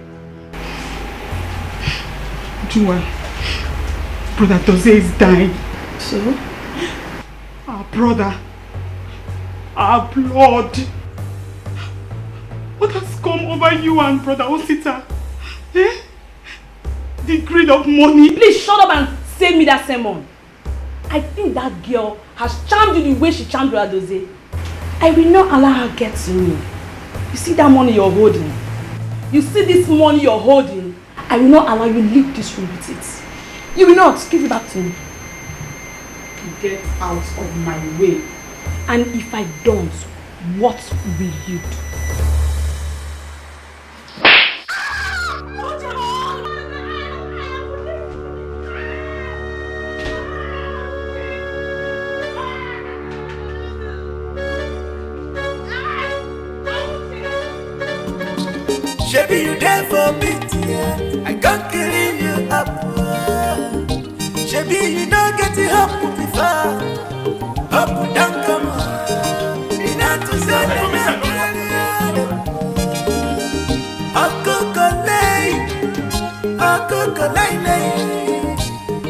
Jua, brother Toze is dying. So? Our brother, our blood. What has come over you and brother Osita? Eh? The greed of money. Please shut up and save me that sermon. I think that girl has charmed you the way she charmed brother Doze. I will not allow her get to me. You see that money you're holding? You see this money you're holding? I will not allow you to leave this room with it. You will not. Give it back to me. Get out of my way. And if I don't, what will you do? Shebi you there for me, yeah. I can't clean you up. Shebi you don't get it up before. Up down come on. You not to say that.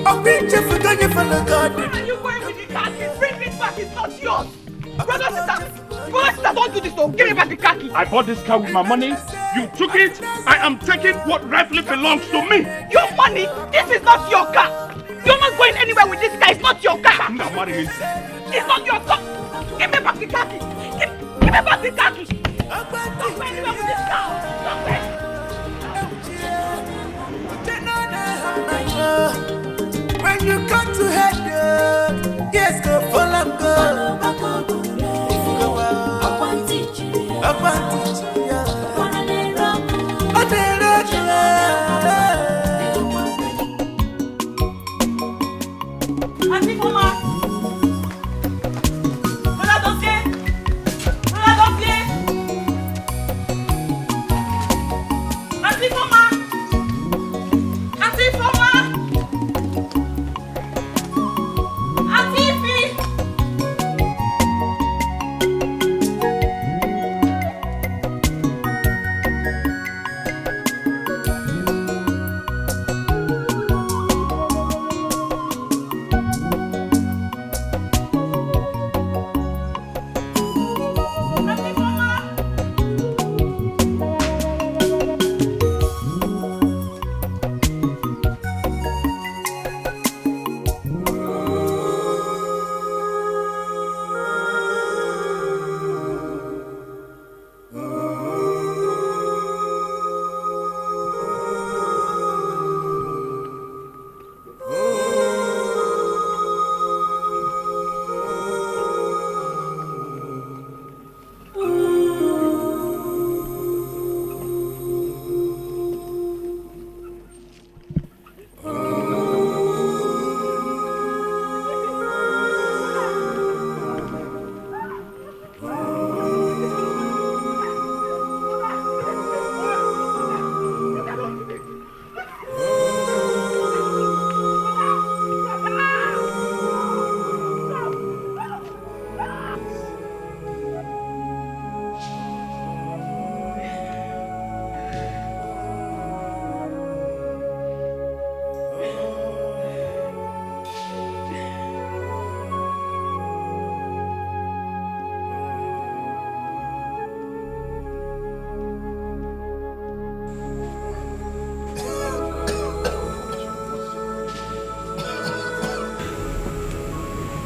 I'll be just for going for the God. Where are you going with the khaki? Bring it back, it's not yours. Brother, sister, don't do this though. Give me back the khaki. I bought this car with my money. You took it. I am taking what rightfully belongs to me. Your money? This is not your car. You're not going anywhere with this car. It's not your car. I'm not marrying. It's not your car. Give me back the khaki. Give me back the khaki. Don't go anywhere with this car. Stop it. When you come to head, yes, go follow and go.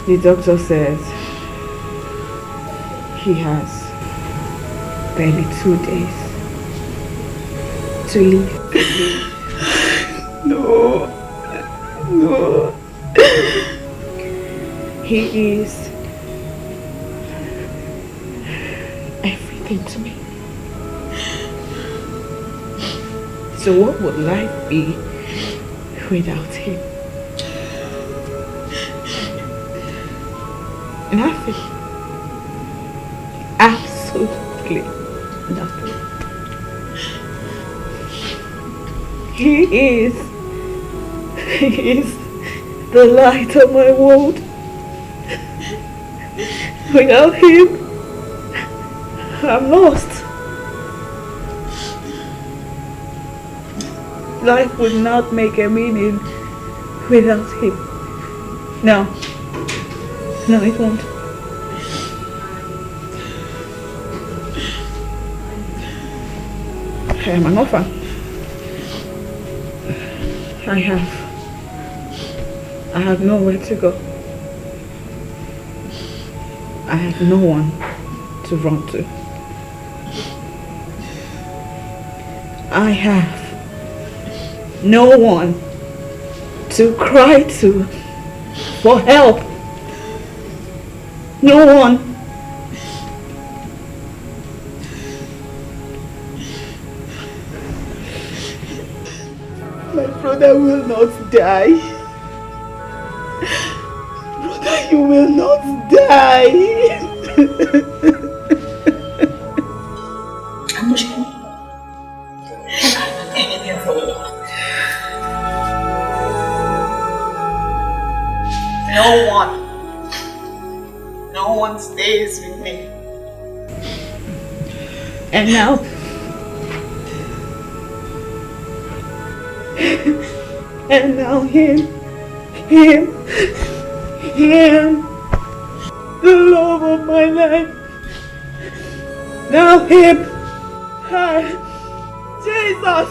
The doctor says he has barely 2 days to live. No. He is everything to me. So what would life be without him? Nothing. Absolutely nothing. He is the light of my world. Without him, I'm lost. Life would not make a meaning without him. No. No, it won't. I am an orphan. I have nowhere to go. I have no one to run to. I have no one to cry to for help. No one. My brother will not die. Brother, you will not die. I'm not sure. Anything for you. No one stays with me. And now, him, the love of my life. Now him, Jesus,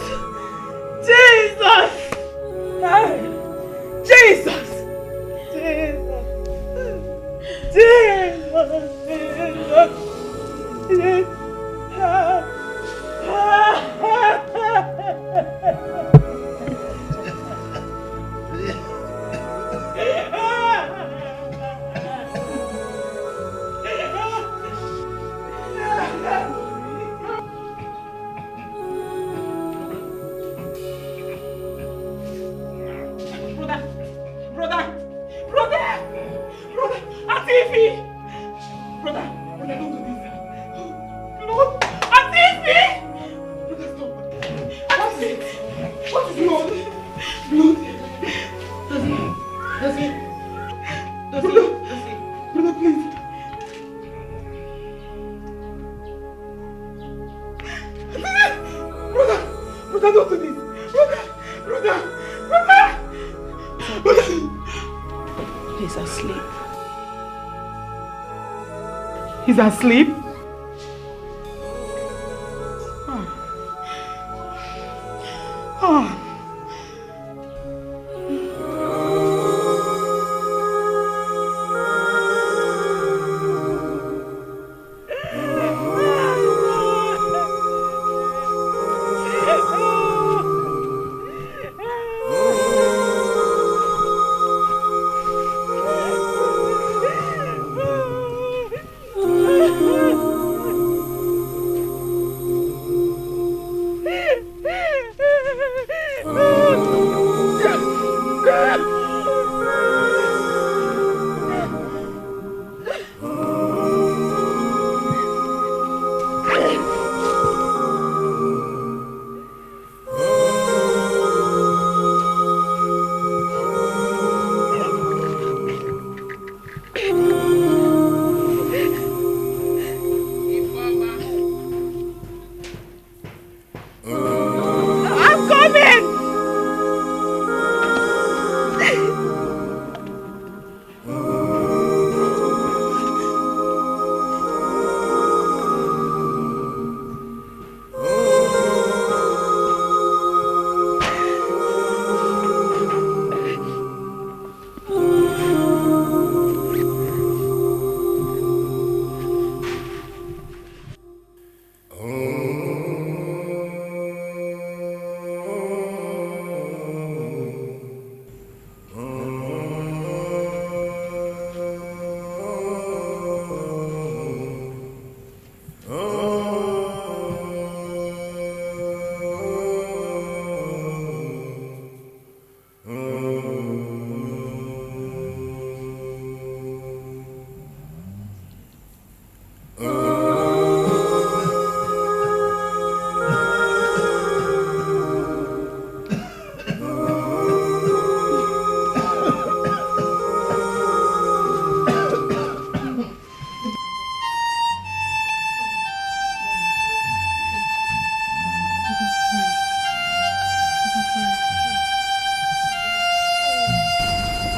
He's asleep.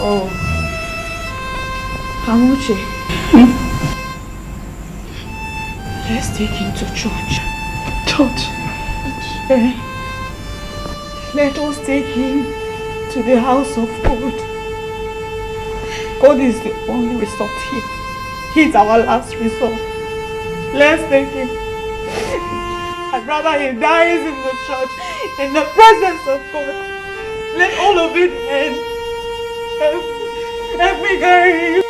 Oh. Amuche. Let's take him to church. Church? Let us take him to the house of God. God is the only resort here. He's our last resort. Let's take him. I'd rather he dies in the church, in the presence of God. Let all of it end. Help me carry him.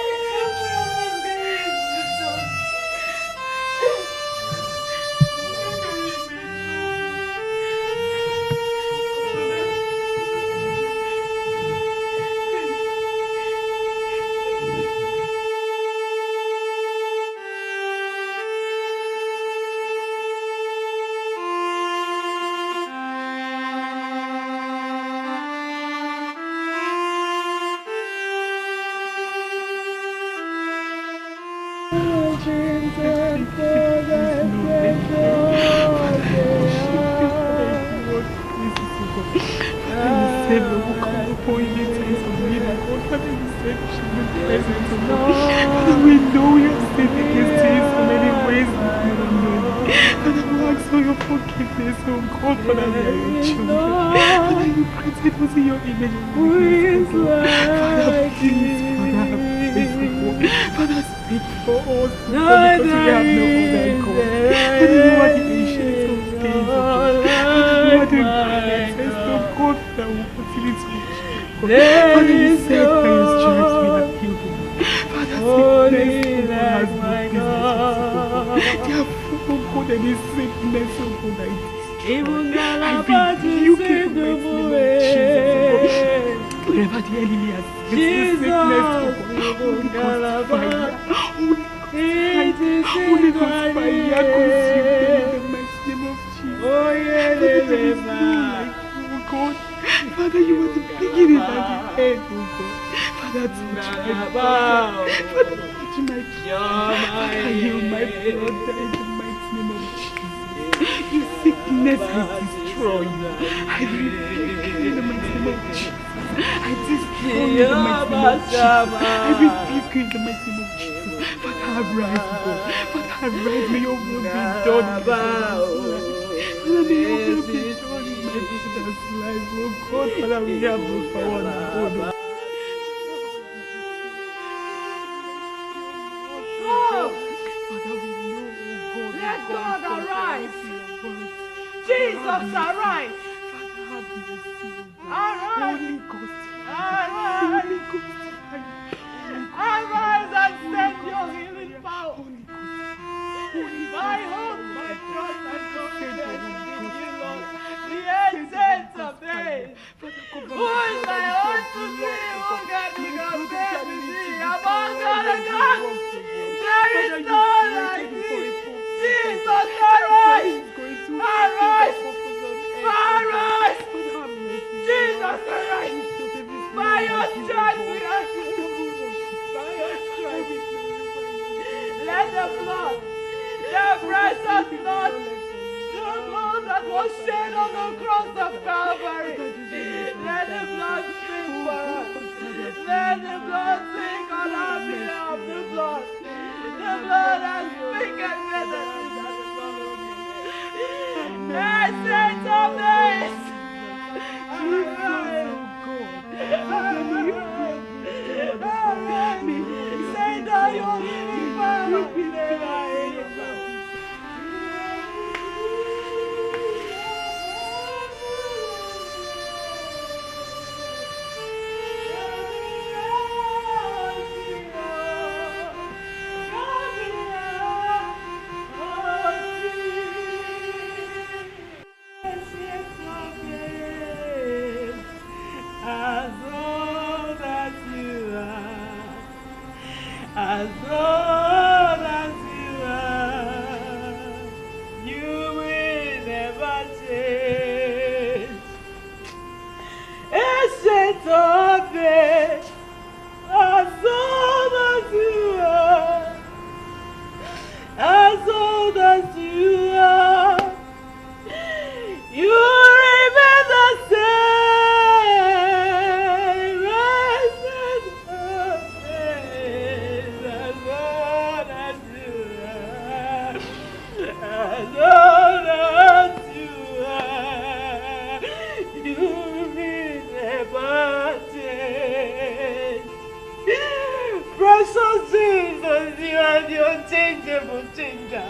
unchangeable changer.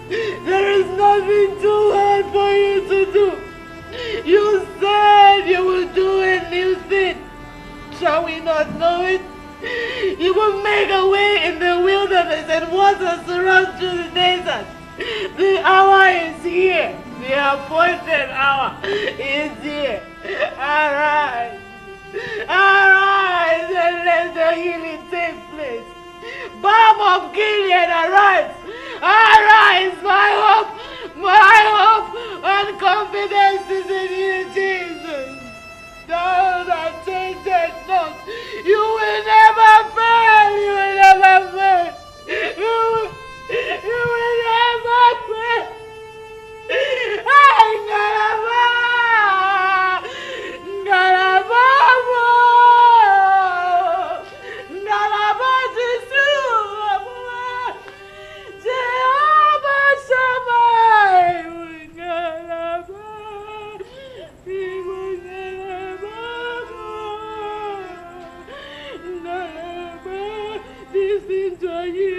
There is nothing too hard for you to do. You said you will do a new thing. Shall we not know it? You will make a way in the wilderness and waters to run through the desert. The hour is here. The appointed hour is here. Arise. Arise and let the healing take place. Balm of Gilead, arise. Arise, my hope and confidence is in you, Jesus. Thou that changeth not, you will never fail, you will never fail. You will never fail. Listen to you.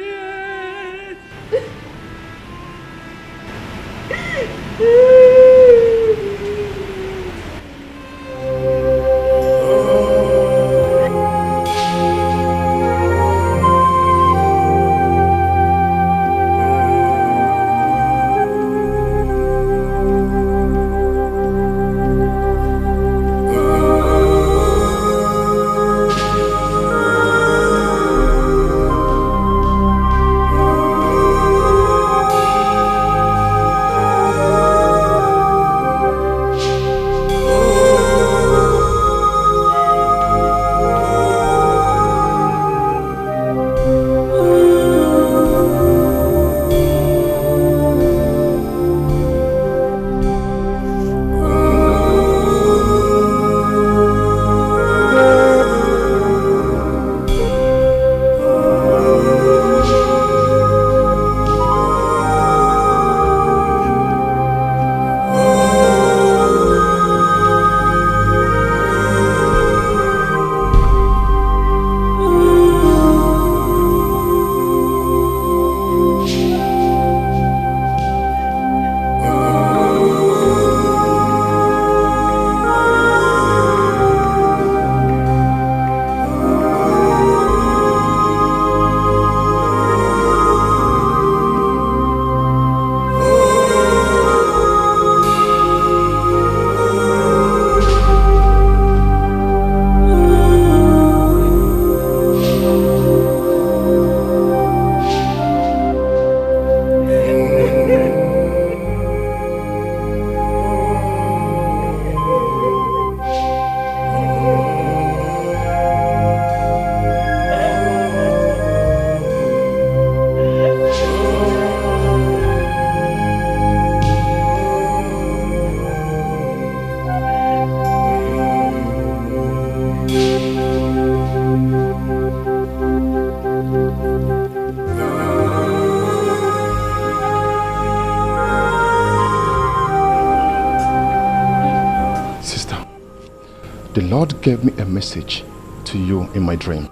The Lord gave me a message to you in my dream.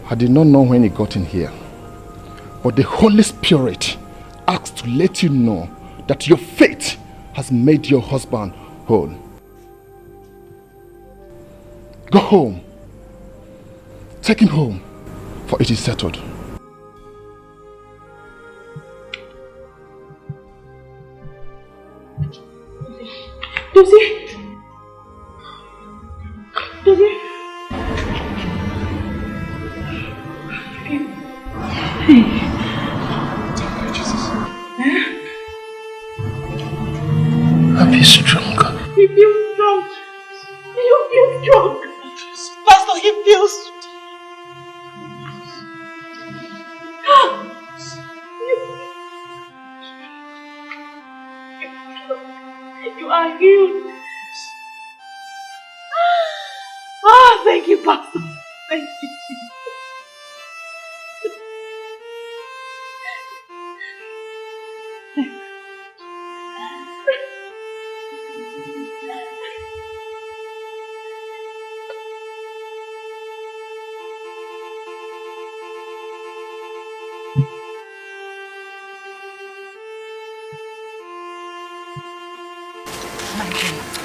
I did not know when he got in here, but the Holy Spirit asked to let you know that your faith has made your husband whole. Go home. Take him home, for it is settled. Dozie! Dozie! Hey! Jesus. I'm strong. He feels strong. You feel strong. Pastor, he feels. You are healed. Ah, thank you, Pastor. Thank you, Jesus.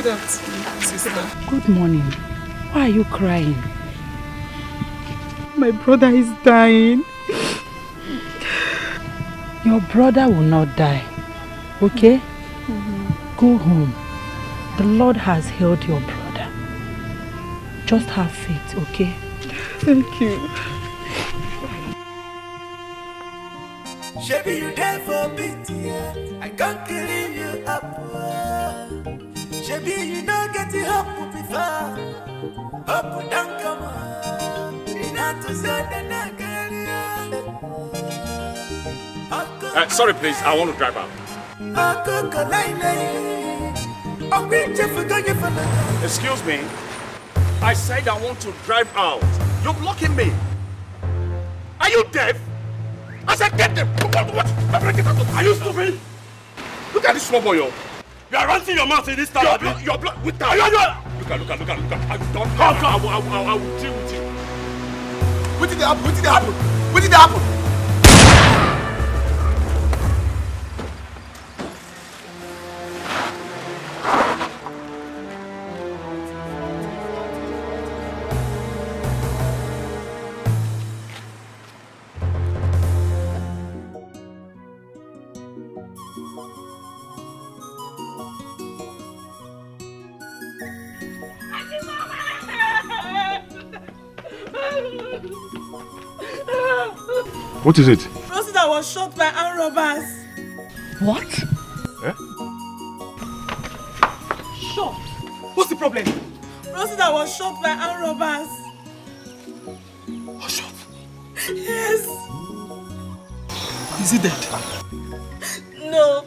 Good afternoon, sister. Good morning. Why are you crying? My brother is dying. Your brother will not die, okay? Go home. The Lord has healed your brother. Just have faith, okay? Thank you. Shabby, you there for pity. I can't clean you up. Shabby, you don't get it up before. Up, down, come on. In that to say Sorry, please. I want to drive out. Excuse me. I said I want to drive out. You're blocking me. Are you deaf? I said get them. What? Are you stupid? Look at this small boy, yo. You are ranting your mouth in this town. You're blocked with that. Look. I will deal with you. What did happen? What is it? Rosita was shot by armed robbers. What? Eh? Shot? What's the problem? Rosita was shot by armed robbers. Was shot? Yes. Is he dead? No,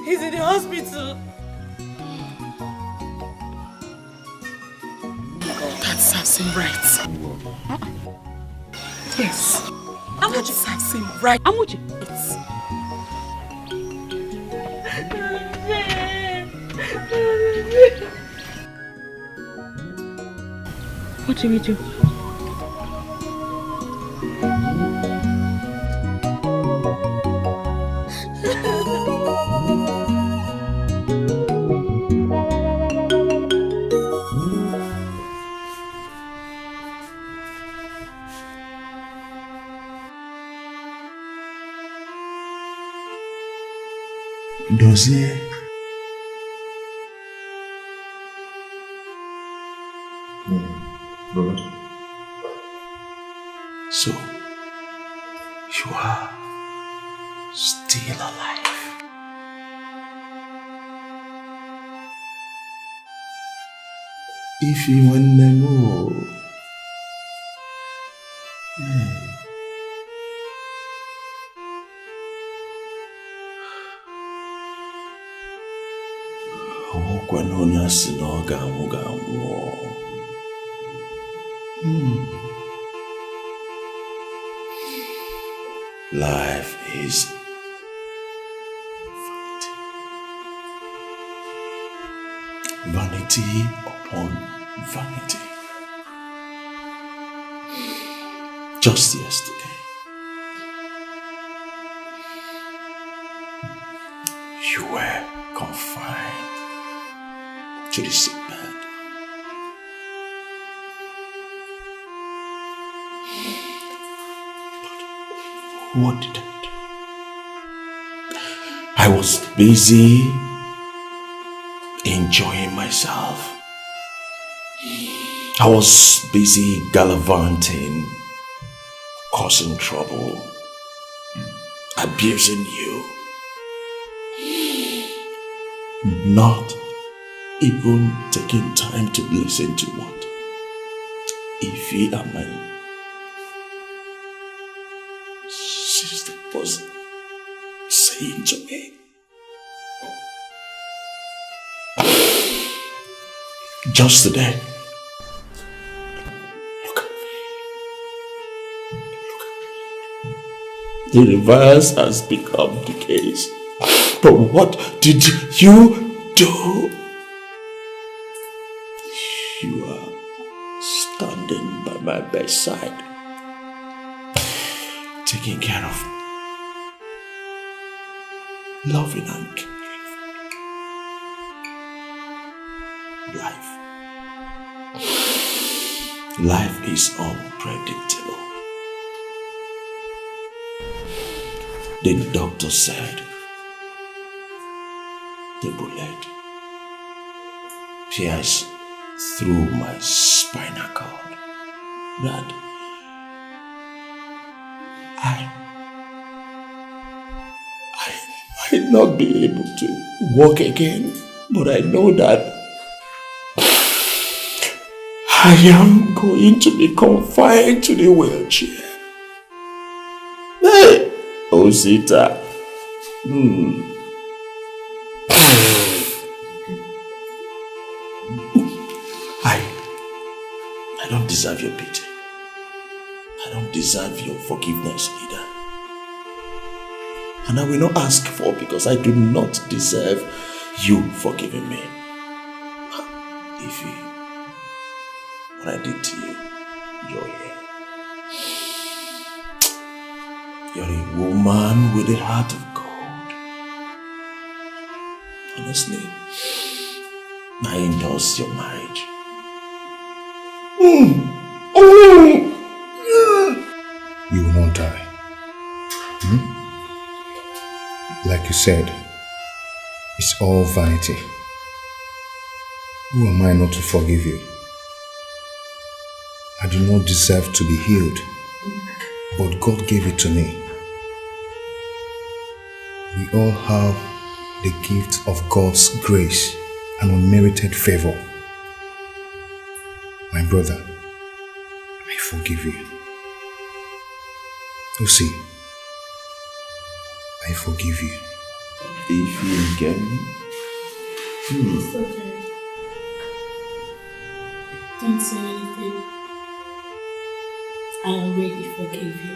he's in the hospital. That serves him right. Yes. Amuchi serves him right. Amuchi. What do we do? Dossier. Brother. So, you are still alive. If you want to move, life is vanity upon vanity. Just yesterday, you were confined to the sick bed. But what did I do? I was busy enjoying myself. I was busy gallivanting, causing trouble, abusing you. Not even taking time to listen to what Ify and my sister was saying to me. Just today, look at me. The reverse has become the case. But what did you do? You are standing by my bedside, taking care of me, loving and caring. life. Life is unpredictable. The doctor said the bullet pierced through my spinal cord, that I might not be able to walk again, but I know that I am going to be confined to the wheelchair. Hey, Osita. I don't deserve your pity. I don't deserve your forgiveness either. And I will not ask for, because I do not deserve you forgiving me. Ify, what I did to you, you're here. You're a woman with a heart of gold. Honestly, I endorse your marriage. You will not die. Like you said, it's all vanity. Who am I not to forgive you? I do not deserve to be healed, but God gave it to me. We all have the gift of God's grace and unmerited favor. My brother, I forgive you. Lucy, I forgive you. If you get me? It's okay. Don't say anything. I already forgive you.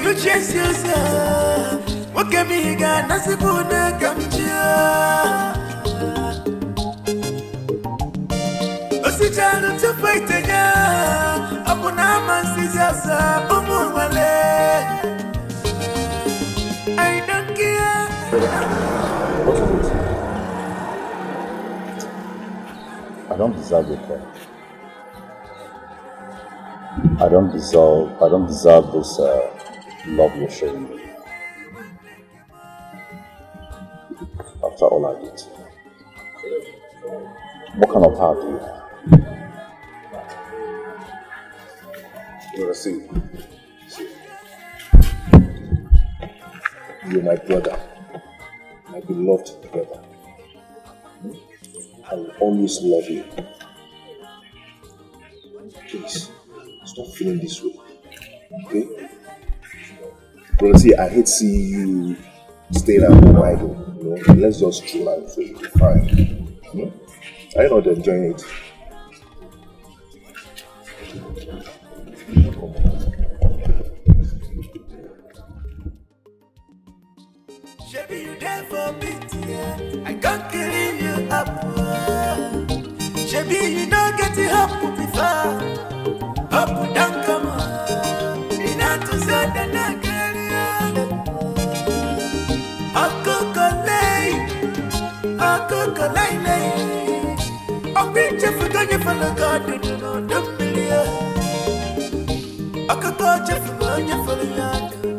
You chase yourself. What can me got? Nasi kuna kamchia. Osijana to fight again. Apuna mansijasa umurwale. I don't care. I don't deserve your care. I don't deserve this love you're showing me. After all I did. What kind of heart do you have? You see, you're my brother, my beloved brother. I will always love you. Please, stop feeling this way, okay? Brother, see, I hate seeing you staying at home idle, you know? Let's just chill out so you'll be fine. Are you not enjoying it? Shabby, you there for me, yeah. I can't kill you up. Shabby, you don't get it up before. Up, down, come on. You not to say that I can't. I'll be just for going for the garden, you know, the million. I could go just for going for the garden.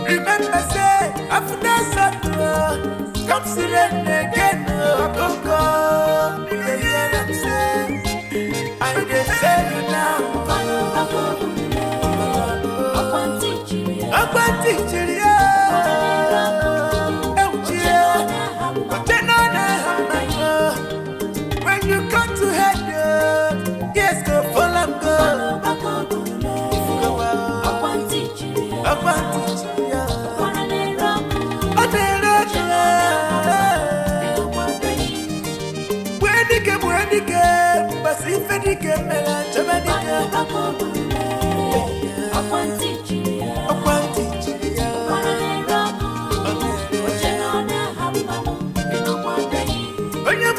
Remember, say, after that, come see them again. I could go, I didn't say you now. When you come to head, yes, go follow go. When you